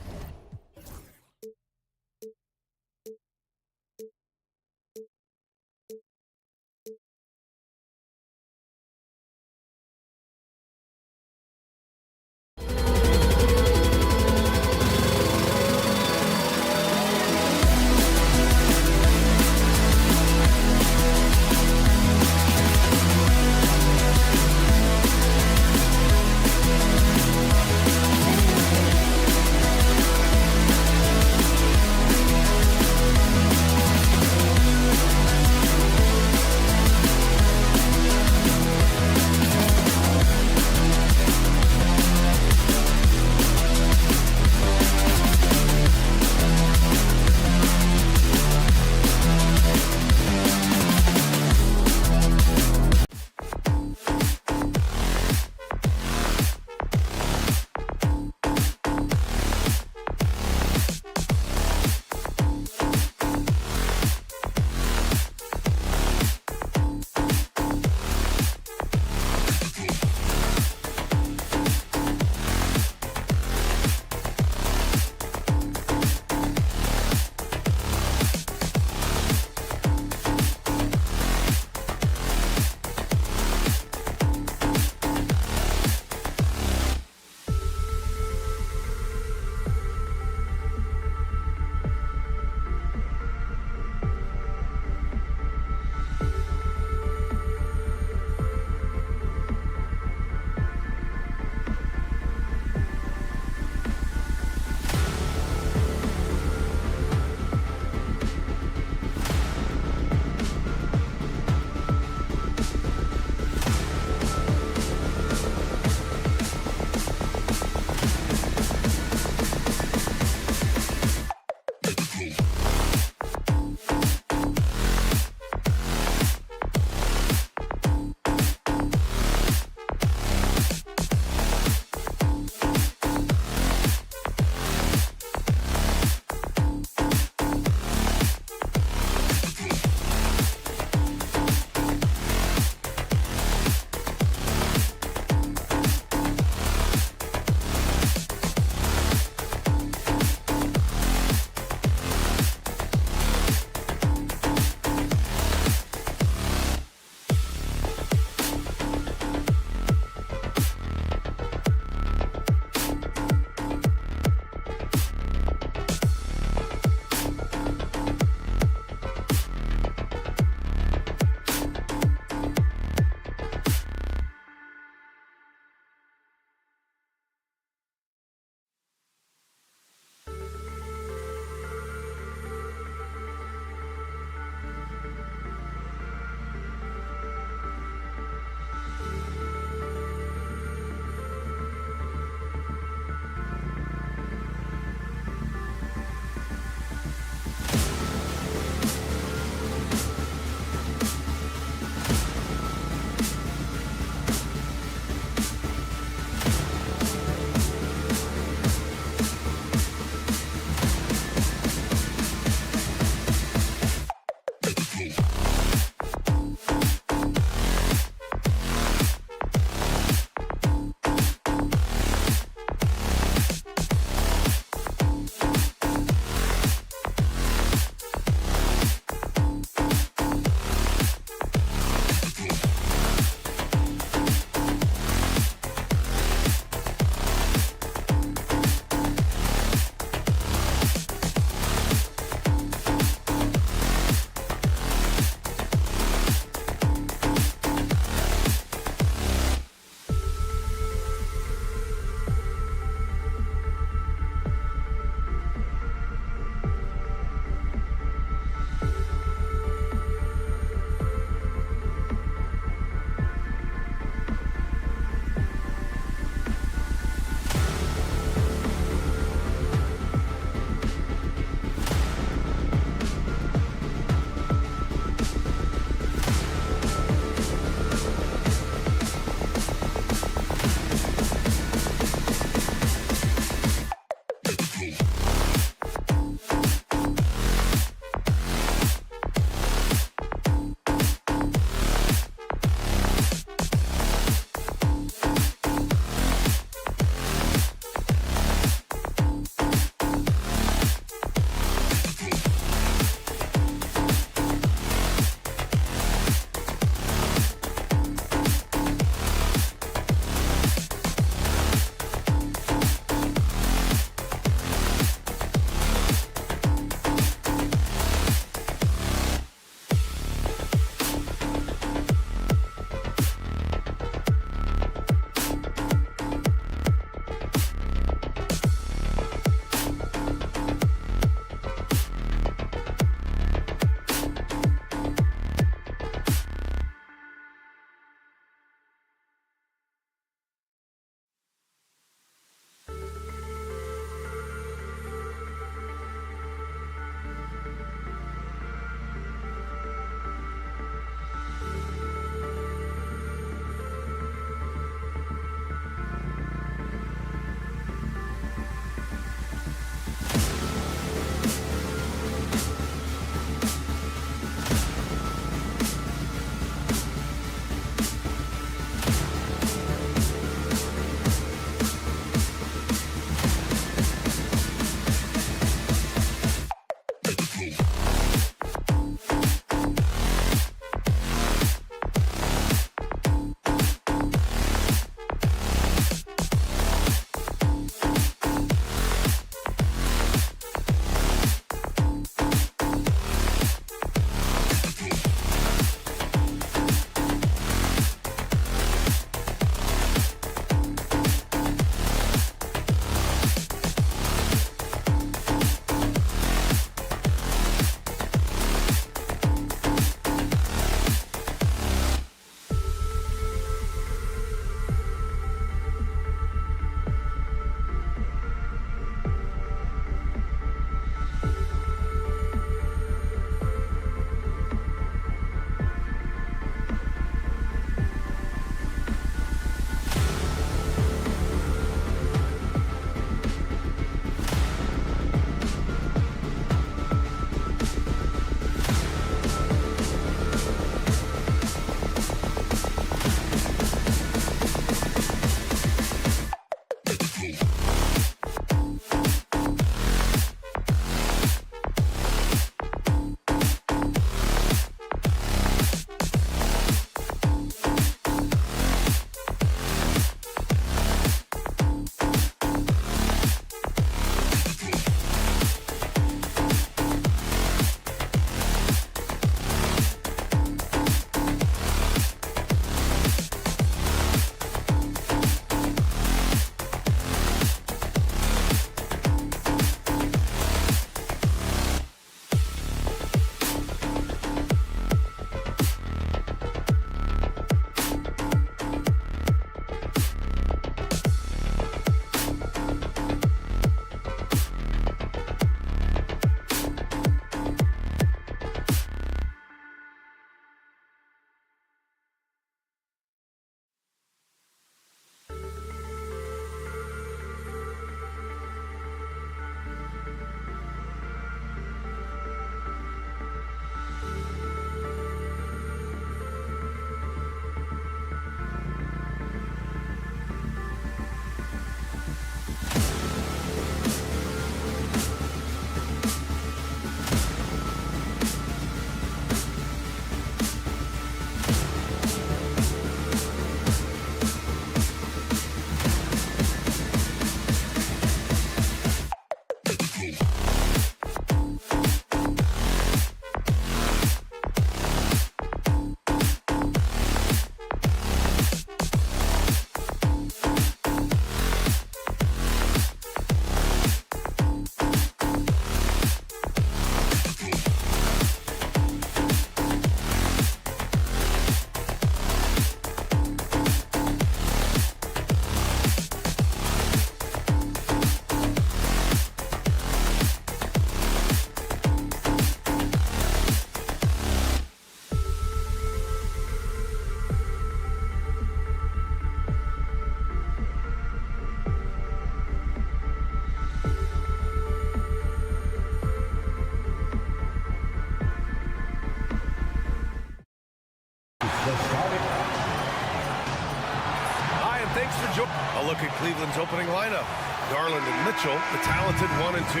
Hi, and thanks for joining. A look at Cleveland's opening lineup. Garland and Mitchell, the talented 1 and 2.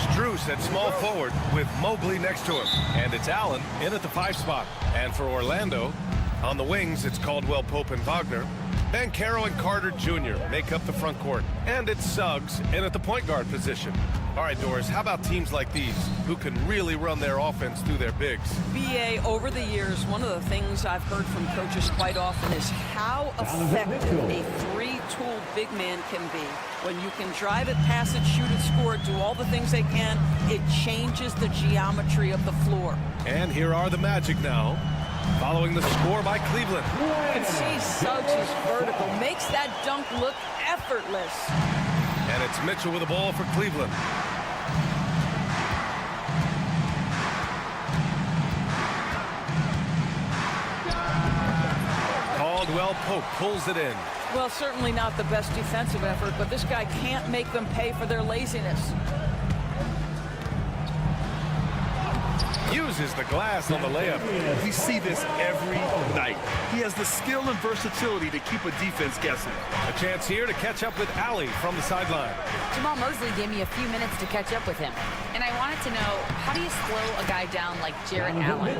Strus at small forward with Mobley next to him. And it's Allen in at the 5 spot. And for Orlando, on the wings, it's Caldwell Pope and Wagner. Banchero and Carter Jr. make up the front court. And it's Suggs in at the point guard position. All right, Doris, how about teams like these who can really run their offense through their bigs? BA, over the years, one of the things I've heard from coaches quite often is how effective a three-tool big man can be. When you can drive it, pass it, shoot it, score it, do all the things they can, it changes the geometry of the floor. And here are the Magic now, following the score by Cleveland. You can see Suggs' vertical makes that dunk look effortless. And it's Mitchell with the ball for Cleveland. Caldwell Pope pulls it in. Well, certainly not the best defensive effort, but this guy can't make them pay for their laziness. Uses the glass on the layup. We see this every night. He has the skill and versatility to keep a defense guessing. A chance here to catch up with Allie from the sideline. Jamal Mosley gave me a few minutes to catch up with him. And I wanted to know, how do you slow a guy down like Jarrett Allen?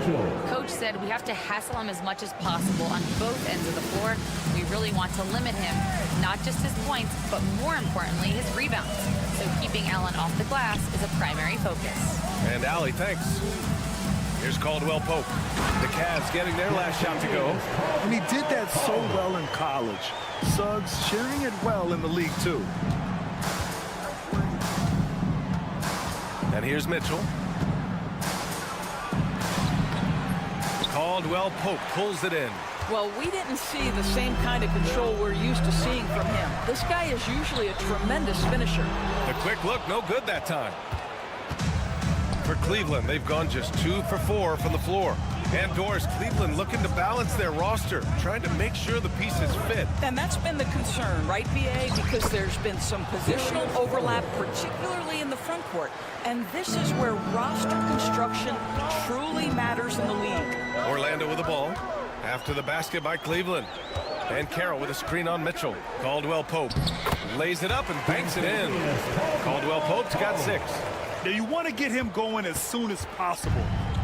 Coach said we have to hassle him as much as possible on both ends of the floor. We really want to limit him, not just his points, but more importantly, his rebounds. So keeping Allen off the glass is a primary focus. And Allie, thanks. Here's Caldwell Pope. The Cavs getting their last shot to go. And he did that so well in college. Suggs sharing it well in the league, too. And here's Mitchell. Caldwell Pope pulls it in. Well, we didn't see the same kind of control we're used to seeing from him. This guy is usually a tremendous finisher. The quick look, no good that time. For Cleveland, they've gone just 2 for 4 from the floor. And Doris, Cleveland looking to balance their roster, trying to make sure the pieces fit. And that's been the concern, right, BA? Because there's been some positional overlap, particularly in the front court. And this is where roster construction truly matters in the league. Orlando with the ball. After the basket by Cleveland. And Carroll with a screen on Mitchell. Caldwell Pope lays it up and banks it in. Caldwell Pope's got 6. Now, you want to get him going as soon as possible.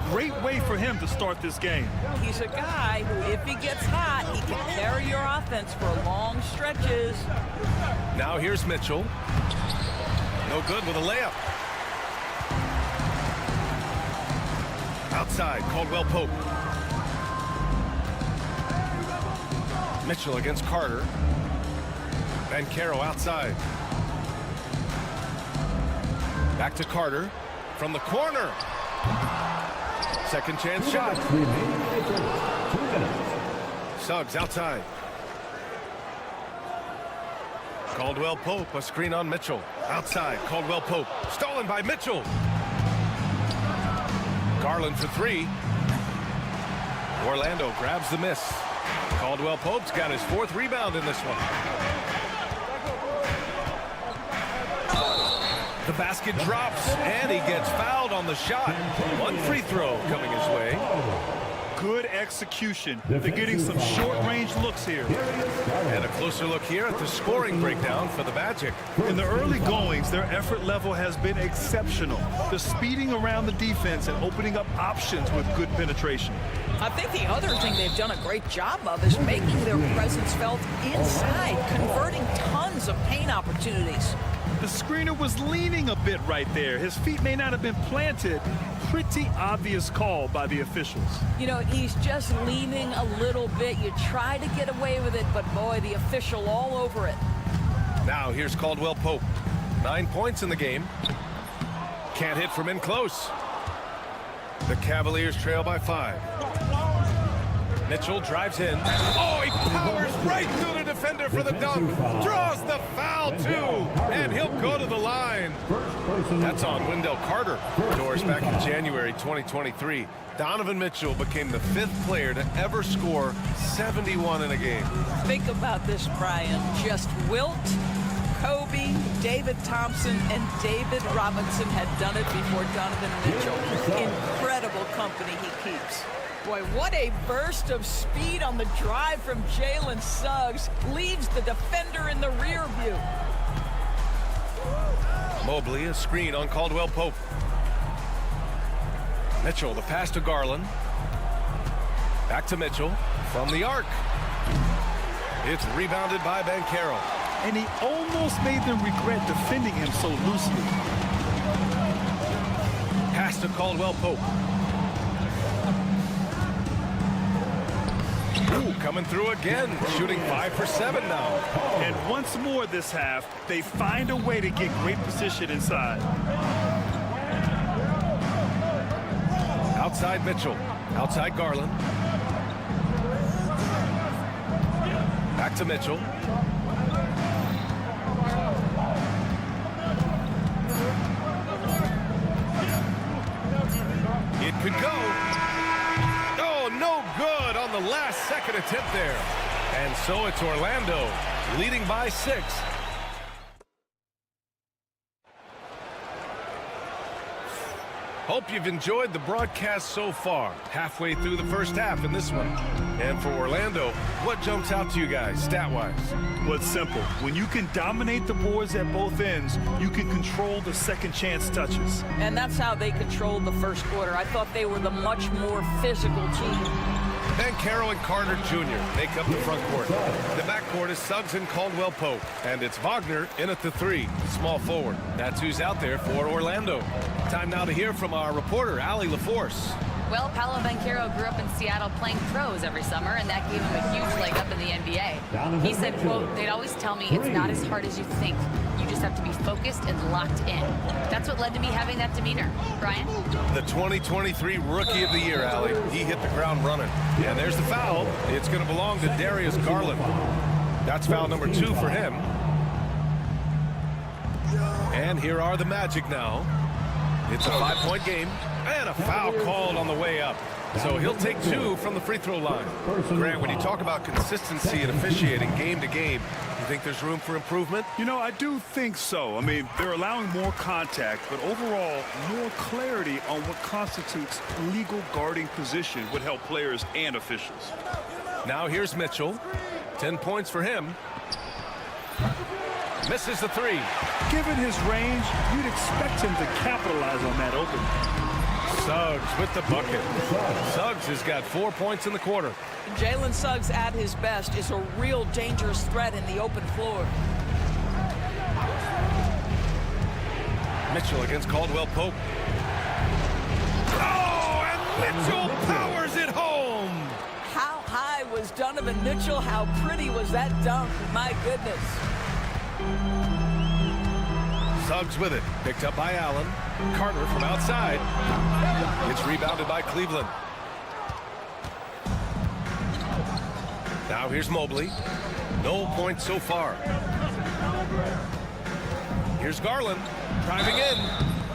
Great way for him to start this game. He's a guy who, if he gets hot, he can carry your offense for long stretches. Now here's Mitchell. No good with a layup. Outside, Caldwell Pope. Mitchell against Carter. Banchero outside. Back to Carter from the corner. Second chance shot. Suggs outside. Caldwell Pope, a screen on Mitchell. Outside, Caldwell Pope. Stolen by Mitchell. Garland for 3. Orlando grabs the miss. Caldwell Pope's got his 4th rebound in this one. The basket drops, and he gets fouled on the shot. 1 free throw coming his way. Good execution. They're getting some short-range looks here. And a closer look here at the scoring breakdown for the Magic. In the early goings, their effort level has been exceptional. They're speeding around the defense and opening up options with good penetration. I think the other thing they've done a great job of is making their presence felt inside, converting tons of paint opportunities. The screener was leaning a bit right there. His feet may not have been planted. Pretty obvious call by the officials. You know, he's just leaning a little bit. You try to get away with it, but boy, the official all over it. Now here's Caldwell Pope. 9 points in the game. Can't hit from in close. The Cavaliers trail by 5. Mitchell drives in. Oh, he powers right through the defender for the dunk. Draws the foul, too. And he'll go to the line. That's on Wendell Carter. Doris, back in January 2023, Donovan Mitchell became the 5th player to ever score 71 in a game. Think about this, Brian. Just Wilt, Kobe, David Thompson, and David Robinson had done it before Donovan Mitchell. Incredible company he keeps. Boy, what a burst of speed on the drive from Jalen Suggs. Leaves the defender in the rear view. Mobley, a screen on Caldwell Pope. Mitchell, the pass to Garland. Back to Mitchell from the arc. It's rebounded by Banchero. And he almost made them regret defending him so loosely. Pass to Caldwell Pope. Ooh, coming through again, shooting 5 for 7 now. And once more this half, they find a way to get great position inside. Outside Mitchell, outside Garland. Back to Mitchell. It could go. Oh, no good on the last second attempt there. And so it's Orlando leading by 6. Hope you've enjoyed the broadcast so far. Halfway through the first half in this one. And for Orlando, what jumps out to you guys, stat-wise? Well, it's simple. When you can dominate the boards at both ends, you can control the second chance touches. And that's how they controlled the first quarter. I thought they were the much more physical team. Banchero and Carter Jr. make up the front court. The backcourt is Suggs and Caldwell Pope. And it's Wagner in at the 3, small forward. That's who's out there for Orlando. Time now to hear from our reporter, Allie LaForce. Well, Paolo Banchero grew up in Seattle playing pros every summer, and that gave him a huge leg up in the NBA. He said, quote, "They'd always tell me it's not as hard as you think. You just have to be focused and locked in." That's what led to me having that demeanor. Brian? The 2023 Rookie of the Year, Allie. He hit the ground running. And there's the foul. It's going to belong to Darius Garland. That's foul number 2 for him. And here are the Magic now. It's a 5-point game. And a foul called on the way up. So he'll take 2 from the free throw line. Grant, when you talk about consistency and officiating game to game, you think there's room for improvement? You know, I do think so. I mean, they're allowing more contact, but overall, more clarity on what constitutes legal guarding position would help players and officials. Now here's Mitchell. 10 points for him. Misses the 3. Given his range, you'd expect him to capitalize on that opening. Suggs with the bucket. Suggs has got 4 points in the quarter. Jalen Suggs at his best is a real dangerous threat in the open floor. Mitchell against Caldwell Pope. Oh, and Mitchell powers it home. How high was Donovan Mitchell? How pretty was that dunk? My goodness. Suggs with it. Picked up by Allen. Carter from outside. It's rebounded by Cleveland. Now here's Mobley. No points so far. Here's Garland. Driving in.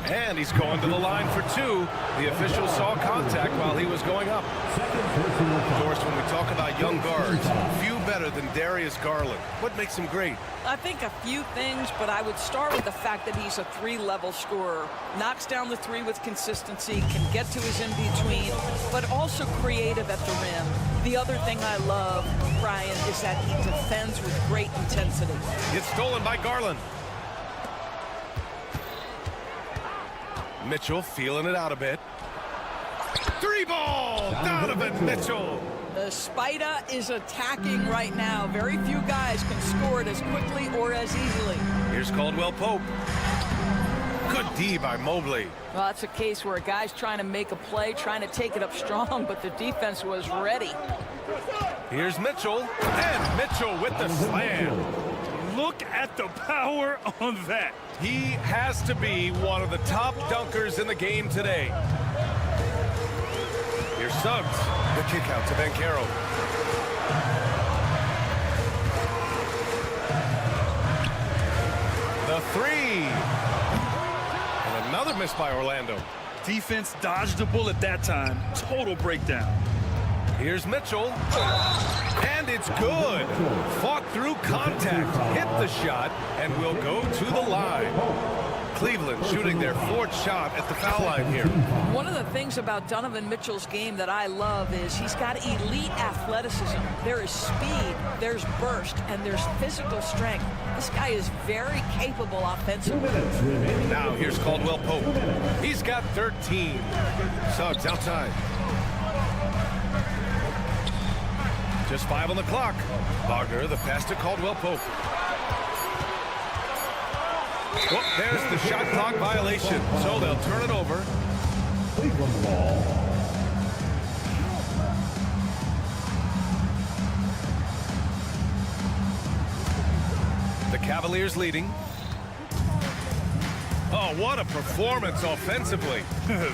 And he's going to the line for 2. The official saw contact while he was going up. Of course, when we talk about young guards, few better than Darius Garland. What makes him great? I think a few things, but I would start with the fact that he's a 3-level scorer. Knocks down the 3 with consistency, can get to his in-between, but also creative at the rim. The other thing I love, Brian, is that he defends with great intensity. It's stolen by Garland. Mitchell feeling it out a bit. 3-ball! Donovan Mitchell! The Spider is attacking right now. Very few guys can score it as quickly or as easily. Here's Caldwell Pope. Good D by Mobley. Well, that's a case where a guy's trying to make a play, trying to take it up strong, but the defense was ready. Here's Mitchell, and Mitchell with the slam. Look at the power on that. He has to be one of the top dunkers in the game today. Here's Suggs. The kick out to Banchero. The 3. And another miss by Orlando. Defense dodged the bullet that time. Total breakdown. Here's Mitchell. And it's good. Fought through contact, hit the shot, and will go to the line. Cleveland shooting their 4th shot at the foul line here. One of the things about Donovan Mitchell's game that I love is he's got elite athleticism. There is speed, there's burst, and there's physical strength. This guy is very capable offensively. Now here's Caldwell Pope. He's got 13. Suggs outside. Just 5 on the clock. Wagner, the pass to Caldwell Pope. Oh, there's the shot clock violation, so they'll turn it over. Cleveland ball. The Cavaliers leading. Oh, what a performance offensively.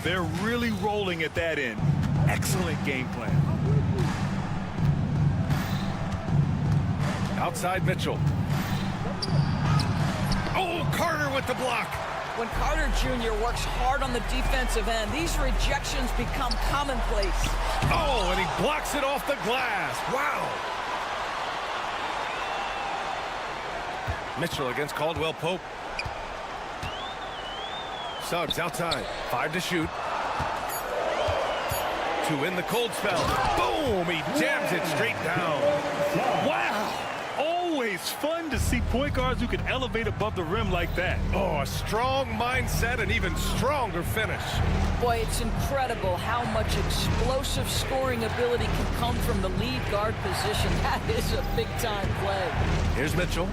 They're really rolling at that end. Excellent game plan. Outside Mitchell. Oh, Carter with the block. When Carter Jr. works hard on the defensive end, these rejections become commonplace. Oh, and he blocks it off the glass. Wow. Mitchell against Caldwell Pope. Suggs outside. 5 to shoot. To win the cold spell. Boom! He jams it straight down. Wow! Always fun to see point guards who can elevate above the rim like that. Oh, a strong mindset and even stronger finish. Boy, it's incredible how much explosive scoring ability can come from the lead guard position. That is a big-time play. Here's Mitchell.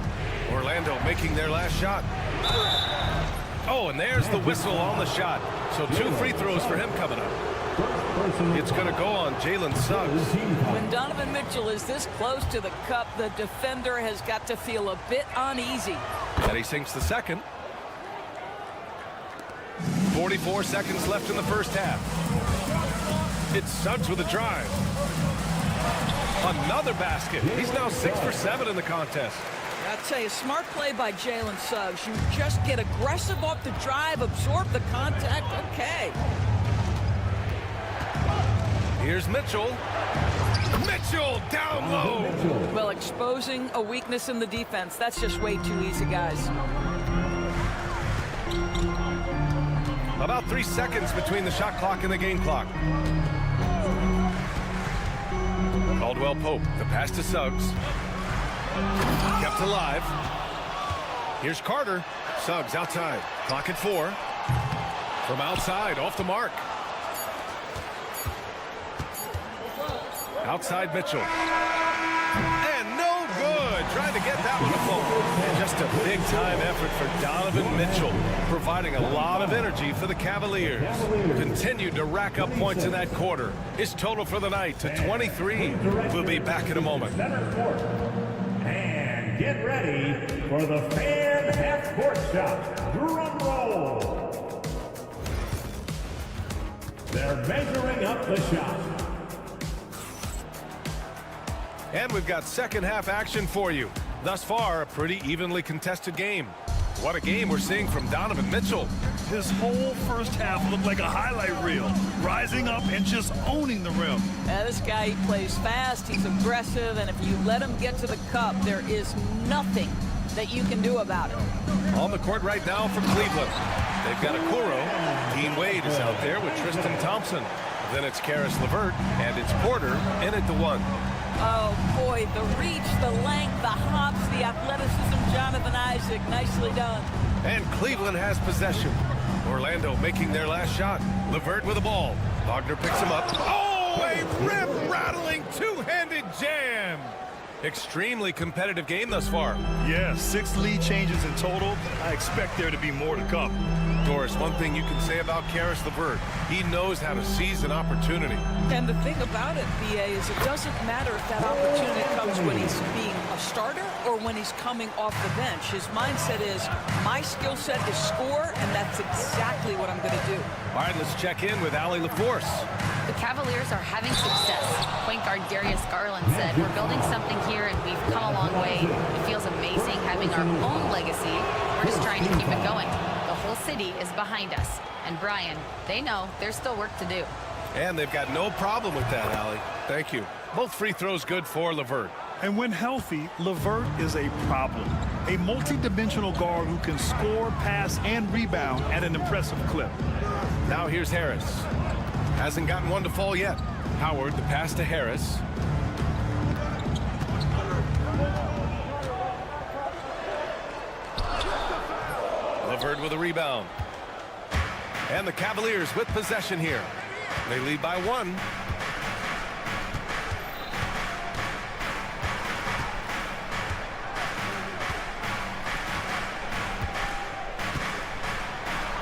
Orlando making their last shot. Oh, and there's the whistle on the shot. So 2 free throws for him coming up. It's going to go on Jalen Suggs. When Donovan Mitchell is this close to the cup, the defender has got to feel a bit uneasy. And he sinks the second. 44 seconds left in the first half. It's Suggs with a drive. Another basket. He's now 6 for 7 in the contest. I'll tell you, smart play by Jalen Suggs. You just get aggressive off the drive, absorb the contact. Okay. Here's Mitchell. Mitchell down low. Well, exposing a weakness in the defense. That's just way too easy, guys. About 3 seconds between the shot clock and the game clock. Caldwell Pope, the pass to Suggs. Kept alive. Here's Carter. Suggs outside. Clock at 4. From outside, off the mark. Outside Mitchell. And no good. Trying to get that one to fall. And just a big-time effort for Donovan Mitchell, providing a lot of energy for the Cavaliers. Continued to rack up points in that quarter. His total for the night to 23. We'll be back in a moment. And get ready for the fan half-court shot. Drum roll. They're measuring up the shot. And we've got second half action for you. Thus far, a pretty evenly contested game. What a game we're seeing from Donovan Mitchell. His whole first half looked like a highlight reel, rising up and just owning the rim. Yeah, this guy, he plays fast, he's aggressive, and if you let him get to the cup, there is nothing that you can do about it. On the court right now for Cleveland. They've got Okoro. Dean Wade is out there with Tristan Thompson. Then it's Karis LeVert, and it's Porter in at the 1. Oh, boy, the reach, the length, the hops, the athleticism, Jonathan Isaac, nicely done. And Cleveland has possession. Orlando making their last shot. LeVert with the ball. Wagner picks him up. Oh, a rip-rattling two-handed jam. Extremely competitive game thus far. Yeah, 6 lead changes in total. I expect there to be more to come. Doris, one thing you can say about Karis LeVert, he knows how to seize an opportunity. And the thing about it, BA, is it doesn't matter if that opportunity comes when he's being a starter or when he's coming off the bench. His mindset is, my skill set is score, and that's exactly what I'm going to do. All right, let's check in with Allie LaForce. The Cavaliers are having success. Point guard Darius Garland said, we're building something here and we've come a long way. It feels amazing having our own legacy. We're just trying to keep it going. The whole city is behind us. And Brian, they know there's still work to do. And they've got no problem with that, Allie. Thank you. Both free throws good for LeVert. And when healthy, LeVert is a problem. A multi-dimensional guard who can score, pass, and rebound at an impressive clip. Now here's Harris. Hasn't gotten one to fall yet. Howard, the pass to Harris. LeVert with a rebound. And the Cavaliers with possession here. They lead by 1.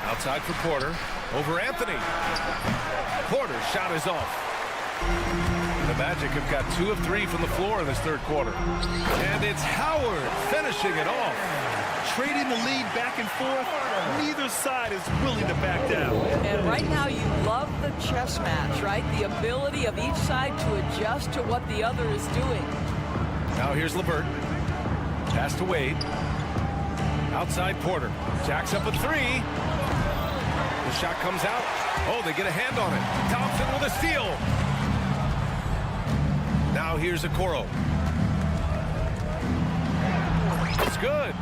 Outside for Porter. Over Anthony. Porter's shot is off. The Magic have got 2 of 3 from the floor in this third quarter. And it's Howard finishing it off. Trading the lead back and forth, neither side is willing to back down. And right now you love the chess match, right? The ability of each side to adjust to what the other is doing. Now here's LeVert. Pass to Wade. Outside Porter. Jacks up a 3. The shot comes out. Oh, they get a hand on it. Thompson with a steal. Now here's Okoro. It's good.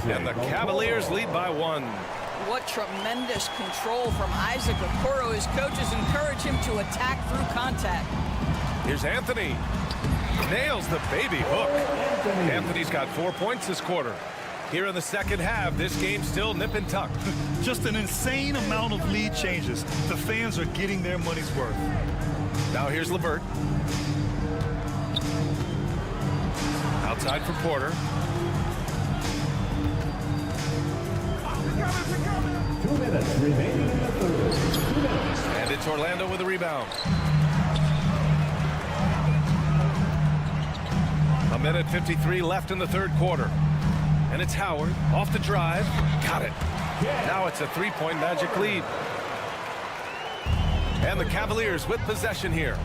And the Cavaliers lead by 1. What tremendous control from Isaac Okoro. His coaches encourage him to attack through contact. Here's Anthony. Nails the baby hook. Anthony's got 4 points this quarter. Here in the second half, this game's still nip and tuck. Just an insane amount of lead changes. The fans are getting their money's worth. Now here's LeVert. Outside for Porter. 2 minutes remaining in the third. And it's Orlando with a rebound. 1:53 left in the third quarter. And it's Howard off the drive. Got it. Now it's a 3-point Magic lead. And the Cavaliers with possession here.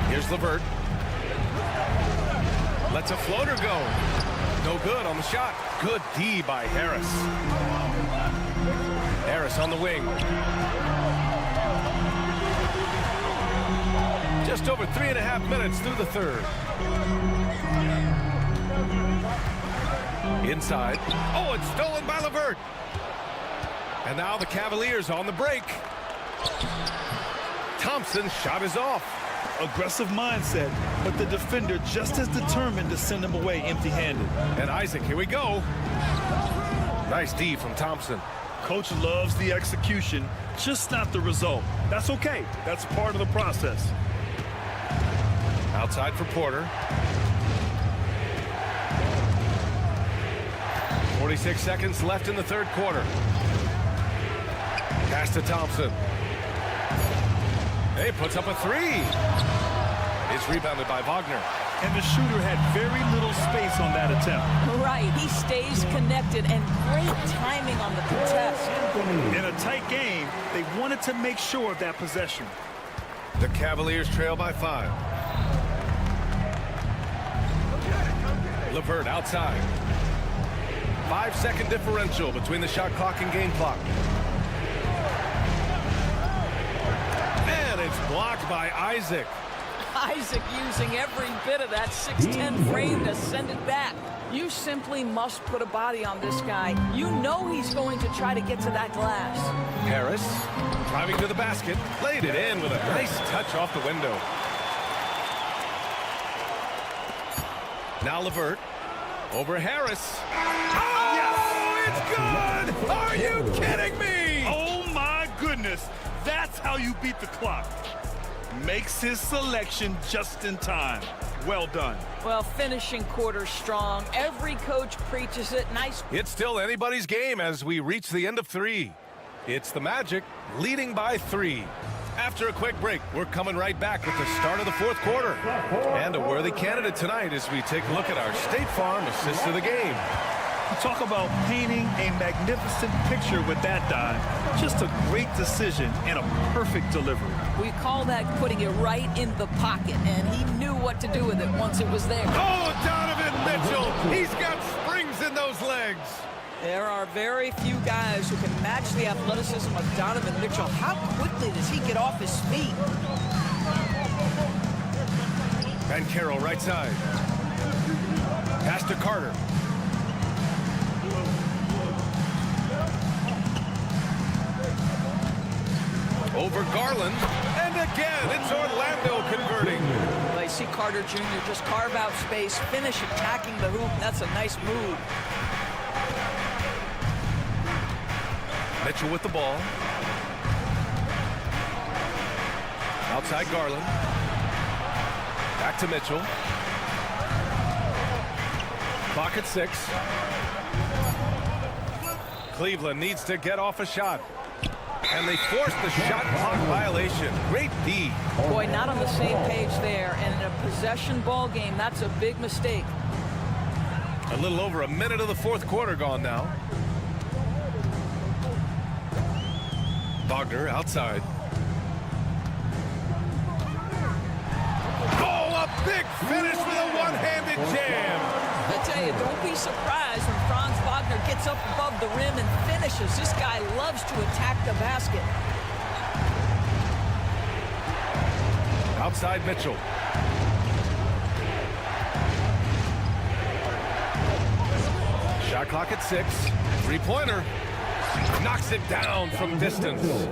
Here's LeVert. Lets a floater go. No good on the shot. Good D by Harris. Harris on the wing. Just over 3.5 minutes through the third. Inside. Oh, it's stolen by LeVert. And now the Cavaliers on the break. Thompson's shot is off. Aggressive mindset, but the defender just as determined to send him away empty-handed. And Isaac, here we go. Nice D from Thompson. Coach loves the execution, just not the result. That's okay. That's part of the process. Outside for Porter. 46 seconds left in the third quarter. Pass to Thompson. He puts up a 3. It's rebounded by Wagner. And the shooter had very little space on that attempt. Right, he stays connected and great timing on the contest. In a tight game, they wanted to make sure of that possession. The Cavaliers trail by 5. LeVert outside. 5-second differential between the shot clock and game clock. And it's blocked by Isaac. Isaac using every bit of that 6'10" frame to send it back. You simply must put a body on this guy. You know he's going to try to get to that glass. Harris driving to the basket, laid it in with a nice touch off the window. Now LeVert over Harris. Oh, it's good! Are you kidding me? Oh my goodness, that's how you beat the clock. Makes his selection just in time. Well done. Well, finishing quarter strong. Every coach preaches it. Nice. It's still anybody's game as we reach the end of 3. It's the Magic leading by 3. After a quick break, we're coming right back with the start of the fourth quarter. And a worthy candidate tonight as we take a look at our State Farm assist of the game. You talk about painting a magnificent picture with that dive. Just a great decision and a perfect delivery. We call that putting it right in the pocket, and he knew what to do with it once it was there. Oh, Donovan Mitchell! He's got springs in those legs. There are very few guys who can match the athleticism of Donovan Mitchell. How quickly does he get off his feet? Banchero right side. Pass to Carter. Over Garland. And again, it's Orlando converting. Well, you see Carter Jr. just carve out space, finish attacking the hoop. That's a nice move. Mitchell with the ball. Outside Garland. Back to Mitchell. Clock at 6. Cleveland needs to get off a shot. And they force the shot clock violation. Great D. Boy, not on the same page there. And in a possession ball game, that's a big mistake. A little over a minute of the fourth quarter gone now. Wagner outside. Oh, a big finish with a one-handed jam. I tell you, don't be surprised when Franz Wagner gets up above the rim and finishes. This guy loves to attack the basket. Outside Mitchell. Shot clock at 6. Three-pointer. Knocks it down from distance.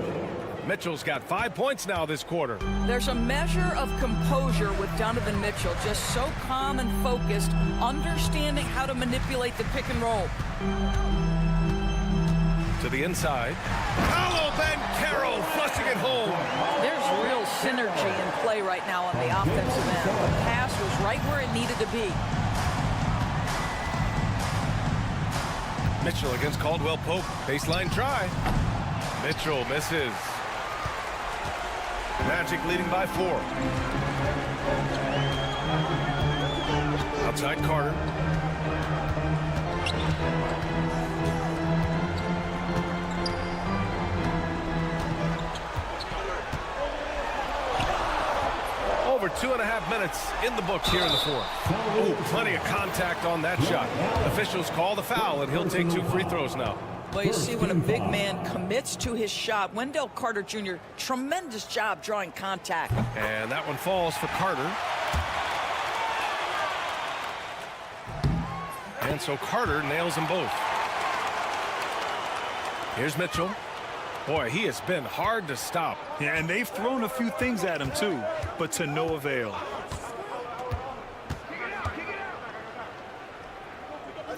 Mitchell's got 5 points now this quarter. There's a measure of composure with Donovan Mitchell, just so calm and focused, understanding how to manipulate the pick and roll. To the inside. Paolo Banchero flushing it home. There's real synergy in play right now on the offensive end. The pass was right where it needed to be. Mitchell against Caldwell Pope. Baseline try. Mitchell misses. Magic leading by 4. Outside Carter. Over 2.5 minutes in the books here in the fourth. Oh, plenty of contact on that shot. Officials call the foul, and he'll take 2 free throws now. Well, you see, when a big man commits to his shot, Wendell Carter Jr., tremendous job drawing contact. And that one falls for Carter. And so Carter nails them both. Here's Mitchell. Boy, he has been hard to stop. Yeah, and they've thrown a few things at him too, but to no avail.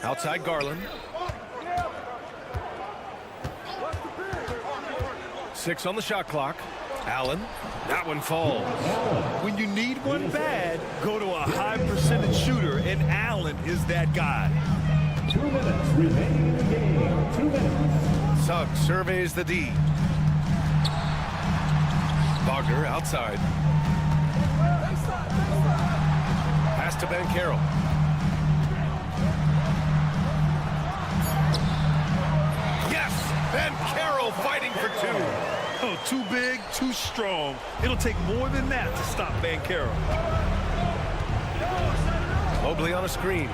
Outside Garland. 6 on the shot clock. Allen. That one falls. When you need one bad, go to a high percentage shooter, and Allen is that guy. 2 minutes remaining in the game. 2 minutes. Suggs surveys the D. Wagner outside. Pass to Banchero. Yes! Banchero fighting for 2. Oh, too big, too strong. It'll take more than that to stop Banchero. Mobley on a screen.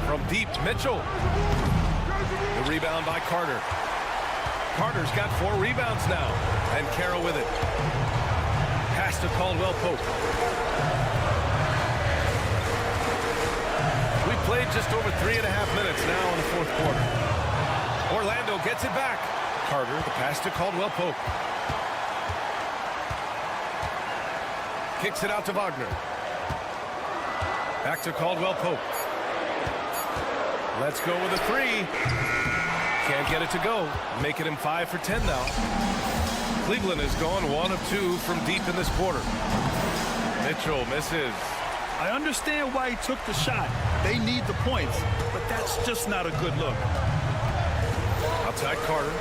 From deep, Mitchell. The rebound by Carter. Carter's got 4 rebounds now. And Banchero with it. Pass to Caldwell Pope. We played just over 3.5 minutes now in the fourth quarter. Orlando gets it back. Carter, the pass to Caldwell Pope. Kicks it out to Wagner. Back to Caldwell Pope. Let's go with a 3. Can't get it to go. Making him 5 for 10 now. Cleveland is going 1 of 2 from deep in this quarter. Mitchell misses. I understand why he took the shot. They need the points, but that's just not a good look. Outside Carter.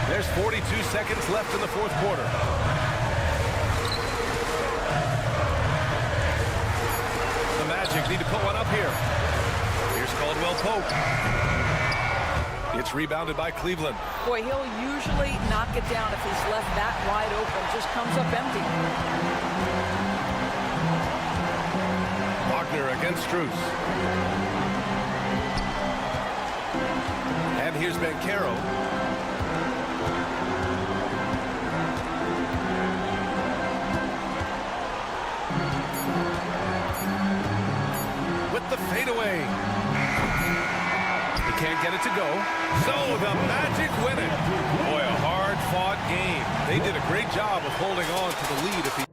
There's 42 seconds left in the fourth quarter. The Magic need to put one up here. Here's Caldwell Pope. It's rebounded by Cleveland. Boy, he'll usually knock it down if he's left that wide open. Just comes up empty. Wagner against Strus. And here's Banchero. get it to go. So the Magic win it. Boy, a hard-fought game. They did a great job of holding on to the lead at the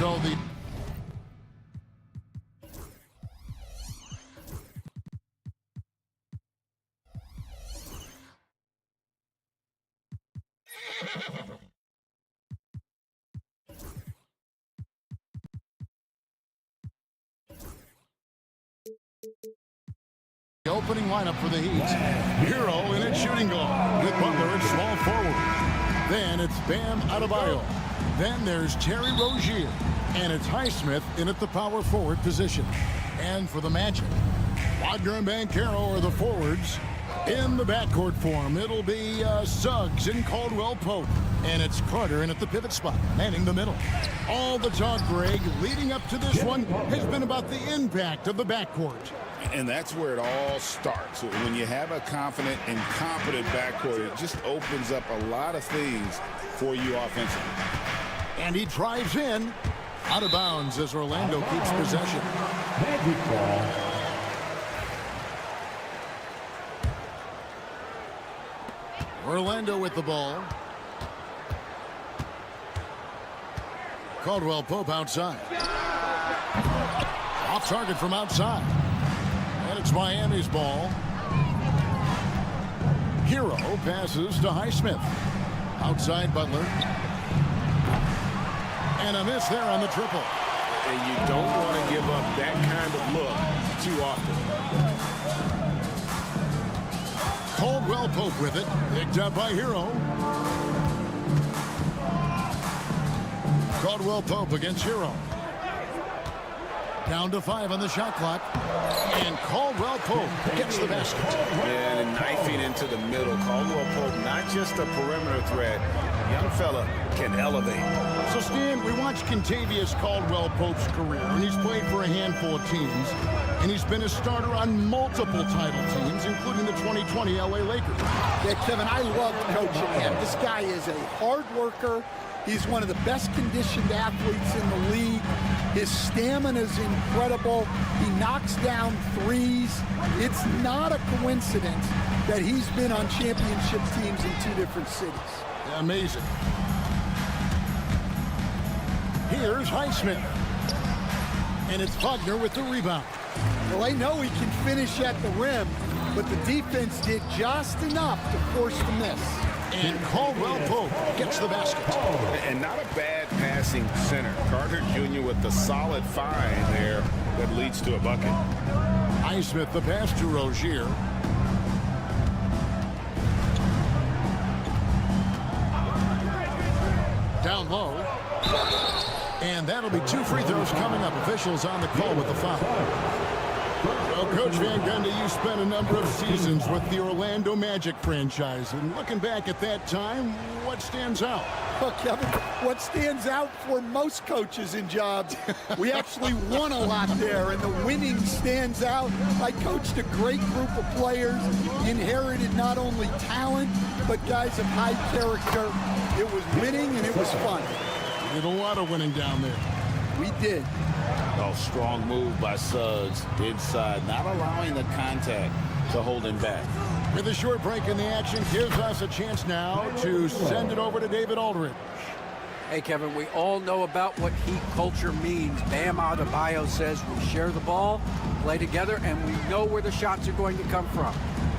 So the opening lineup for the Heat. Hero in its shooting guard with Butler at small forward. Then it's Bam Adebayo. Then there's Terry Rozier. And it's Highsmith in at the power forward position. And for the Magic, Wagner and Banchero are the forwards. In the backcourt form, it'll be Suggs and Caldwell Pope. And it's Carter in at the pivot spot, manning the middle. All the talk, Greg, leading up to this one has been about the impact of the backcourt. And that's where it all starts. When you have a confident and competent backcourt, it just opens up a lot of things for you offensively. And he drives in. Out of bounds as Orlando keeps possession. Magic ball. Orlando with the ball. Caldwell Pope outside. Off target from outside. And it's Miami's ball. Hero passes to Highsmith. Outside Butler. And a miss there on the triple. And you don't want to give up that kind of look too often. Caldwell Pope with it. Picked up by Hero. Caldwell Pope against Hero. Down to 5 on the shot clock. And Caldwell Pope gets the basket. Yeah, and knifing into the middle. Caldwell Pope, not just a perimeter threat. Young fella can elevate. So, Stan, we watched Kentavious Caldwell Pope's career, and he's played for a handful of teams, and he's been a starter on multiple title teams, including the 2020 LA Lakers. Yeah, Kevin, I love coaching him. This guy is a hard worker. He's one of the best conditioned athletes in the league. His stamina is incredible. He knocks down threes. It's not a coincidence that he's been on championship teams in 2 different cities. Amazing. Here's Highsmith. And it's Wagner with the rebound. Well, I know he can finish at the rim, but the defense did just enough to force the miss. And Caldwell Pope gets the basket. And not a bad passing center. Carter Jr. with the solid find there that leads to a bucket. Highsmith the pass to Rozier. Down low. And that'll be 2 free throws coming up. Officials on the call with the foul. Well, Coach Van Gundy, you spent a number of seasons with the Orlando Magic franchise. And looking back at that time, what stands out? Well, Kevin, what stands out for most coaches in jobs, we actually won a lot there, and the winning stands out. I coached a great group of players, inherited not only talent, but guys of high character. It was winning, and it was fun. Did a lot of winning down there. We did. Oh, strong move by Suggs inside, not allowing the contact to hold him back. With a short break in the action, gives us a chance now to send it over to David Aldridge. Hey, Kevin, we all know about what Heat culture means. Bam Adebayo says we share the ball, play together, and we know where the shots are going to come from.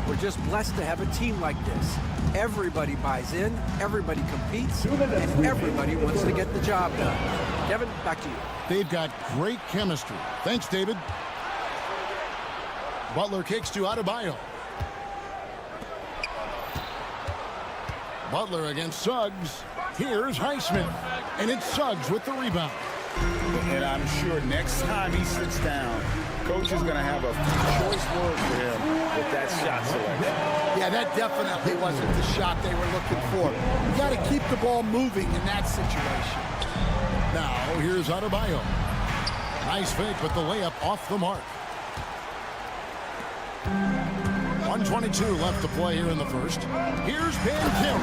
We're just blessed to have a team like this. Everybody buys in, everybody competes, and everybody wants to get the job done. Kevin, back to you. They've got great chemistry. Thanks, David. Butler kicks to Adebayo. Butler against Suggs. Here's Highsmith. And it's Suggs with the rebound. And I'm sure next time he sits down, coach is going to have a choice word for him with that shot selection. Yeah, that definitely wasn't the shot they were looking for. You got to keep the ball moving in that situation. Now, here's Adebayo. Nice fake, but the layup off the mark. 1:22 left to play here in the first. Here's Banchero.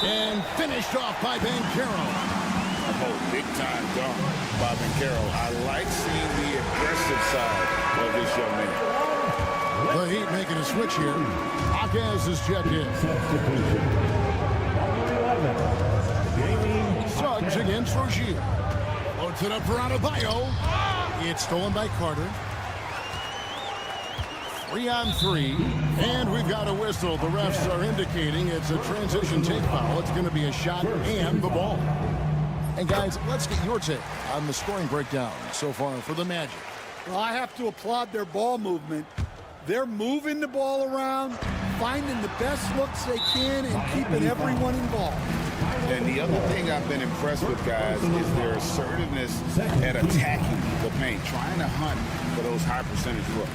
And finished off by Banchero. Oh, big time dunk by Banchero. I like seeing the aggressive side of this young man. The Heat making a switch here. Hawkins is checked in. Suggs against Rozier. Floats it up for Adebayo. It's stolen by Carter. 3-on-3. And we've got a whistle. The refs are indicating it's a transition take foul. It's going to be a shot and the ball. And guys, let's get your take on the scoring breakdown so far for the Magic. Well, I have to applaud their ball movement. They're moving the ball around, finding the best looks they can, and keeping everyone involved. And the other thing I've been impressed with, guys, is their assertiveness at attacking the paint, trying to hunt for those high percentage looks.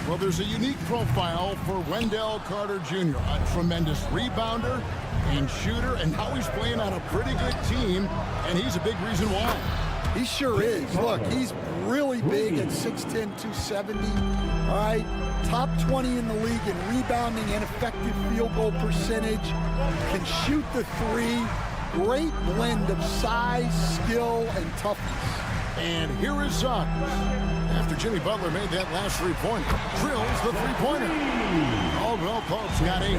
Well, there's a unique profile for Wendell Carter Jr., a tremendous rebounder and shooter, and now he's playing on a pretty good team, and he's a big reason why. He sure is. Look, he's really big at 6'10", 270. All right, top 20 in the league in rebounding and effective field goal percentage. Can shoot the three. Great blend of size, skill, and toughness. And here is Suggs. After Jimmy Butler made that last three-pointer, drills the three-pointer. Caldwell Pope's got 8.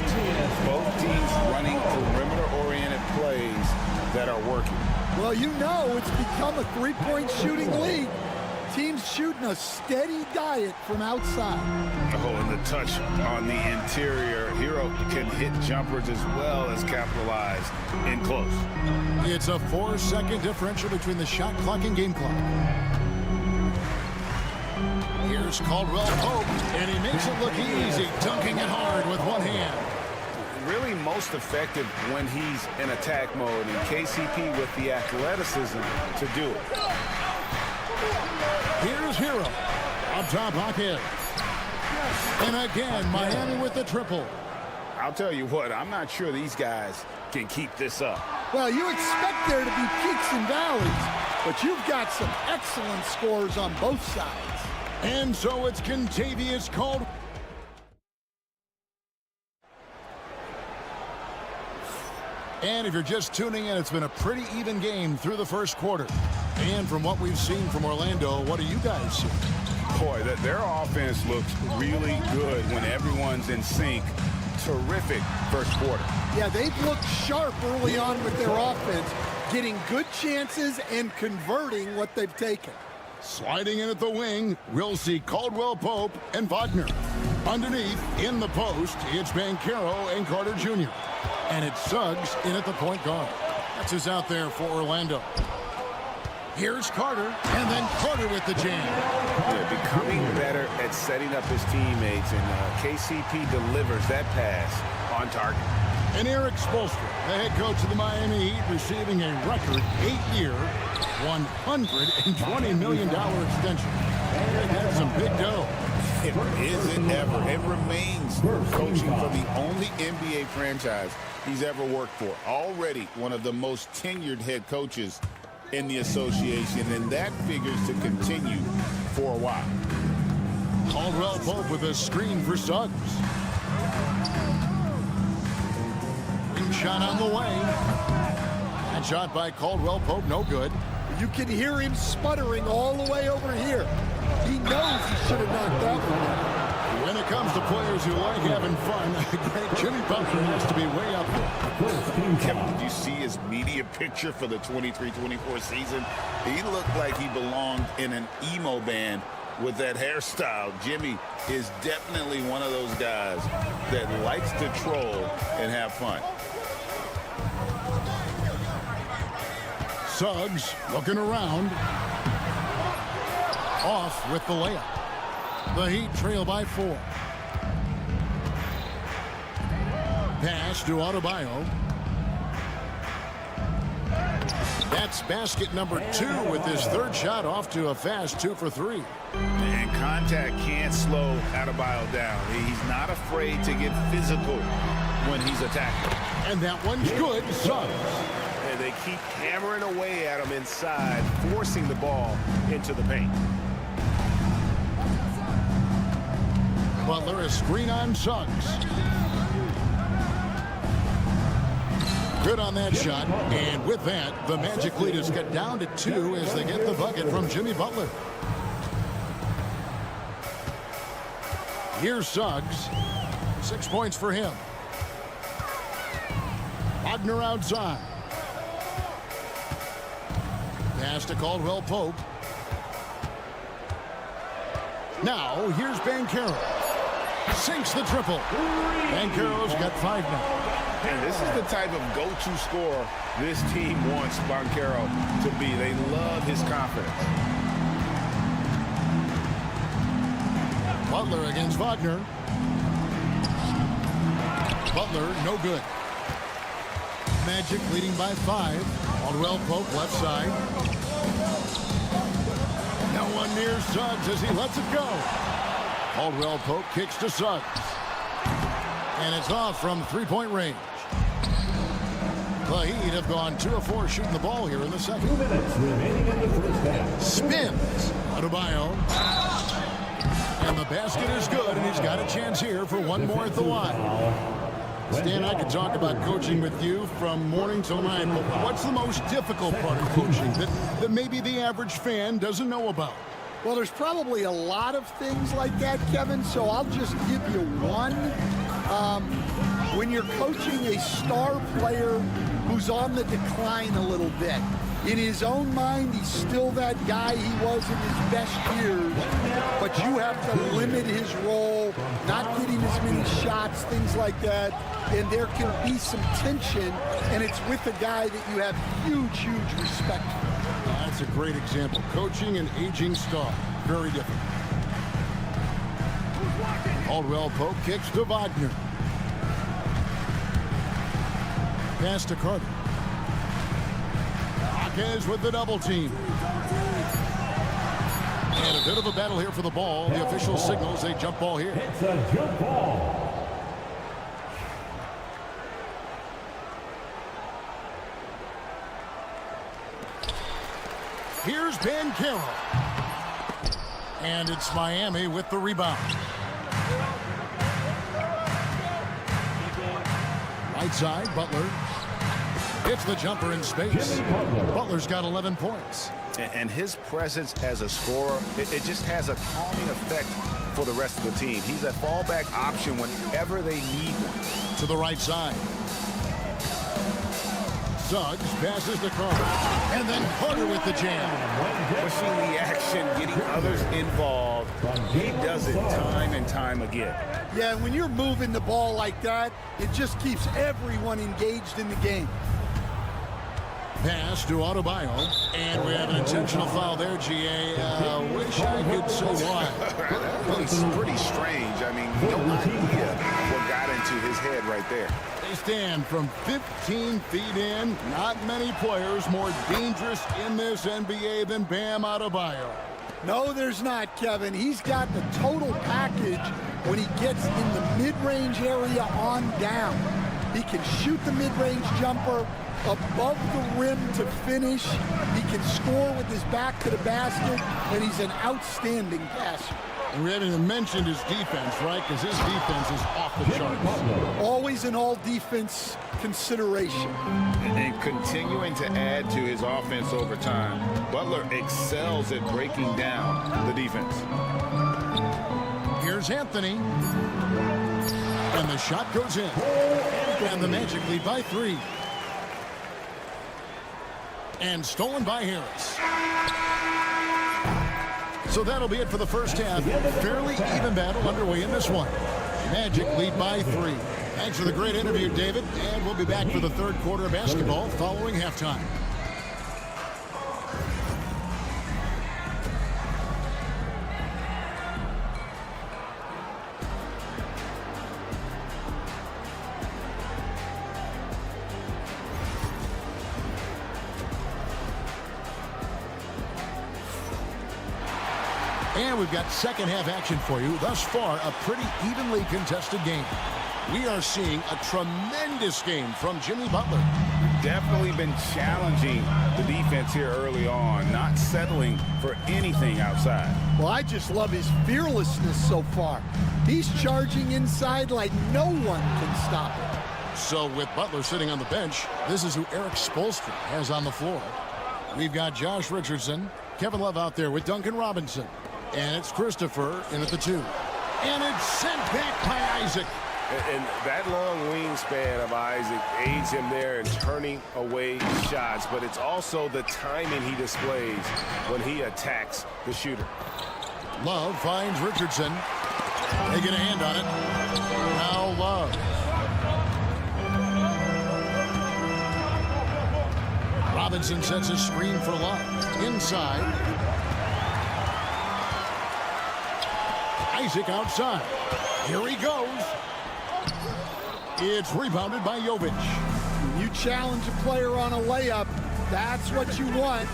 Both teams running perimeter-oriented plays that are working. Well, you know it's become a three-point shooting league. Teams shooting a steady diet from outside. Oh, and the touch on the interior. Hero can hit jumpers as well as capitalize in close. It's a 4-second differential between the shot clock and game clock. Here's Caldwell Pope, and he makes it look easy, dunking it hard with one hand. Really most effective when he's in attack mode, and KCP with the athleticism to do it. Here's Hero. Up top, Hawkins. And again, Miami with the triple. I'll tell you what, I'm not sure these guys can keep this up. Well, you expect there to be peaks and valleys, but you've got some excellent scores on both sides. And so it's Contavious Caldwell. And if you're just tuning in, it's been a pretty even game through the first quarter. And from what we've seen from Orlando, what do you guys see? Boy, their offense looks really good when everyone's in sync. Terrific first quarter. Yeah, they've looked sharp early on with their offense, getting good chances and converting what they've taken. Sliding in at the wing, we'll see Caldwell Pope and Wagner. Underneath, in the post, it's Banchero and Carter Jr. And it's Suggs in at the point guard. That's who's out there for Orlando. Here's Carter, and then Carter with the jam. Yeah, becoming better at setting up his teammates, and KCP delivers that pass on target. And Eric Spoelstra, the head coach of the Miami Heat, receiving a record 8-year, $120 million extension. That's some big dough. It isn't ever. It remains coaching for the only NBA franchise he's ever worked for. Already one of the most tenured head coaches in the association, and that figures to continue for a while. Caldwell Pope with a screen for Suggs. Ring shot on the way. That shot by Caldwell Pope, no good. You can hear him sputtering all the way over here. He knows he should have knocked that one out. When it comes to players who like having fun, great Jimmy Butler has to be way up there. Kevin, did you see his media picture for the 23-24 season? He looked like he belonged in an emo band with that hairstyle. Jimmy is definitely one of those guys that likes to troll and have fun. Suggs looking around. Off with the layup. The Heat trail by 4. Pass to Adebayo. That's basket number 2 with his third shot off to a fast 2 for 3. And contact can't slow Adebayo down. He's not afraid to get physical when he's attacking. And that one's good. Suggs. And they keep hammering away at him inside, forcing the ball into the paint. Butler, a screen on Suggs. Good on that shot, and with that, the Magic lead is cut down to 2 as they get the bucket from Jimmy Butler. Here's Suggs. 6 points for him. Wagner outside. Pass to Caldwell Pope. Now, here's Banchero. Sinks the triple. Banchero's got 5 now. And this is the type of go-to scorer this team wants Banchero to be. They love his confidence. Butler against Wagner. Butler, no good. Magic leading by 5. Caldwell Pope left side. No one near Suggs as he lets it go. Caldwell Pope kicks to Suggs. And it's off from 3-point range. The Heat have gone 2 of 4 shooting the ball here in the second. 2 minutes remaining in the first half. Spins. Adebayo. And the basket is good, and he's got a chance here for one more at the line. Stan, I could talk about coaching with you from morning till night, but what's the most difficult part of coaching that maybe the average fan doesn't know about? Well, there's probably a lot of things like that, Kevin, so I'll just give you one. When you're coaching a star player who's on the decline a little bit, in his own mind, he's still that guy he was in his best years, but you have to limit his role, not getting as many shots, things like that, and there can be some tension, and it's with a guy that you have huge respect for. That's a great example. Coaching an aging star. Very different. Caldwell Pope kicks to Wagner. Pass to Carter. Hawkins with the double team. And a bit of a battle here for the ball. The official signals a jump ball here. It's a jump ball. Here's Banchero. And it's Miami with the rebound. Right side, Butler. Hits the jumper in space. Butler's got 11 points. And his presence as a scorer, it just has a calming effect for the rest of the team. He's a fallback option whenever they need one. To the right side. Suggs passes to Carter. And then Carter with the jam. Pushing the action, getting others involved. He does it time and time again. Yeah, when you're moving the ball like that, it just keeps everyone engaged in the game. Pass to Adebayo. And we have an intentional foul there, GA. Wish I could say why. That was pretty strange. I mean, no idea what got into his head right there. They stand from 15 feet in. Not many players more dangerous in this NBA than Bam Adebayo. No, there's not, Kevin. He's got the total package when he gets in the mid-range area on down. He can shoot the mid-range jumper above the rim to finish. He can score with his back to the basket, and he's an outstanding passer. And we haven't even mentioned his defense, right? Because his defense is off the charts. Always an all-defense consideration. And continuing to add to his offense over time. Butler excels at breaking down the defense. Here's Anthony. And the shot goes in. And the Magic lead by 3. And stolen by Harris. So that'll be it for the first half. Fairly even battle underway in this one. Magic lead by 3. Thanks for the great interview, David. And we'll be back for the third quarter of basketball following halftime. And we've got second half action for you. Thus far, a pretty evenly contested game. We are seeing a tremendous game from Jimmy Butler. Definitely been challenging the defense here early on, not settling for anything outside. Well, I just love his fearlessness so far. He's charging inside like no one can stop him. So with Butler sitting on the bench, this is who Eric Spoelstra has on the floor. We've got Josh Richardson, Kevin Love out there with Duncan Robinson. And it's Christopher in at the 2. And it's sent back by Isaac. And that long wingspan of Isaac aids him there in turning away shots, but it's also the timing he displays when he attacks the shooter. Love finds Richardson. They get a hand on it. Now Love. Robinson sets a screen for Love. Inside. Isaac outside. Here he goes. It's rebounded by Jovic. When you challenge a player on a layup, that's what you want.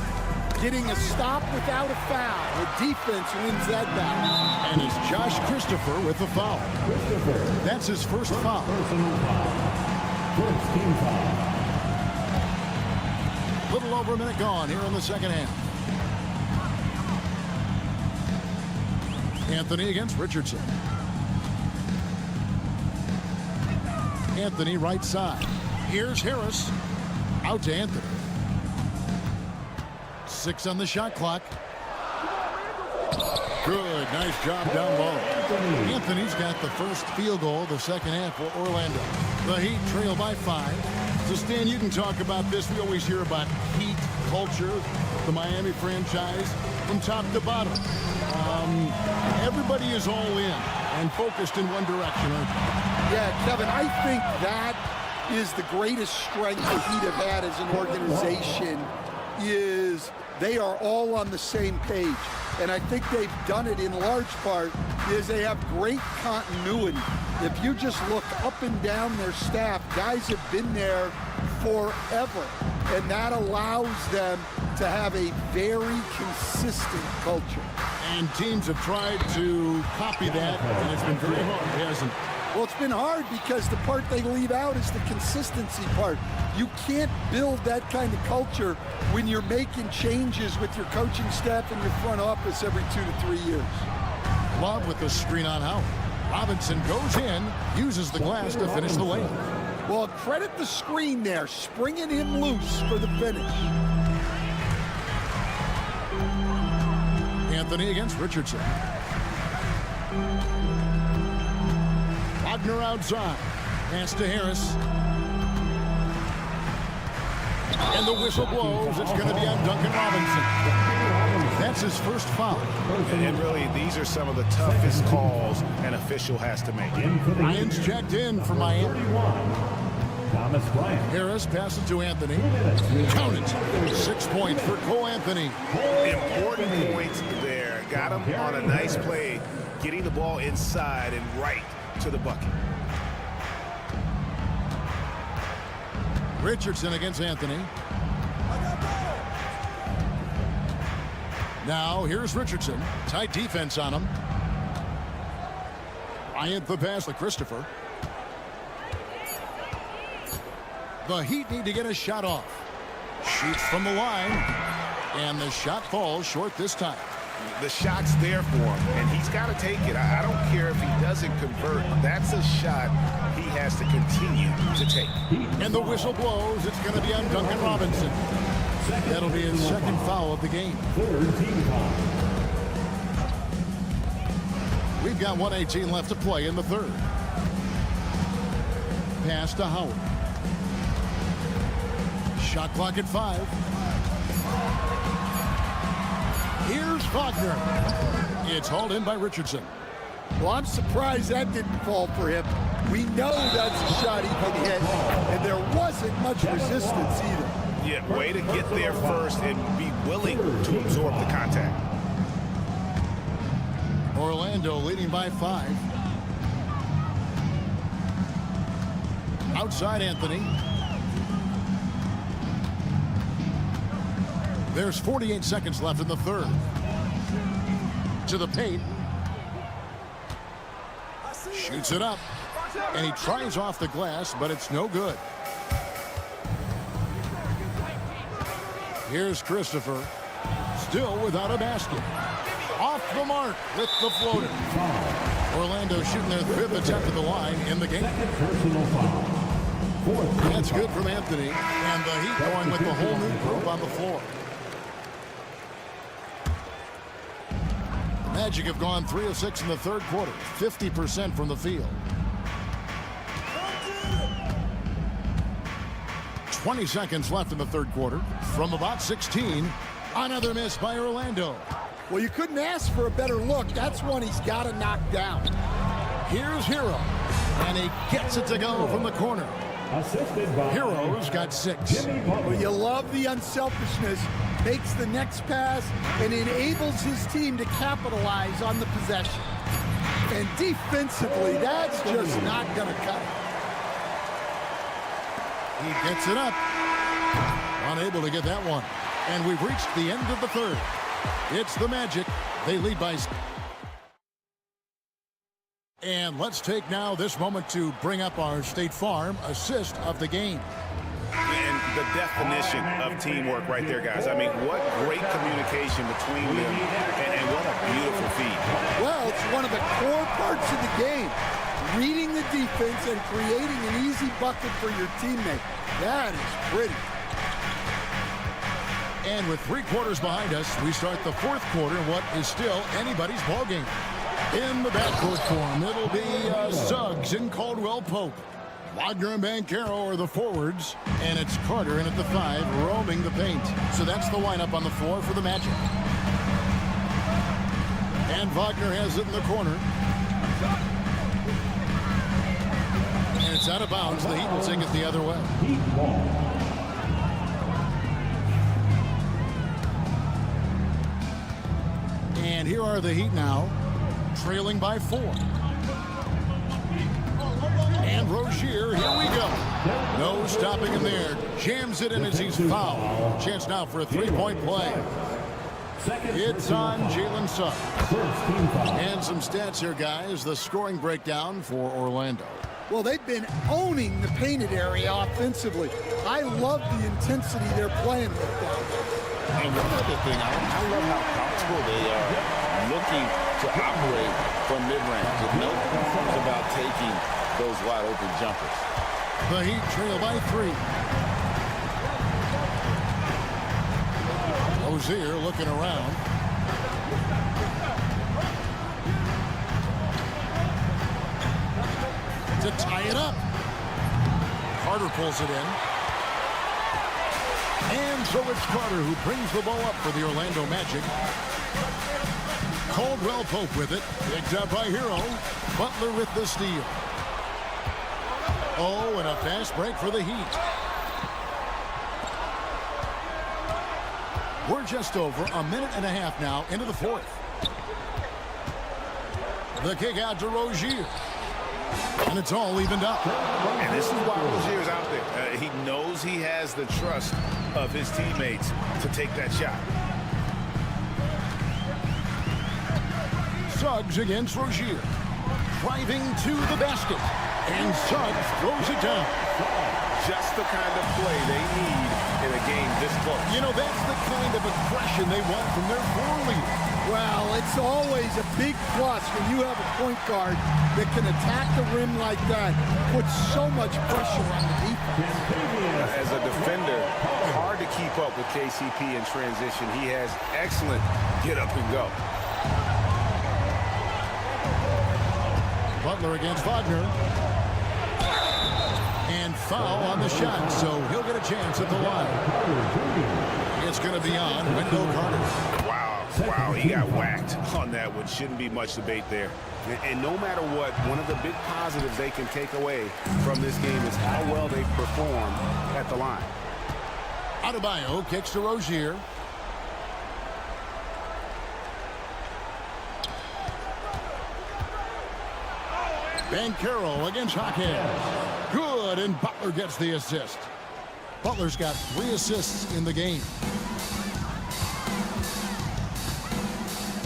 Getting a stop without a foul. The defense wins that battle. And it's Josh Christopher with the foul. That's his first foul. Personal foul. First team foul. Little over a minute gone here in the second half. Anthony against Richardson. Anthony right side. Here's Harris. Out to Anthony. 6 on the shot clock. Good. Nice job down low. Anthony's got the first field goal of the second half for Orlando. The Heat trail by 5. So, Stan, you can talk about this. We always hear about Heat culture, the Miami franchise, from top to bottom. Everybody is all in and focused in one direction, aren't they? Yeah, Kevin, I think that is the greatest strength the Heat have had as an organization, is they are all on the same page. And I think they've done it in large part is they have great continuity. If you just look up and down their staff, guys have been there forever. And that allows them to have a very consistent culture. And teams have tried to copy that, and it's been very hard, hasn't it? Well, it's been hard because the part they leave out is the consistency part. You can't build that kind of culture when you're making changes with your coaching staff and your front office every 2 to 3 years. Love with the screen on Howard. Robinson goes in, uses the glass to finish the layup. Well, credit the screen there, springing him loose for the finish. Anthony against Richardson. Wagner outside. Pass to Harris. And the whistle blows. It's going to be on Duncan Robinson. That's his first foul. And really, these are some of the toughest calls an official has to make. Ryan's checked in for Miami. Thomas Bryant. Harris passes to Anthony. Count it. 6 points for Cole Anthony. Important points there. Got him on a nice play, getting the ball inside and right to the bucket. Richardson against Anthony. Now here's Richardson. Tight defense on him. Bryant the pass to Christopher. The Heat need to get a shot off. Shoots from the line. And the shot falls short this time. The shot's there for him, and he's got to take it. I don't care if he doesn't convert. That's a shot he has to continue to take. And the whistle blows. It's going to be on Duncan Robinson. That'll be his second foul of the game. Third team foul. We've got 1:18 left to play in the third. Pass to Howard. Shot clock at 5. Here's Wagner. It's hauled in by Richardson. Well, I'm surprised that didn't fall for him. We know that's a shot he can hit, and there wasn't much resistance either. Yeah, way to get there first and be willing to absorb the contact. Orlando leading by 5. Outside Anthony. There's 48 seconds left in the third. To the paint. Shoots it up. And he tries off the glass, but it's no good. Here's Christopher, still without a basket. Off the mark with the floater. Orlando shooting their 5th attempt at the line in the game. That's good from Anthony. And the Heat going with the whole new group on the floor. The Magic have gone 3 of 6 in the third quarter. 50% from the field. 20 seconds left in the third quarter. From about 16, another miss by Orlando. Well, you couldn't ask for a better look. That's one he's got to knock down. Here's Hero, and he gets it to go from the corner. Hero's got 6. Well, you love the unselfishness. Makes the next pass and enables his team to capitalize on the possession. And defensively, that's just not going to cut it. He gets it up. Unable to get that one. And we've reached the end of the third. It's the Magic. They lead by... And let's take now this moment to bring up our State Farm assist of the game. And the definition of teamwork right there, guys. I mean, what great communication between them, and what a beautiful feed. Well, it's one of the core parts of the game. Reading the defense and creating an easy bucket for your teammate. That is pretty. And with 3 quarters behind us, we start the fourth quarter, what is still anybody's ballgame. In the backcourt form, it'll be Suggs and Caldwell Pope. Wagner and Banchero are the forwards, and it's Carter in at the 5, roaming the paint. So that's the lineup on the floor for the Magic. And Wagner has it in the corner. And it's out of bounds. The Heat will take it the other way. And here are the Heat now, trailing by 4. And Rozier, here we go. No stopping him there. Jams it in as he's fouled. Chance now for a 3-point play. It's on Jalen Suggs. And some stats here, guys. The scoring breakdown for Orlando. Well, they've been owning the painted area offensively. I love the intensity they're playing with down there. And one other thing, I love how comfortable they are looking to operate from mid-range. With no concerns about taking those wide-open jumpers. The Heat trail by 3. Rozier looking around. To tie it up. Carter pulls it in. And so it's Carter who brings the ball up for the Orlando Magic. Caldwell Pope with it. Picked up by Hero. Butler with the steal. Oh, and a fast break for the Heat. We're just over a minute and a half now into the fourth. The kick out to Rozier. And it's all evened up. And this is why Rozier's out there. He knows he has the trust of his teammates to take that shot. Suggs against Rozier. Driving to the basket. And Suggs throws it down. Just the kind of play they need in a game this close. You know, that's the kind of aggression they want from their floor leader. Well, it's always a big plus when you have a point guard that can attack the rim like that. Puts so much pressure on the defense. As a defender, hard to keep up with KCP in transition. He has excellent get up and go. Butler against Wagner. And foul on the shot, so he'll get a chance at the line. It's going to be on Wendell Carter. Wow, he got whacked on that one. Shouldn't be much debate there. And no matter what, one of the big positives they can take away from this game is how well they perform at the line. Adebayo kicks to Rozier. Banchero against Jaquez. Good, and Butler gets the assist. Butler's got 3 assists in the game.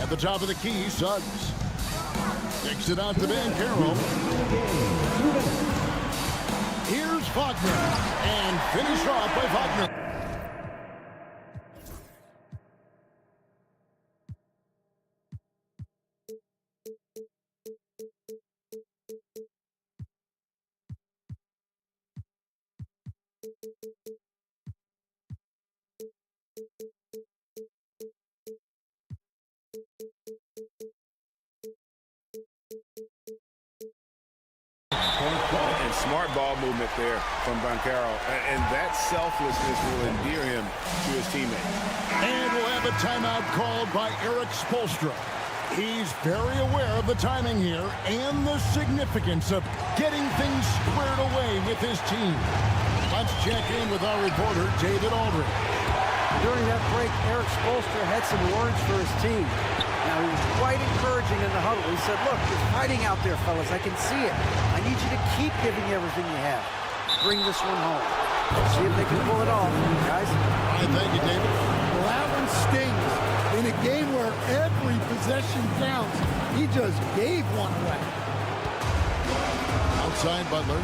At the top of the key, Suggs. Kicks it out to Banchero. Here's Wagner. And finished off by Wagner. And smart ball movement there from Banchero. And that selflessness will endear him to his teammates. And we'll have a timeout called by Eric Spoelstra. He's very aware of the timing here and the significance of getting things squared away with his team. Let's check in with our reporter, David Aldridge. During that break, Eric Spoelstra had some words for his team. Now, he was quite encouraging in the huddle. He said, look, there's fighting out there, fellas. I can see it. I need you to keep giving everything you have. Bring this one home. See if they can pull it off, guys. All right, thank you, David. Well, that one stings. In a game where every possession counts, he just gave one away. Outside Butler.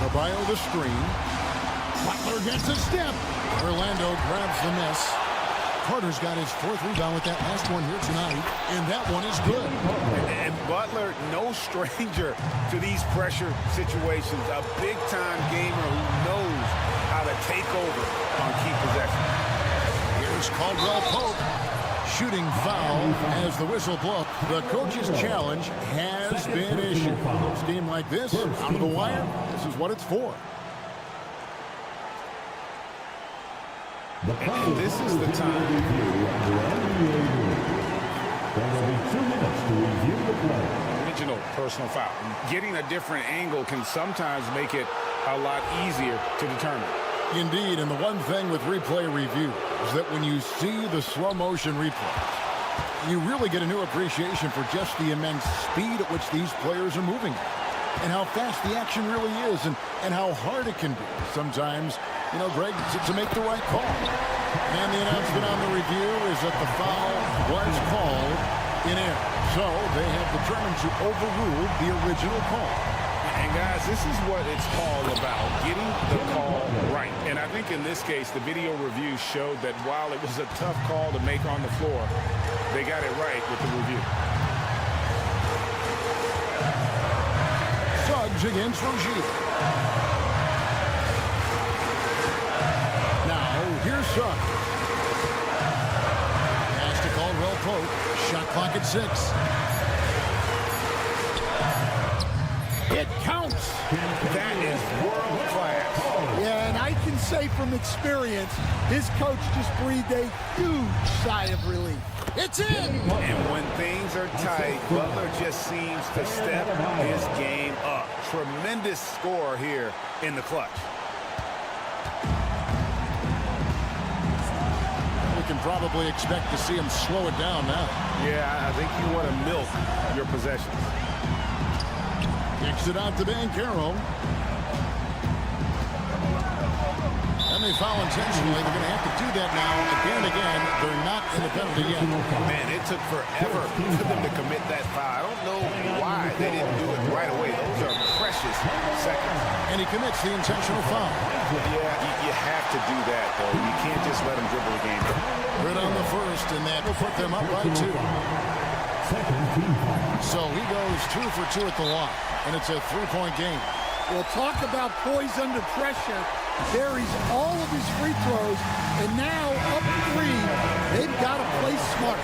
Adebayo the screen. Butler gets a step. Orlando grabs the miss. Carter's got his 4th rebound with that last one here tonight, and that one is good. And Butler, no stranger to these pressure situations. A big-time gamer who knows how to take over on key possessions. Here's Caldwell Pope. Shooting foul as the whistle blows. The coach's challenge has been issued. A game like this, out of the wire, this is what it's for. And this is the time. There will be 2 minutes to review the play. Original personal foul. Getting a different angle can sometimes make it a lot easier to determine. Indeed, and the one thing with replay review is that when you see the slow motion replays, you really get a new appreciation for just the immense speed at which these players are moving and how fast the action really is and how hard it can be sometimes, you know, Greg, to make the right call. And the announcement on the review is that the foul was called in error. So they have determined to overrule the original call. And guys, this is what it's all about, getting the call right. And I think in this case, the video review showed that while it was a tough call to make on the floor, they got it right with the review. Suggs against Rozier. Now, here's Suggs. Pass to Caldwell Pope. Shot clock at 6. It counts. That is world class. Yeah, and I can say from experience, his coach just breathed a huge sigh of relief. It's in! And when things are tight, Butler just seems to step his game up. Tremendous score here in the clutch. We can probably expect to see him slow it down now. Yeah, I think you want to milk your possessions. Kicks it out to Banchero. And they foul intentionally. They're going to have to do that now again and again. They're not in the penalty yet. Man, it took forever for them to commit that foul. I don't know why they didn't do it right away. Those are precious seconds. And he commits the intentional foul. Yeah, you have to do that, though. You can't just let them dribble the game. Good on the first, and that will put them up by 2. So he goes 2 for 2 at the line, and it's a 3-point game. Well, talk about poise under pressure. Buries all of his free throws, and now up 3. They've got to play smart.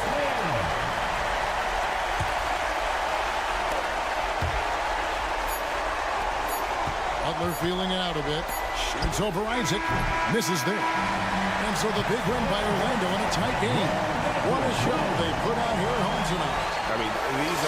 Butler feeling it out a bit. Shoots over Isaac. Misses there. And so the big win by Orlando in a tight game. What a show they put out here at home tonight. I mean, these